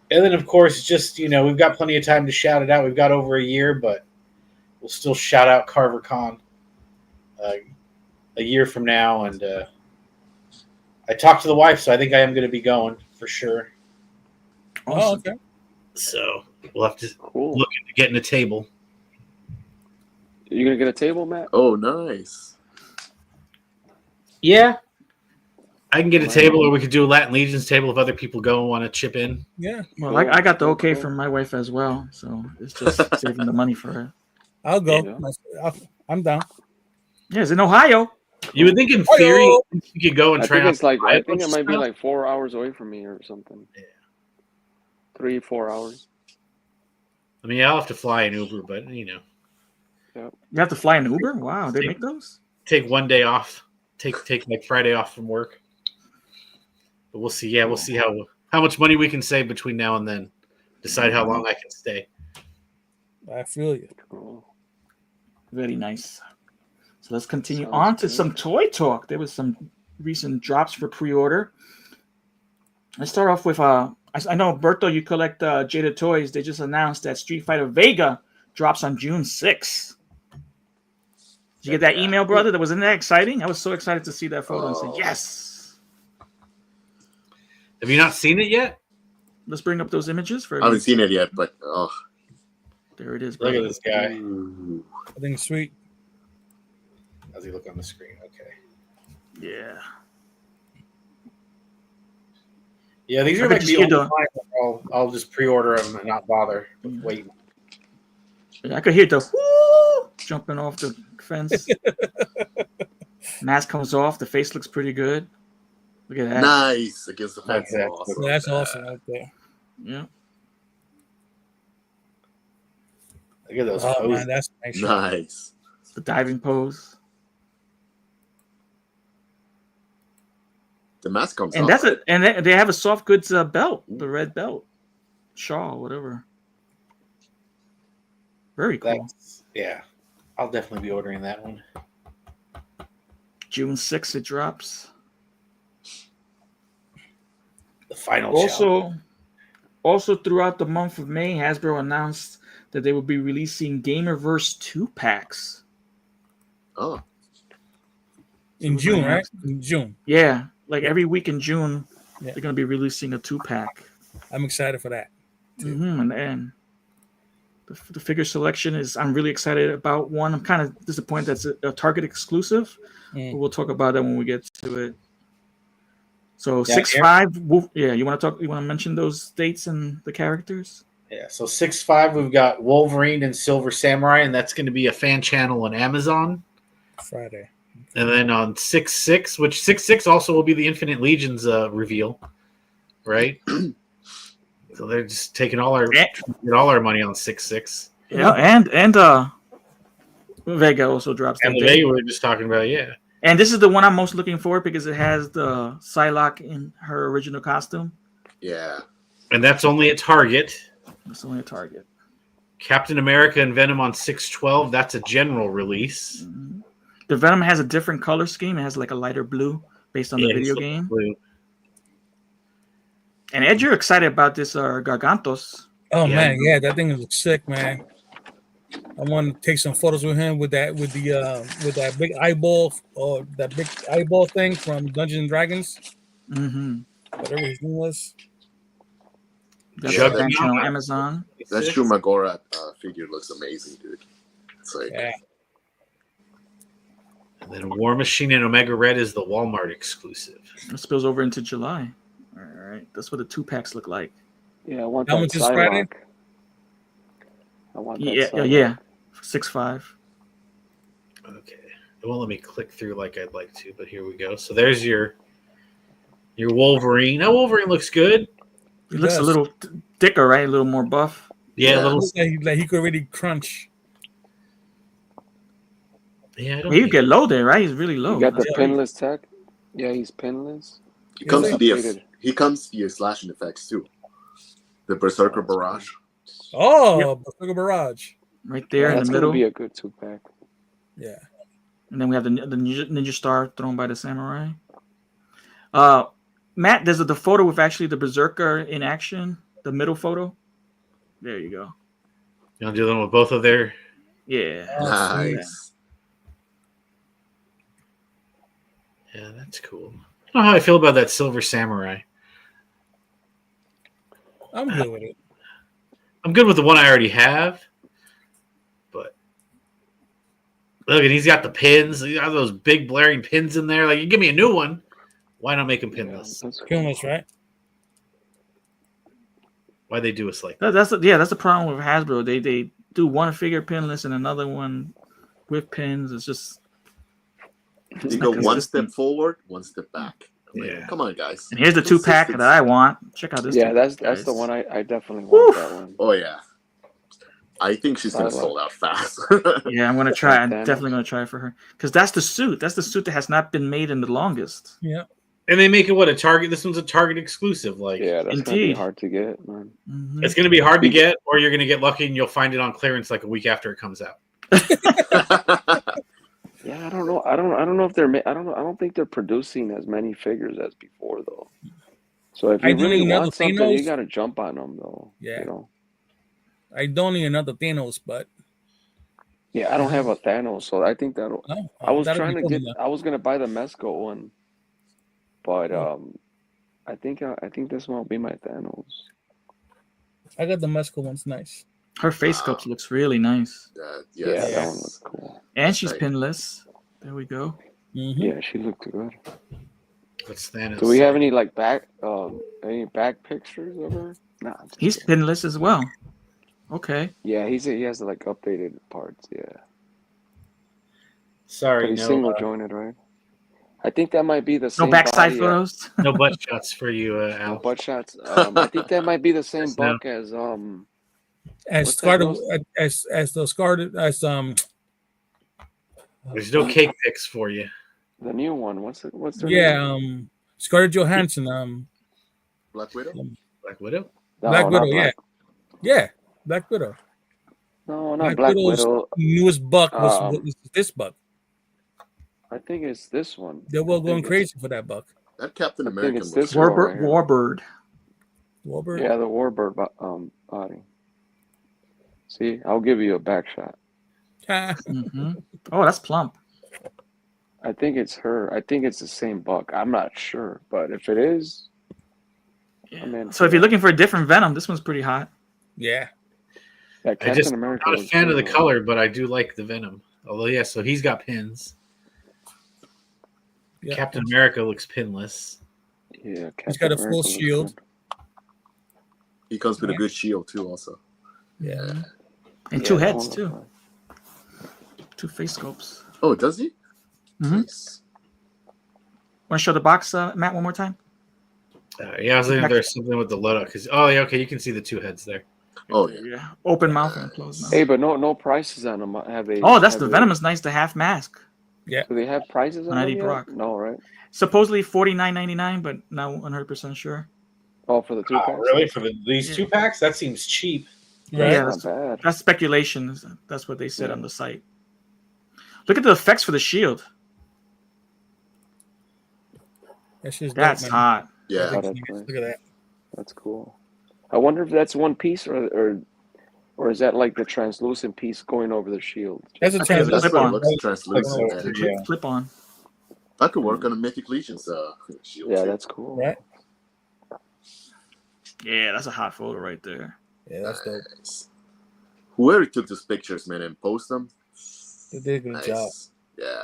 S5: And then, of course, just, we've got plenty of time to shout it out. We've got over a year, but we'll still shout out Carver Con a year from now. And I talked to the wife, so I think I am going to be going for sure.
S4: Oh, okay.
S6: So we'll have to
S3: Cool.
S6: look into getting a table.
S3: You gonna get a table, Matt?
S7: Oh, nice.
S5: Yeah.
S6: I can get a table, or we could do a Latin Legion's table if other people go and want to chip in.
S4: Yeah,
S2: Well, I got the okay from my wife as well, so it's just saving the money for her.
S4: I'll go.
S3: Yeah.
S4: I'm down.
S2: Yeah, it's in Ohio.
S6: You would think in theory you could go and
S3: I
S6: try
S3: think
S6: out.
S3: it's like
S6: buy a
S3: I think
S6: bunch
S3: it
S6: of
S3: might be
S6: stuff.
S3: like 4 hours away from me or something.
S6: Yeah.
S3: 3-4 hours.
S6: I mean, I'll have to fly an Uber, but
S2: You have to fly an Uber? Wow, they make those?
S6: take one day off. Take like Friday off from work. But we'll see. Yeah, we'll see how much money we can save between now and then. Decide how long I can stay.
S4: I feel you.
S3: Cool.
S2: Very nice. So let's continue
S3: Sounds
S2: on to
S3: good.
S2: some toy talk. There was some recent drops for pre-order. Let's start off with I know Berto, you collect Jada Toys. They just announced that Street Fighter Vega drops on June 6th. Did you get that email, brother? Wasn't that exciting? I was so excited to see that photo and say yes.
S6: Have you not seen it yet?
S2: Let's bring up those images for
S7: I haven't seen it yet, but oh.
S2: There it is.
S5: Look
S2: brother.
S5: at this guy.
S7: Ooh.
S4: I think it's sweet.
S5: How's he look on the screen? Okay.
S2: Yeah.
S5: Yeah, these
S2: I
S5: are
S2: bet
S5: like
S2: you
S5: the
S2: see
S5: only
S2: the-
S5: times where I'll just pre-order them and not bother with waiting.
S2: I could hear the whoo jumping off the fence. Mask comes off. The face looks pretty good. Look at that.
S7: Nice against the fence.
S5: Okay.
S7: Awesome.
S4: That's awesome right there.
S2: Yeah.
S5: Look at those
S4: Oh
S5: poses.
S4: man, that's a nice. Shot.
S7: Nice.
S2: The diving pose.
S7: The mask comes
S2: And
S7: off.
S2: that's it. And they have a soft goods belt, the red belt, shawl, whatever. Very cool.
S5: Yeah, I'll definitely be ordering that one.
S2: June 6th it drops.
S5: The final challenge.
S2: Also throughout the month of May, Hasbro announced that they will be releasing Gamerverse 2 packs.
S7: Oh,
S4: In June, right? In June.
S2: Yeah, like every week in June,
S4: Yeah.
S2: they're going to be releasing a 2-pack.
S4: I'm excited for that.
S2: And the figure selection is, I'm really excited about one. I'm kind of disappointed that's a Target exclusive, but we'll talk about that when we get to it. So
S5: Yeah,
S2: 6.5, yeah, you want to mention those dates and the characters?
S5: Yeah, so 6.5, we've got Wolverine and Silver Samurai, and that's going to be a fan channel on Amazon.
S4: Friday.
S5: And then on 6.6, which 6.6 also will be the Infinite Legions reveal, right? So they're just taking all our money on 6.6.
S2: Yeah, and Vega also drops
S5: And
S2: that
S5: the
S2: day.
S5: Vega we were just talking about, yeah.
S2: And this is the one I'm most looking for because it has the Psylocke in her original costume.
S7: yeah.
S5: And that's only at Target.
S2: It's only a Target.
S5: Captain America and Venom on 6.12, that's a general release.
S2: The Venom has a different color scheme. It has like a lighter blue based on the
S5: Yeah,
S2: video
S5: it's
S2: game.
S5: blue.
S2: And Ed, you're excited about this Gargantos.
S4: Oh
S5: Yeah.
S4: man, yeah, that thing looks sick, man. I want to take some photos with him with that big eyeball or that big eyeball thing from Dungeons and Dragons,
S2: Mm-hmm.
S4: whatever his name was.
S2: That's
S7: Yeah,
S2: the
S7: that-
S2: channel on Amazon.
S7: That Shumagora figure looks amazing, dude. It's like,
S4: Yeah,
S5: And then War Machine and Omega Red is the Walmart exclusive.
S2: It spills over into July. All right. That's what the 2-packs look like.
S3: Yeah, I want
S4: How
S3: that
S4: much is Friday?
S3: Psylocke. I want that
S2: Yeah,
S3: Psylocke.
S2: yeah. 6.5.
S5: Okay. It won't let me click through like I'd like to, but here we go. So there's your Wolverine. Now Wolverine looks good.
S2: He looks a
S4: does.
S2: little thicker, right? A little more buff.
S5: Yeah,
S7: Yeah.
S5: a little.
S4: looks like he could really crunch.
S5: Yeah, I don't
S2: He could
S5: think-
S2: get low there, right? He's really low.
S3: You got the
S2: That's great.
S3: pinless tech. Yeah, he's pinless.
S7: he comes
S4: Yeah.
S7: to be
S3: Updated.
S7: he comes to your slashing effects too. The Berserker Barrage.
S4: Oh, Berserker Barrage.
S2: Right there in
S3: That's
S2: the
S3: gonna
S2: middle.
S3: be a good 2-pack.
S4: Yeah.
S2: And then we have the ninja star thrown by the samurai. Matt, there's the photo with actually the Berserker in action. The middle photo. There you go.
S5: You want to do them with both of their.
S2: Yeah.
S7: Nice.
S5: Yeah, that's cool. I don't know how I feel about that Silver Samurai.
S4: I'm good with it.
S5: I'm good with the one I already have, but look, and he's got the pins. He got those big blaring pins in there. Like, you give me a new one, why not make him pinless?
S3: That's cool.
S4: Pinless, right?
S5: Why they do us like that?
S2: That's the problem with Hasbro. They do one figure pinless and another one with pins. It's just
S7: You
S2: not
S7: go one
S2: consistent.
S7: step forward, one step back. I'm like,
S5: Yeah.
S7: come on, guys.
S2: And here's the 2-pack that I want. Check out this.
S3: Yeah,
S2: 2-pack,
S3: that's the
S2: guys.
S3: one I definitely want. That one.
S7: Oh yeah. I think she's gonna
S3: Psylocke.
S7: sold out fast.
S2: Yeah, I'm gonna try. I'm
S3: Thanos.
S2: definitely gonna try for her because that's the suit. That's the suit that has not been made in the longest.
S4: Yeah.
S5: And they make it what, a Target? This one's a Target exclusive. Like,
S3: Yeah, that's gonna be
S2: Indeed.
S3: hard to get, man.
S2: Mhm.
S5: it's going to be hard to get, or you're going to get lucky and you'll find it on clearance like a week after it comes out.
S3: Yeah, I don't know. I don't know if they're. I don't know. I don't think they're producing as many figures as before, though. So if
S4: I
S3: you
S4: don't
S3: really
S4: even know
S3: want
S4: the
S3: something,
S4: Thanos.
S3: you gotta jump on them, though.
S4: Yeah.
S3: You know.
S4: I don't need another Thanos, but
S3: Yeah, I don't have a Thanos, so I think that'll.
S4: no,
S3: I was
S4: that'll
S3: trying
S4: be
S3: to
S4: cool
S3: get.
S4: enough.
S3: I was gonna buy the Mesco one, but I think this one will be my Thanos.
S4: I got the Mesco one's nice.
S2: Her face sculpt looks really nice,
S3: Yeah,
S7: yes.
S3: that one looks cool.
S2: and she's
S7: Right.
S2: pinless. There we go.
S4: Mhm.
S3: Yeah, she looked good.
S5: That's Thanos.
S3: Do we have any back pictures of her? Nah.
S2: He's pinless as well. Okay.
S3: Yeah, he has like updated parts. Yeah, but
S5: Sorry,
S3: he's
S5: no,
S3: single jointed, right? I think that might be the
S2: No
S3: same
S2: backside
S3: body.
S2: photos.
S6: No butt shots for you,
S3: No
S6: Al.
S3: butt shots. I think that might be the same
S6: Yes, no.
S3: buck as
S4: As
S3: What's that
S4: scarred
S3: girl's-
S4: as the scarred as
S6: There's no cake pics for you.
S3: the new one. What's their
S4: yeah
S3: name?
S4: Scarlett Johansson
S7: Black Widow.
S6: Black Widow.
S3: No,
S4: Black
S3: not
S4: Widow,
S3: Black.
S4: yeah Black Widow.
S3: No, not Black
S4: Widow's
S3: Widow.
S4: newest buck was
S3: Um,
S4: this buck.
S3: I think it's this one.
S4: They were
S3: I think
S4: going
S3: it's-
S4: crazy for that buck.
S7: That Captain
S3: I think
S7: American
S3: it's
S7: was
S3: this one right
S2: Warbird.
S3: here.
S2: Warbird.
S4: Wahlberg.
S3: Yeah, the Warbird body. See, I'll give you a back shot.
S2: Mm-hmm. Oh, that's plump.
S3: I think it's her. I think it's the same buck. I'm not sure, but if it is, I'm in
S2: So
S3: for
S2: if you're
S3: that.
S2: looking for a different Venom, this one's pretty hot.
S4: Yeah.
S3: Yeah,
S6: I
S3: Captain
S6: just
S3: America.
S6: not a
S3: was
S6: fan of the
S3: good.
S6: color, but I do like the Venom. Although, yeah, so he's got pins.
S4: Yeah.
S6: Captain America looks pinless.
S3: Yeah,
S4: He's got a
S3: Captain
S4: full
S3: America looks
S4: shield.
S3: good.
S7: He comes with a good shield too. Also,
S4: Yeah.
S2: And two
S3: Yeah, that
S2: heads
S3: one
S2: too.
S3: looks fine.
S2: Two face scopes.
S7: oh, does he?
S2: Mhm.
S7: Nice.
S2: Want to show the box, Matt, one more time?
S6: Yeah, I was thinking there's something with the loadout because yeah, okay, you can see the two heads there.
S7: Oh yeah.
S2: Yeah. Open mouth and closed mouth.
S3: Hey, but no prices on them. Have they?
S2: Oh, that's
S3: have
S2: the
S3: they-
S2: Venom is nice. The half mask.
S3: Do they have prices on
S2: On Eddie
S3: them yet?
S2: Brock.
S3: No, right?
S2: Supposedly $49.99, but not 100% sure.
S3: Oh, for the two
S5: Oh,
S3: packs.
S5: really? For these
S2: Yeah.
S5: 2-packs? That seems cheap.
S2: Yeah,
S3: Not bad.
S2: that's speculation. That's what they said
S3: Yeah.
S2: on the site. Look at the effects for the shield.
S4: That's just
S2: That's
S4: dope, man.
S2: hot.
S7: Yeah.
S3: Oh, that's
S4: Look
S3: nice.
S4: at that.
S3: That's cool. I wonder if that's one piece or is that like the translucent piece going over the shield?
S4: That's a
S2: I think it's
S7: That's
S2: Flip
S7: what it
S2: on.
S7: looks translucent.
S5: Like
S7: Yeah.
S5: so.
S2: Flip on.
S7: That could work on a Mythic Legion's shield.
S3: Yeah,
S7: too.
S3: that's cool.
S4: Right.
S2: Yeah, that's a hot photo right there.
S4: Yeah, that's dope.
S7: Nice. Whoever took these pictures, man, and post them.
S4: They did a good
S7: Nice.
S4: job.
S7: Yeah.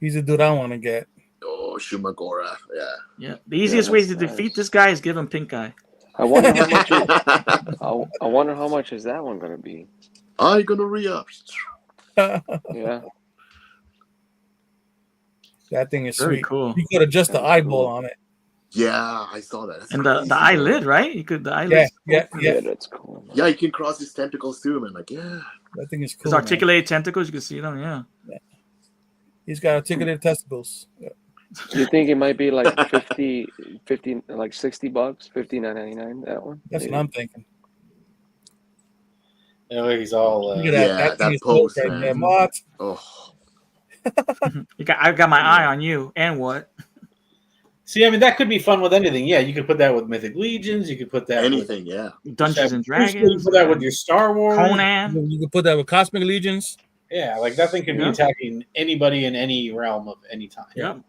S4: He's the dude I want to get.
S7: Oh, Shumagora. Yeah.
S2: Yeah, the easiest way to
S3: that's
S2: defeat
S3: nice.
S2: this guy is give him pink eye.
S3: I wonder how much. I wonder how much is that one gonna be?
S7: I'm gonna re-up.
S3: Yeah.
S4: That thing is
S2: Very
S4: sweet.
S2: cool.
S4: You could adjust the
S3: That's
S4: eyeball
S3: cool.
S4: on it.
S7: Yeah, I saw that. That's
S2: And
S7: crazy,
S2: the
S7: man.
S2: eyelid, right? You could the eyelid.
S4: Yeah.
S3: Yeah, that's cool.
S7: Yeah, you can cross his tentacles too, man. Like, yeah.
S4: That thing is
S2: His
S4: cool. man.
S2: articulated tentacles, you can see them. Yeah.
S4: He's got articulated testicles. Yeah.
S3: You think it might be like 50 like $60, $59.99, that one?
S4: That's
S3: Maybe.
S4: what I'm thinking.
S5: You know, he's all.
S4: Look at that.
S7: Yeah,
S4: that thing
S7: that
S4: is dope
S7: pose,
S4: right
S7: man.
S4: there. Mott.
S7: Oh,
S2: I got my eye on you. And what?
S5: See, I mean, that could be fun with anything. Yeah, you could put that with Mythic Legions. You could put that
S7: anything, yeah.
S2: Dungeons and
S5: You could
S2: Dragons.
S5: put that with your Star Wars.
S2: Conan.
S4: You could put that with Cosmic Legions.
S5: Yeah, like that thing could be
S2: Yeah.
S5: attacking anybody in any realm of any time.
S2: Yep.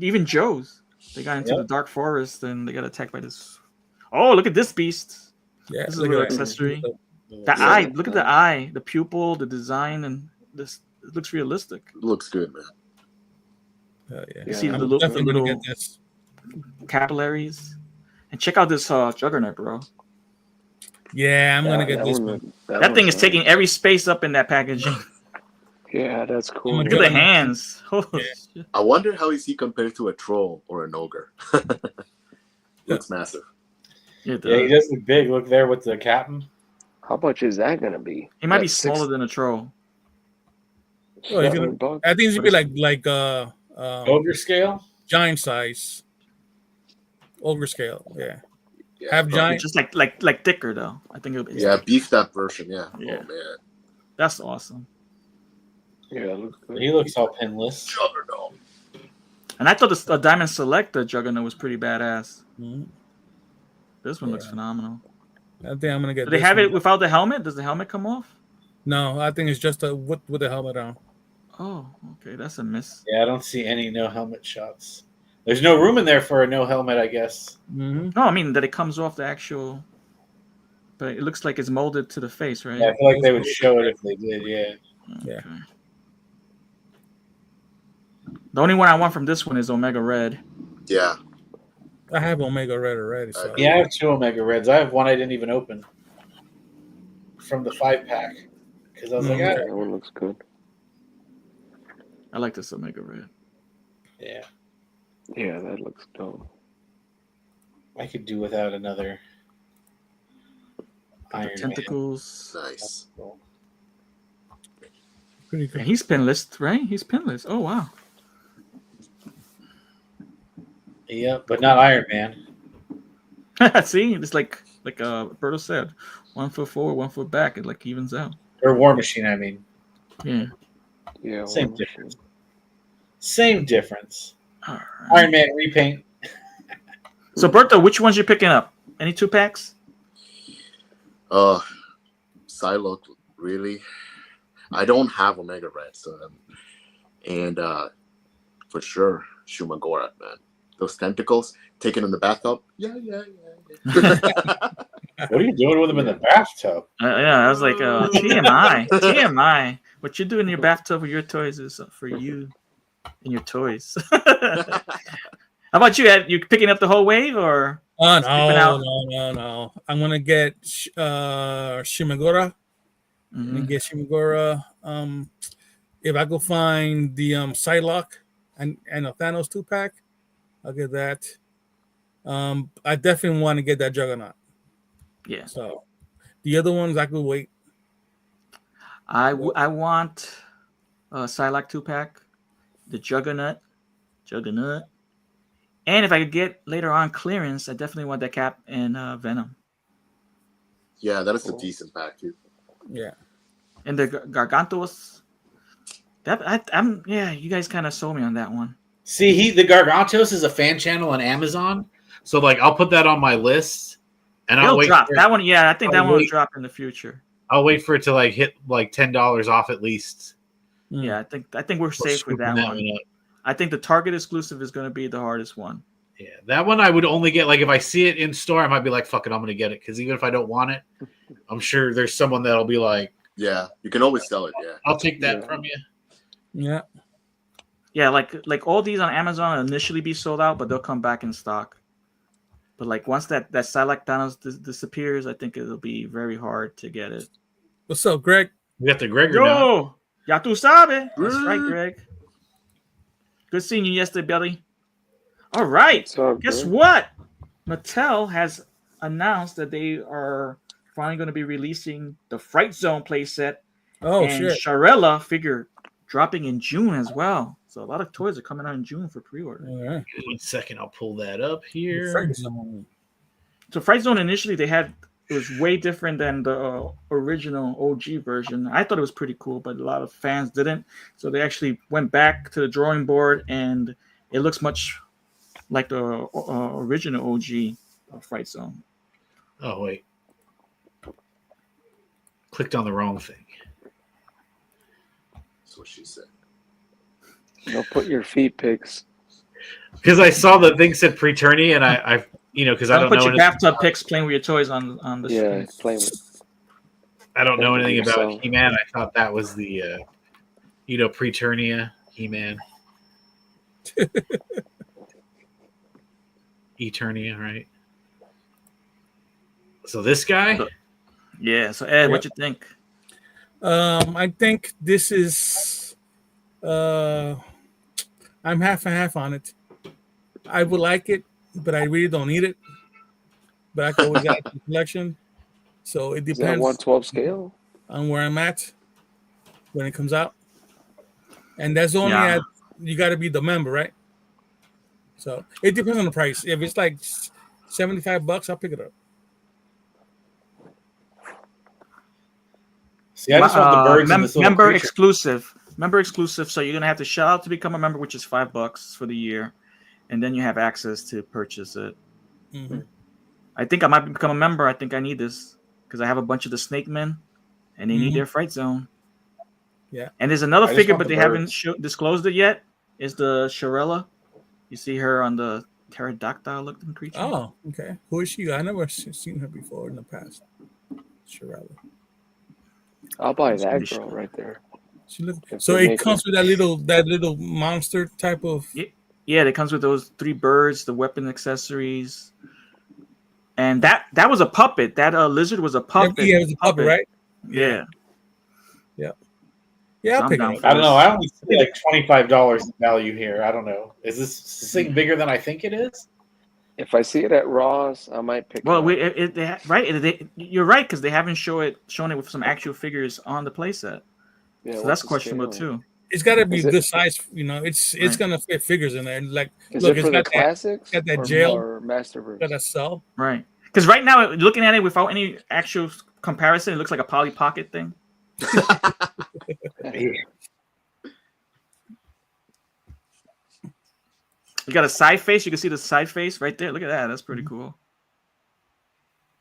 S2: Even Joe's. They got into
S5: Yep.
S2: the dark forest and they got attacked by this. Oh, look at this beast.
S4: Yeah,
S2: This is a
S4: look
S2: little
S4: at that.
S2: accessory. The
S3: Yeah,
S2: eye.
S3: that's
S2: Look at the
S3: nice.
S2: eye, the pupil, the design, and this. It looks realistic.
S7: Looks good, man.
S4: Oh, yeah.
S2: You see
S3: Yeah,
S2: the
S3: I'm
S2: little,
S4: Definitely gonna
S2: little
S4: get this.
S2: capillaries. And check out this Juggernaut, bro.
S4: Yeah, I'm gonna get
S3: that
S4: this
S3: one
S4: one.
S3: look-
S2: That
S3: one
S2: thing is
S3: nice.
S2: taking every space up in that packaging.
S3: Yeah, that's cool.
S4: I'm
S2: Look
S4: gonna
S2: at the
S4: Yeah.
S2: hands. Oh,
S4: Yeah.
S2: shit.
S7: I wonder how is he compared to a troll or an ogre. Looks massive.
S2: Yeah, it
S5: Yeah, he
S2: does.
S5: does look big. Look there with the captain.
S3: How much is that gonna be?
S2: He might be
S3: Like
S2: smaller than a troll.
S4: Oh, he's gonna-
S3: $7?
S4: I think it should be like
S5: Ogre scale.
S4: giant size, ogre scale. Yeah,
S7: Yeah,
S4: Half
S7: probably.
S4: giant.
S2: Just like thicker though. I think it'll be.
S7: Yeah, beefed up version. Yeah.
S2: Yeah.
S7: Oh man.
S2: That's awesome.
S3: Yeah, it looks good.
S5: He looks all pinless.
S7: Juggernaut.
S2: And I thought the Diamond Select the Juggernaut was pretty badass.
S4: Mhm.
S2: This one looks
S4: Yeah.
S2: phenomenal.
S4: I think I'm gonna get.
S2: Do they
S4: this
S2: have
S4: one.
S2: it without the helmet? Does the helmet come off?
S4: No, I think it's just a with the helmet on.
S2: Oh, okay, that's a miss.
S5: Yeah, I don't see any no helmet shots. There's no room in there for a no helmet, I guess.
S4: Mm-hmm.
S2: No, I mean that it comes off the actual. But it looks like it's molded to the face, right?
S5: Yeah, I feel like they would show it if they did. Yeah.
S4: Yeah.
S2: Okay. The only one I want from this one is Omega Red.
S7: Yeah.
S4: I have Omega Red already. So.
S5: Yeah, I have 2 Omega Reds. I have one I didn't even open. from the 5-pack because I was like,
S4: Mm,
S3: That one looks good.
S2: I like this Omega Red.
S5: yeah,
S3: Yeah, that looks dope.
S5: I could do without another
S2: The
S5: Iron Man.
S2: tentacles.
S7: Nice.
S4: pretty
S2: And
S4: good.
S2: he's pinless, right? He's pinless. Oh wow.
S5: Yeah, but not Iron Man.
S2: See, it's like Berto said, 1 foot forward, 1 foot back. It like evens out.
S5: Or War Machine, I mean.
S2: Yeah.
S3: Yeah,
S5: Same
S3: War
S5: difference.
S3: Machine.
S5: Same difference.
S2: All right.
S5: Iron Man repaint.
S2: So Berto, which ones you picking up? Any 2-packs?
S7: Psylocke, really. I don't have Omega Red, so and for sure Shumagora, man. Those tentacles taken in the bathtub. Yeah.
S5: What are you doing with him in the bathtub?
S2: Yeah, I was like, TMI, TMI. What you do in your bathtub with your toys is for you and your toys. How about you, Ed? You picking up the whole wave or?
S4: Oh
S2: Skipping out.
S4: no! I'm gonna get Shimagora.
S2: Mhm.
S4: And get Shimagora. If I go find the Psylocke and a Thanos 2-pack, I'll get that. I definitely want to get that Juggernaut.
S2: Yeah,
S4: So the other ones I could wait.
S2: I want Psylocke 2-pack, the Juggernaut, and if I could get later on clearance, I definitely want that Cap and Venom.
S7: Yeah, that is
S3: Cool.
S7: a decent pack, too.
S4: Yeah.
S2: And the Gargantos. I'm you guys kind of sold me on that one.
S6: See, the Gargantos is a fan channel on Amazon, so like I'll put that on my list, and I'll
S2: It'll
S6: wait.
S2: drop
S6: For
S2: that one. Yeah, I think that
S6: I'll
S2: one will
S6: wait.
S2: drop in the future.
S6: I'll wait for it to like hit like $10 off at least.
S2: Yeah, I think we're safe with that one.
S6: Up.
S2: I think the Target exclusive is going to be the hardest one.
S6: Yeah, that one I would only get like if I see it in store, I might be like, "Fuck it, I'm gonna get it." Because even if I don't want it, I'm sure there's someone that'll be like,
S7: Yeah, you can always sell it. Yeah.
S6: "I'll take that
S3: Yeah.
S6: from you."
S4: Yeah.
S2: Yeah, like all these on Amazon initially be sold out, but they'll come back in stock. But like once that Psylocke Thanos disappears, I think it'll be very hard to get it.
S4: What's up, Greg?
S6: We got the Gregor now.
S2: Yo, ya tu sabe. That's right, Greg. Good seeing you yesterday, Billy. All right.
S3: So
S2: Guess
S3: good.
S2: what? Mattel has announced that they are finally going to be releasing the Fright Zone playset
S4: Oh
S2: and
S4: shit.
S2: Sharella figure dropping in June as well. So a lot of toys are coming out in June for pre-order.
S4: All right.
S6: 1 second, I'll pull that up here.
S4: Fright Zone.
S2: So Fright Zone initially it was way different than the original OG version. I thought it was pretty cool, but a lot of fans didn't. So they actually went back to the drawing board, and it looks much like the original OG Fright Zone.
S6: Oh wait, clicked on the wrong thing.
S7: That's what she said.
S3: No, put your feet pics.
S6: Because I saw the thing said Preternia, and I because I
S2: Don't
S6: don't
S2: put
S6: know
S2: your
S6: anything,
S2: bathtub pics playing with your toys on the
S3: Yeah,
S2: screen.
S3: play with.
S6: I don't know anything about
S3: yourself.
S6: He-Man. I thought that was the Preternia He-Man. Eternia, right? So this guy,
S2: Yeah. So Ed, what you think?
S4: I think this is I'm half and half on it. I would like it, but I really don't need it. But I can always add to the collection. So it
S3: Is that
S4: depends
S3: 1/12 scale?
S4: on where I'm at when it comes out. And that's only
S2: Yeah.
S4: at you gotta be the member, right? So it depends on the price. If it's like $75, I'll pick it up.
S5: See, I just want the birds and this little
S2: member
S5: creature.
S2: exclusive. Member exclusive. So you're gonna have to shout out to become a member, which is $5 for the year, and then you have access to purchase it.
S4: Mhm.
S2: I think I might become a member. I think I need this because I have a bunch of the Snake Men, and they need
S4: Mhm.
S2: their Fright Zone.
S4: Yeah.
S2: And there's another
S5: I just
S2: figure,
S5: want
S2: but
S5: the
S2: they haven't
S5: birds.
S2: disclosed it yet. Is the Sharella? You see her on the pterodactyl-looking creature.
S4: Oh, okay. Who is she? I never seen her before in the past. Shirella.
S3: I'll buy
S2: That's
S3: that
S2: pretty
S3: girl
S2: sure.
S3: right there.
S4: She look.
S3: If
S4: So
S3: they
S4: it
S3: make
S4: comes with that little monster type of.
S2: Yeah, it comes with those 3 birds, the weapon accessories, and that was a puppet. That lizard was a puppet.
S4: Yeah, it was a puppet, right?
S2: Yeah.
S4: Yeah, I'll
S2: I'm
S4: pick
S2: down
S4: it up.
S2: for
S5: I don't know.
S2: this.
S5: I only see like $25 in value here. I don't know. Is this thing bigger than I think it is?
S3: If I see it at Ross, I might pick
S2: Well,
S3: it up.
S2: you're right because they haven't shown it with some actual figures on the playset,
S3: Yeah,
S2: so
S3: what's
S2: that's
S3: the
S2: questionable
S3: scale?
S2: too.
S4: It's got to be
S3: Is
S4: a
S3: it
S4: good size. It's
S2: Right.
S4: gonna fit figures in there. Like,
S3: is
S4: look,
S3: it
S4: it's
S3: for the
S4: got
S3: classics
S4: that
S3: or
S4: jail,
S3: or Masterverse?
S4: got that cell.
S2: Right. Because right now, looking at it without any actual comparison, it looks like a Polly Pocket thing. You got a side face. You can see the side face right there. Look at that. That's pretty cool.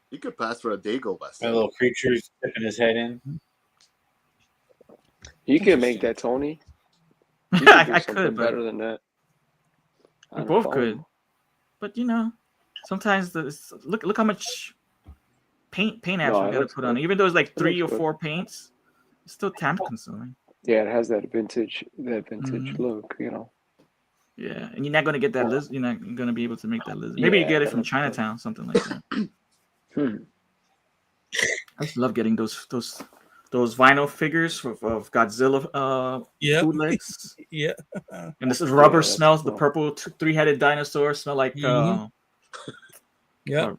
S7: You could pass for a Dago, but
S5: My little creature's dipping his head in.
S3: You can make that, Tony. You
S2: I
S3: could do something
S2: could, but
S3: better than that.
S2: we
S3: on a
S2: both
S3: phone.
S2: could. But sometimes look how much paint apps
S3: No,
S2: we
S3: it
S2: gotta
S3: looks
S2: put on.
S3: good.
S2: Even though it's like
S3: It
S2: 3 or
S3: looks good.
S2: 4 paints, it's still time consuming.
S3: Yeah, it has that vintage
S2: Mhm.
S3: look, you know.
S2: Yeah, and you're not gonna get that lizard. You're not gonna be able to make that lizard. Maybe you
S3: Yeah,
S2: get it
S3: that
S2: from
S3: looks good.
S2: Chinatown, something like that.
S3: Hmm.
S2: I used to love getting those vinyl figures of Godzilla
S4: Yeah,
S2: bootlegs.
S4: yeah.
S2: And this is rubber
S3: that's
S2: smells. The
S3: cool.
S2: purple 3-headed dinosaur smell like
S4: Mhm. Yeah.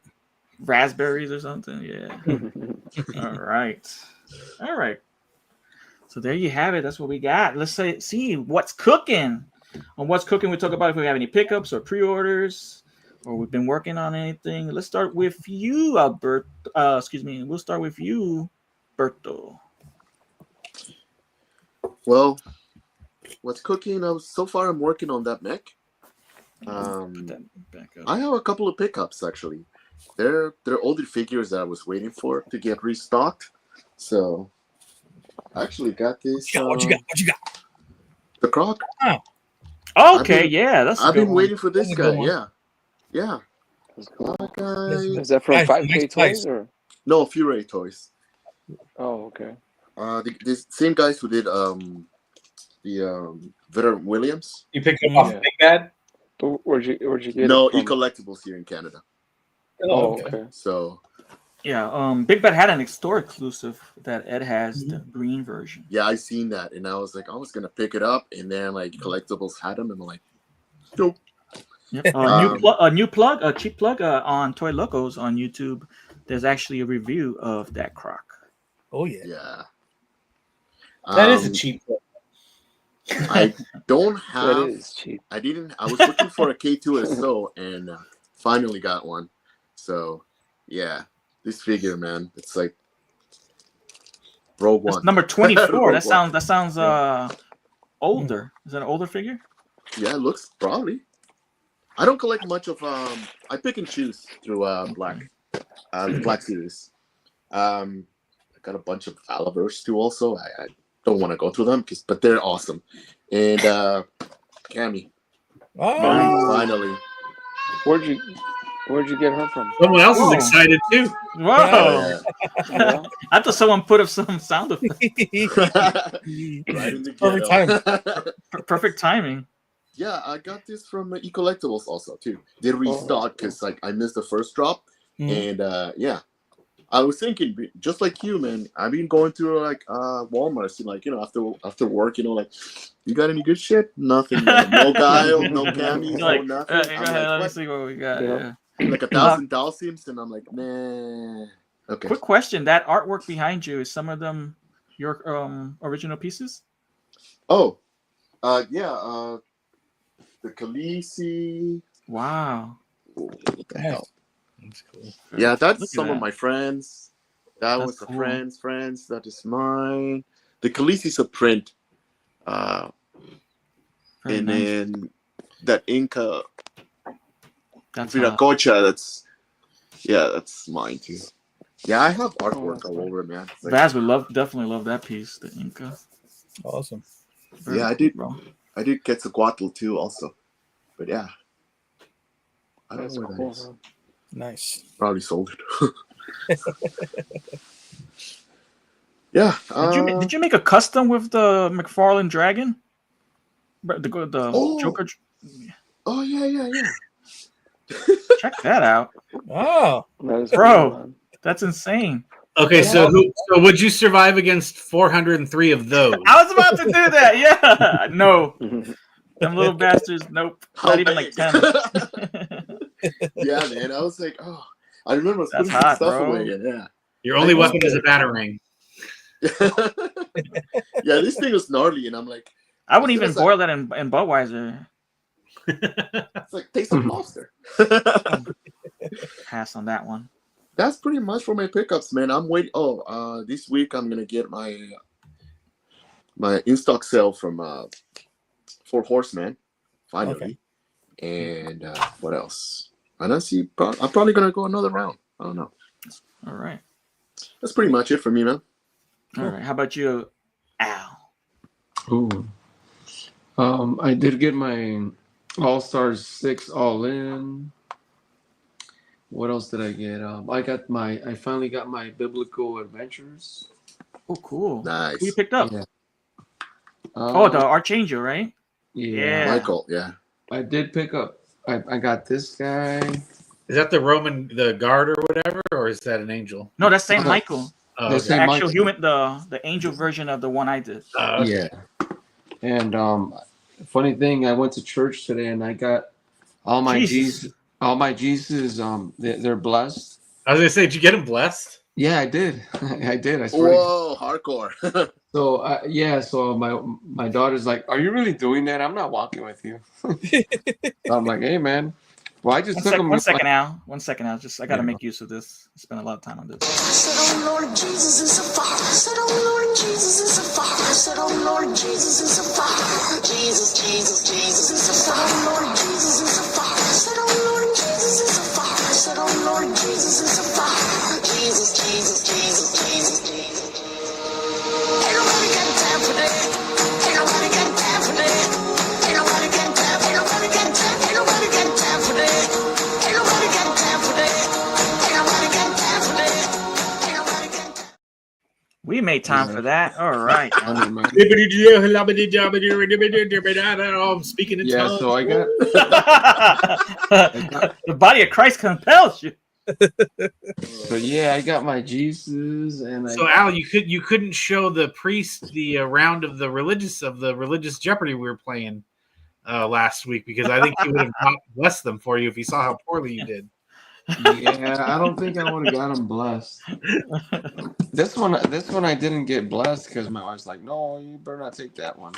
S2: raspberries or something. Yeah. All right. So there you have it. That's what we got. Let's see what's cooking. On what's cooking, we talk about if we have any pickups or pre-orders, or we've been working on anything. Let's start with you, Albert. Excuse me. We'll start with you, Berto.
S7: Well, what's cooking? So far, I'm working on that mech.
S2: Put that back up.
S7: I have a couple of pickups actually. They're older figures that I was waiting for to get restocked. So I actually got this.
S4: What you got? What you got?
S7: The Croc.
S2: Okay,
S7: been-
S2: yeah, that's.
S7: I've
S2: a good
S7: been
S2: one.
S7: waiting for this
S4: That's a good
S7: guy.
S4: one.
S7: Yeah.
S3: That's cool.
S7: Guy.
S3: Is that from
S4: Nice,
S3: 5K
S4: nice place.
S3: Toys or?
S7: No, Fury Toys.
S3: Oh, okay.
S7: The same guys who did the Veteran Williams.
S5: You picked it off
S3: Yeah.
S5: Big Bad?
S3: Where'd you get
S7: No,
S3: it from?
S7: E-Collectibles here in Canada.
S3: Oh, okay.
S7: So
S2: Yeah, Big Bad had an store exclusive that Ed has, the green version.
S7: yeah, I seen that, and I was like, I was gonna pick it up, and then like Collectibles had them, and I'm like, nope.
S2: Yep. A cheap plug on Toy Locos on YouTube. There's actually a review of that croc.
S4: Oh yeah.
S7: Yeah.
S5: That is a cheap one.
S7: I don't
S3: That
S7: have.
S3: is cheap.
S7: I was looking for a K2SO and finally got one. So yeah, this figure, man, it's like Rogue
S2: That's
S7: One.
S2: number 24.
S7: Rogue
S2: that sounds older. Is that an older figure?
S7: Yeah, it looks probably. I don't collect much of. I pick and choose through the Black Series. I got a bunch of Alaverse too. Also, I don't want to go through them but they're awesome. And Cammy,
S4: Oh,
S7: finally.
S3: Where'd you get her from?
S6: Someone else
S2: Whoa.
S6: is excited too.
S2: Whoa!
S3: Yeah.
S2: I thought someone put up some sound effect.
S7: Right in the
S4: Perfect
S7: ghetto.
S2: Perfect timing.
S7: Yeah, I got this from E-Collectibles also too. They restock because like I missed the first drop,
S4: Mhm.
S7: and yeah, I was thinking just like you, man. I've been going through like Walmart, like after work, like, you got any good shit? Nothing, man. No Guile, no Camis, no
S2: Like,
S7: nothing.
S2: go
S7: I'm
S2: ahead, let me
S7: like,
S2: see what we got.
S3: Yeah.
S2: Yeah.
S7: like 1,000 Dalsiums, and I'm like, nah. Okay.
S2: Quick question: that artwork behind you, is some of them your original pieces?
S7: Oh, yeah. The Khaleesi.
S2: Wow.
S7: What the hell?
S4: that's cool.
S7: Yeah, that's
S2: Look at
S7: some of
S2: that.
S7: my friends. That
S2: That's
S7: was the
S2: cool.
S7: friends. That is mine. The Khaleesi's a print.
S2: Very
S7: And
S2: nice.
S7: then that Inca
S2: That's
S7: Viracocha, that's mine too. Yeah, I have artwork all over, man. It's like-
S2: Vaz would definitely love that piece, the Inca.
S4: Awesome.
S2: Very
S7: Yeah, I
S2: cool,
S7: did.
S2: bro.
S7: I did Quetzalcoatl too, also. But yeah, I don't
S3: That's
S7: know where that
S3: cool.
S7: is.
S3: Man.
S4: Nice.
S7: Probably sold it. Yeah.
S2: Did you make a custom with the McFarlane Dragon? The
S7: Oh.
S2: Joker.
S7: Oh yeah.
S2: Check that out.
S4: Oh,
S3: That is
S2: Bro.
S3: cool, man.
S2: That's insane.
S6: Okay, so would you survive against 403 of those?
S2: I was about to do that. Yeah. No. Them little bastards. Nope.
S7: How
S2: Not even like
S7: big?
S2: 10.
S7: Yeah, man. I was like, oh, I remember
S2: That's
S7: putting some
S2: hot,
S7: stuff
S2: bro.
S7: away. And yeah.
S6: Your only weapon is a batarang.
S7: Yeah, this thing was gnarly, and I'm like,
S2: I wouldn't
S7: As soon
S2: even
S7: as I-
S2: boil that in Budweiser.
S7: it's like taste of lobster.
S2: Pass on that one.
S7: That's pretty much for my pickups, man. I'm waiting. Oh, this week I'm gonna get my in stock sale from Four Horsemen, finally. And what else? And I see. I'm probably gonna go another round. I don't know.
S2: All right.
S7: That's pretty much it for me, man.
S2: All right. How about you, Al?
S8: Ooh. I did get my All Stars 6 all in. What else did I get? I finally got my Biblical Adventures.
S2: Oh, cool.
S7: Nice.
S2: Who you picked up?
S8: Yeah.
S2: Oh, the Archangel, right?
S8: Yeah.
S7: Michael, yeah.
S8: I did pick up. I got this guy.
S6: Is that the guard or whatever, or is that an angel?
S2: No, that's Saint
S8: Uh-huh.
S2: Michael.
S6: Oh,
S8: The
S2: The
S8: Saint
S2: actual
S8: Michael.
S2: human, the angel version of the one I did.
S6: okay.
S8: Yeah. And funny thing, I went to church today and I got all my
S2: Jesus.
S8: Jesus. They're blessed.
S6: I was gonna say, did you get him blessed?
S8: Yeah, I did. I did. I swear.
S7: Whoa, hardcore.
S8: So yeah, so my daughter's like, "Are you really doing that? I'm not walking with you." I'm like, "Hey, man, well, I just took him."
S2: One second, Al. 1 second, Al. Just I gotta make use of this. Spend a lot of time on this.
S9: Said, oh Lord Jesus is a fire. Said, oh Lord Jesus is a fire. Said, oh Lord Jesus is a fire. Jesus, Jesus, Jesus is a fire. Oh Lord Jesus is a fire. Said, oh Lord Jesus is a fire. Said, oh Lord Jesus is a fire. Jesus, Jesus, Jesus, Jesus, Jesus. Ain't nobody got time for that. Ain't nobody got time for that. Ain't nobody got time. Ain't nobody got time. Ain't nobody got time for that. Ain't nobody got time for that. Ain't nobody got time for that. Ain't nobody got time.
S2: We made time for that. All right.
S8: I mean, man.
S6: I'm speaking in
S8: Yeah,
S6: tongues.
S8: so I got.
S2: The body of Christ compels you.
S8: So yeah, I got my Jesus, and
S6: So Al, you couldn't show the priest the round of the religious Jeopardy we were playing last week because I think he would have not blessed them for you if he saw how poorly you did.
S8: yeah, I don't think I would have got him blessed. This one I didn't get blessed because my wife's like, "No, you better not take that one."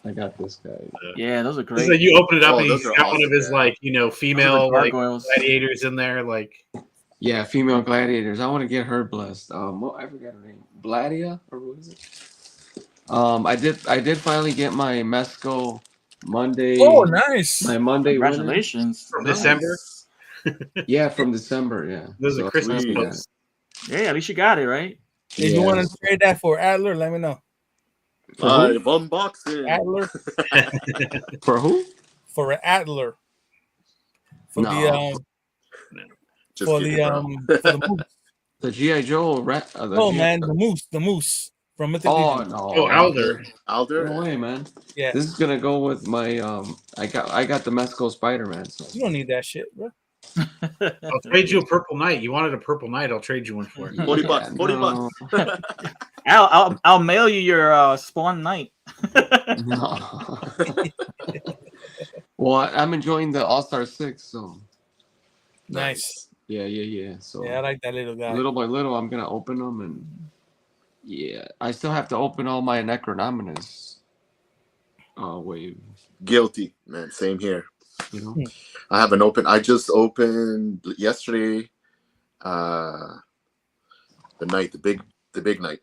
S8: I got this guy.
S2: Yeah, those are
S6: So
S2: great.
S6: you open it up
S7: Oh,
S6: and
S7: those
S6: he's
S7: are
S6: got one of
S7: awesome,
S6: his
S7: yeah.
S6: female
S2: gargoyles.
S6: gladiators in there like.
S8: Yeah, female gladiators. I want to get her blessed. I forgot her name. Bladia or what is it? I did finally get my Mesco Monday.
S4: Oh, nice.
S8: My Monday winner.
S2: Congratulations.
S6: From December.
S8: Yeah, from December. Yeah.
S6: Those are Christmas
S7: sweet.
S6: books.
S2: Yeah, at least you got it, right?
S4: If you want to trade that for Adler, let me know.
S7: Unboxing.
S4: Adler
S8: For who?
S4: for an Adler. For
S8: No.
S7: Just
S4: for
S7: kidding,
S4: the
S7: bro.
S4: for the moose.
S8: The GI Joe rat.
S4: Oh man, the moose from Mythic
S8: Oh
S4: Legion.
S8: no.
S6: Oh, Alder.
S7: Alder.
S8: No way, man.
S4: Yeah,
S8: This is gonna go with my I got the Mesco Spider-Man. So.
S4: you don't need that shit, bro.
S6: I'll trade you a purple knight. You wanted a purple knight? I'll trade you one for it.
S7: 40 bucks, 40
S8: no.
S2: I'll mail you your Spawn Knight.
S8: No. Well, I'm enjoying the All-Star 6, so
S4: Nice.
S8: yeah. So
S4: Yeah, I like that little guy.
S8: little by little, I'm gonna open them, and yeah, I still have to open all my Necronominus wave.
S7: Guilty, man. Same here.
S8: You know,
S7: I haven't opened. I just opened yesterday. The night, the big night,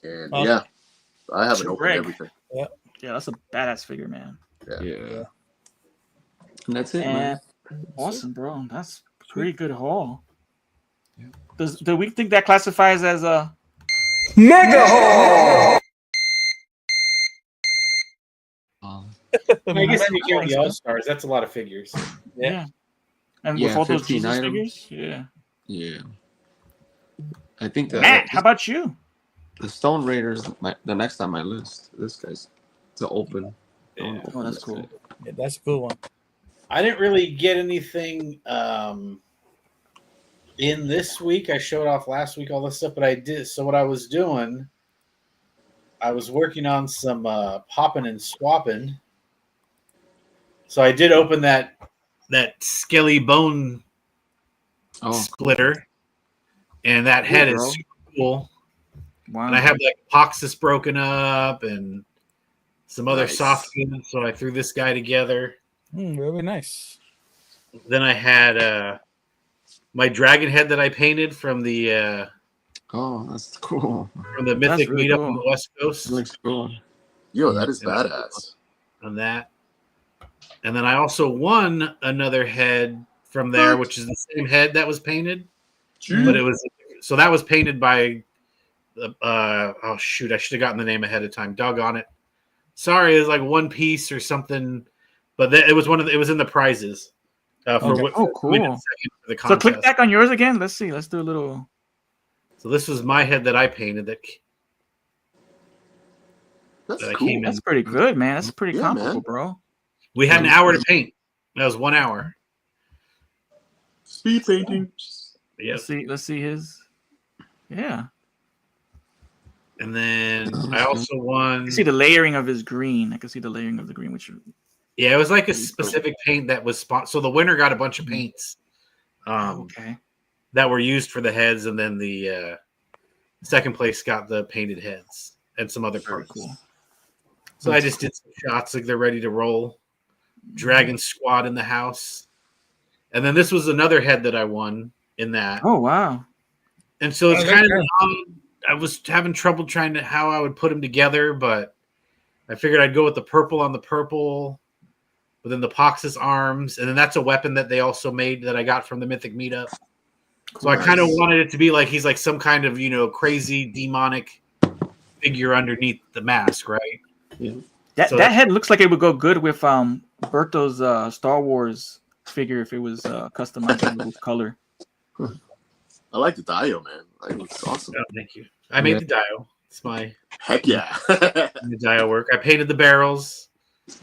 S7: and
S4: Oh.
S7: yeah, I haven't
S2: Sure,
S7: opened
S2: Greg.
S7: everything.
S2: Yeah, that's a badass figure, man.
S8: yeah. And that's it,
S2: And
S8: man.
S2: awesome, bro. That's a pretty good haul.
S8: Yeah.
S2: Do we think that classifies as a
S6: I guess if you count the All Stars, that's a lot of figures.
S2: yeah? And
S8: Yeah,
S2: with all those
S8: 15
S2: Jesus
S8: items.
S2: figures, yeah.
S8: Yeah. I think that
S2: Matt, how about you?
S8: the Stone Raiders the next on my list. This guy's to open.
S6: Yeah.
S2: Oh, that's cool.
S4: Yeah, that's a good one.
S6: I didn't really get anything
S5: in this week. I showed off last week all this stuff, but I did. So what I was doing, I was working on some popping and swapping. So I did open that skelly bone splitter, and that head is super cool.
S2: Wow.
S5: And I have like Poxus broken up and some other soft units, so I threw this guy together.
S4: Very nice.
S5: Then I had my dragon head that I painted from the
S8: that's cool.
S5: from the Mythic
S2: really
S5: meetup
S2: cool.
S5: on the West Coast.
S8: Looks cool.
S7: Yo, that is badass.
S5: On that. And then I also won another head from there, which is the same head that was painted. But it was so that was painted by oh shoot, I should have gotten the name ahead of time. Doggone it. Sorry, it was like One Piece or something. But it was it was in the prizes. For
S2: cool.
S5: winning second for the
S2: So
S5: contest.
S2: click back on yours again. Let's see. Let's do a little.
S5: So this was my head that I painted
S7: That's
S5: that I
S7: cool.
S5: came in.
S2: That's pretty good, man. That's pretty
S7: Yeah,
S2: comfortable,
S7: man.
S2: bro.
S5: We had an hour to paint. That was 1 hour.
S7: Speed painting.
S5: Yes.
S2: Let's see his. Yeah.
S5: And then I also won.
S2: I can see the layering of his green. I can see the layering of the green, which
S5: Yeah, it was like a specific paint that was so the winner got a bunch of paints
S2: okay.
S5: that were used for the heads, and then the second place got the painted heads and some other
S2: Very
S5: parts.
S2: cool.
S5: So I just did some shots like they're ready to roll. Dragon Squad in the house. And then this was another head that I won in that.
S2: Oh wow.
S5: And so it's
S4: Oh,
S5: kind of
S4: okay.
S5: I was having trouble trying to how I would put them together, but I figured I'd go with the purple on the purple, but then the Poxus arms, and then that's a weapon that they also made that I got from the Mythic meetup. So I kind of wanted it to be like he's like some kind of crazy demonic figure underneath the mask, right?
S8: Yeah.
S2: That head looks like it would go good with Berto's Star Wars figure if it was customized with color.
S7: I like the Dio, man. Like, it's awesome.
S5: Oh, thank you. I made the Dio. It's my
S7: Heck yeah.
S5: the Dio work. I painted the barrels.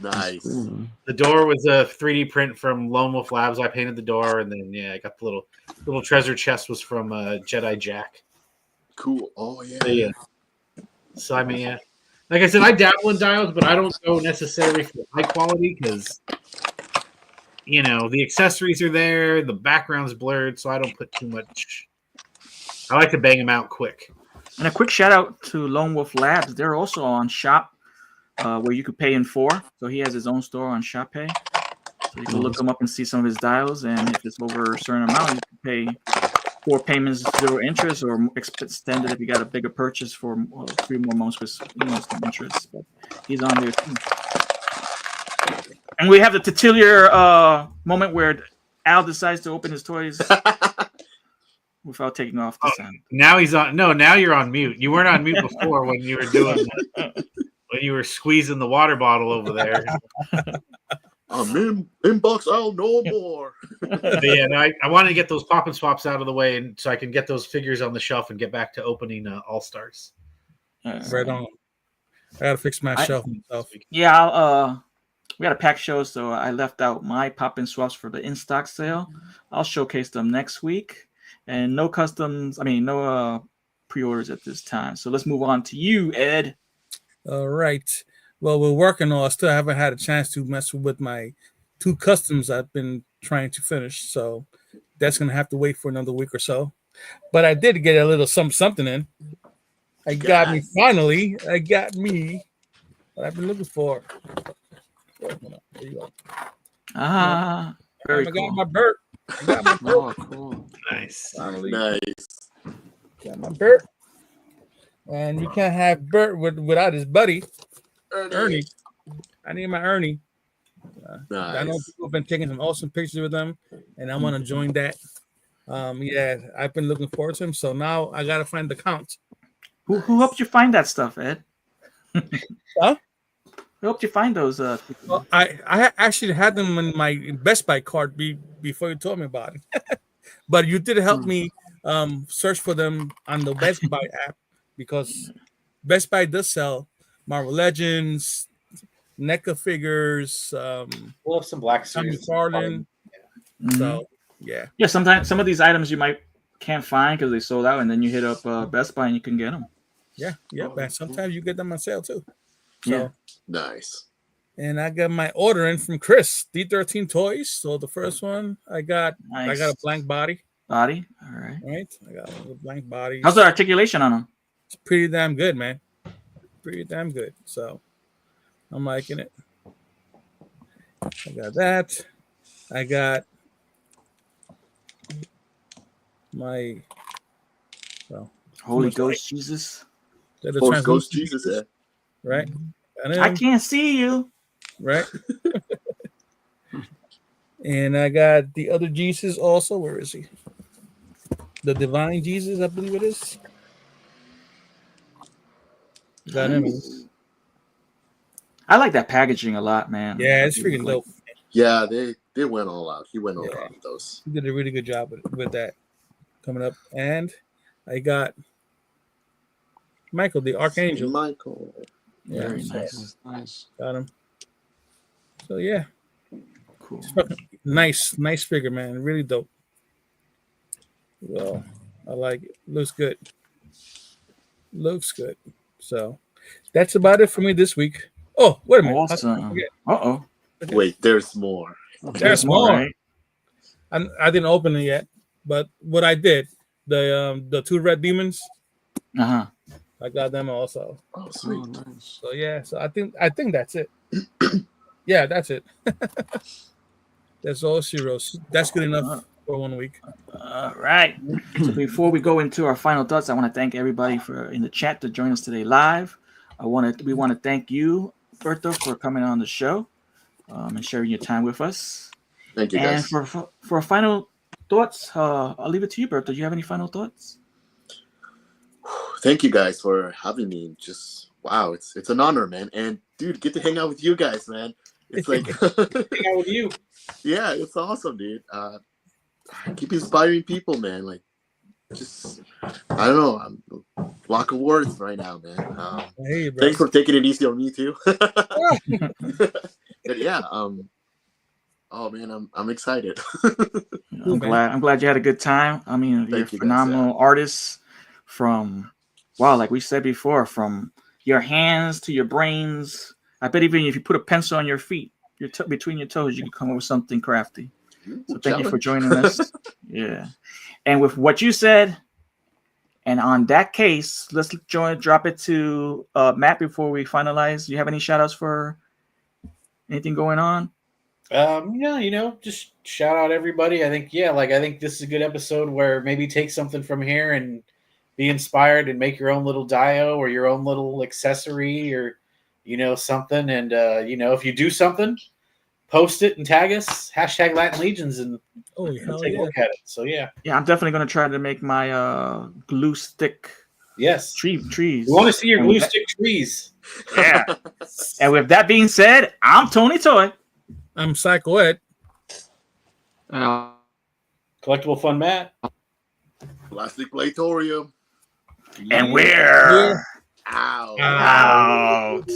S7: Nice.
S5: The door was a 3D print from Lone Wolf Labs. I painted the door, and then I got the little treasure chest was from Jedi Jack.
S7: Cool. Oh yeah.
S5: So, yeah. So I mean, like I said, I dabble in dials, but I don't go necessarily for high quality because the accessories are there, the background's blurred, so I don't put too much. I like to bang them out quick.
S2: And a quick shout out to Lone Wolf Labs. They're also on Shop, where you could pay in 4. So he has his own store on Shop Pay. So you can look him up and see some of his dials. And if it's over a certain amount, you can pay 4 payments, 0 interest, or extended if you got a bigger purchase for 3 more months with some interest. But he's on there too. And we have the titular moment where Al decides to open his toys without taking off the sound.
S5: Now he's on. No, now you're on mute. You weren't on mute before when you were doing when you were squeezing the water bottle over there.
S7: I'm in box aisle no more.
S5: But yeah, no, I wanted to get those pop and swaps out of the way, and so I can get those figures on the shelf and get back to opening All Stars.
S4: Right on. I gotta fix my shelf myself.
S2: Yeah, we got a pack show, so I left out my pop and swaps for the in stock sale. I'll showcase them next week, and no customs. I mean, no pre-orders at this time. So let's move on to you, Ed.
S4: All right. Well, we're working on. I still haven't had a chance to mess with my 2 customs I've been trying to finish, so that's gonna have to wait for another week or so. But I did get a little something in. I got me what I've been looking for. There you go.
S2: Very
S4: I
S2: cool.
S4: got my Bert. I got my Bert.
S8: Oh, cool.
S5: Nice.
S4: Finally.
S7: Nice.
S4: Got my Bert. And you can't have Bert without his buddy, Ernie. I need my Ernie. I know
S7: Nice.
S4: people have been taking some awesome pictures with them, and I want to join that. I've been looking forward to him. So now I gotta find the count.
S2: Who helped you find that stuff, Ed?
S4: Huh?
S2: Who helped you find those?
S4: Well, I actually had them in my Best Buy card before you told me about it. But you did help me search for them on the Best Buy app, because Best Buy does sell Marvel Legends, NECA figures,
S5: We'll have some Black
S4: Tom
S5: Series.
S4: McFarlane.
S2: Mhm.
S4: So yeah.
S2: Yeah, sometimes some of these items you might can't find because they sold out, and then you hit up Best Buy and you can get them.
S4: Yeah, man. Sometimes you get them on sale too. So,
S2: Yeah.
S7: Nice.
S4: and I got my order in from Chris, D13 Toys. So the first one I got
S2: Nice.
S4: a blank body.
S2: Body. All right.
S4: Right, I got a blank body.
S2: How's the articulation on them?
S4: It's pretty damn good, man. Pretty damn good. So I'm liking it. I got that. I got my
S2: Holy
S4: much
S2: Ghost Jesus.
S4: the
S7: Force Ghost
S4: translucent,
S7: Jesus. Yeah.
S4: right? And
S2: I
S4: then,
S2: can't see you.
S4: right? And I got the other Jesus also. Where is he? The Divine Jesus, I believe it is. Got him.
S2: I like that packaging a lot, man.
S4: Yeah, it's freaking
S2: Like,
S4: dope.
S7: Yeah, they went all out. He went all
S4: Yeah.
S7: out with those.
S4: He did a really good job with that coming up. And I got Michael, the Archangel.
S7: Michael.
S4: Yeah,
S2: Very
S4: so
S2: nice.
S8: Nice.
S4: got him. So yeah,
S2: Cool.
S4: nice figure, man. Really dope. Well, I like it. Looks good. So that's about it for me this week. Oh, wait a minute.
S2: Awesome. Uh-oh.
S7: Wait, there's more.
S4: There's more.
S2: Right?
S4: I didn't open it yet, but what I did, the two red demons,
S2: Uh-huh.
S4: I got them also.
S7: Oh,
S8: Oh,
S7: sweet.
S8: nice.
S4: So yeah, so I think that's it. Yeah, that's it. That's all she wrote. That's good enough for 1 week.
S2: All right. So before we go into our final thoughts, I want to thank everybody for in the chat to join us today live. We want to thank you, Bertha, for coming on the show and sharing your time with us.
S7: Thank you,
S2: And
S7: guys.
S2: for final thoughts, I'll leave it to you, Bertha. Do you have any final thoughts?
S7: Thank you guys for having me. Just wow, it's an honor, man. And dude, get to hang out with you guys, man. It's like
S5: Hang out with you.
S7: yeah, it's awesome, dude. Keep inspiring people, man. Like just I don't know, I'm lack of words right now, man.
S4: Hey, bro.
S7: Thanks for taking it easy on me too. But yeah, oh man, I'm excited.
S2: I'm glad you had a good time. I mean, you're a
S7: you, guys,
S2: phenomenal artist from like we said before, from your hands to your brains. I bet even if you put a pencil on your feet, between your toes, you can come up with something crafty. So thank you for joining us. Yeah. And with what you said, and on that case, let's drop it to Matt before we finalize. Do you have any shout outs for anything going on?
S5: Yeah, just shout out everybody. I think this is a good episode where maybe take something from here and be inspired and make your own little dio or your own little accessory or something. And if you do something, post it and tag us, hashtag Latin Legions, and
S4: Oh,
S5: we'll
S4: hell
S5: take a
S4: yeah.
S5: look at it. So yeah.
S2: Yeah, I'm definitely gonna try to make my glue stick
S5: Yes.
S2: trees.
S5: We want to see your glue stick trees.
S2: Yeah. And with that being said, I'm Tony Toy.
S4: I'm Psycho Ed.
S5: Collectible Fun Matt.
S7: Plastic Platorium.
S2: And we're
S7: Ow.
S2: out.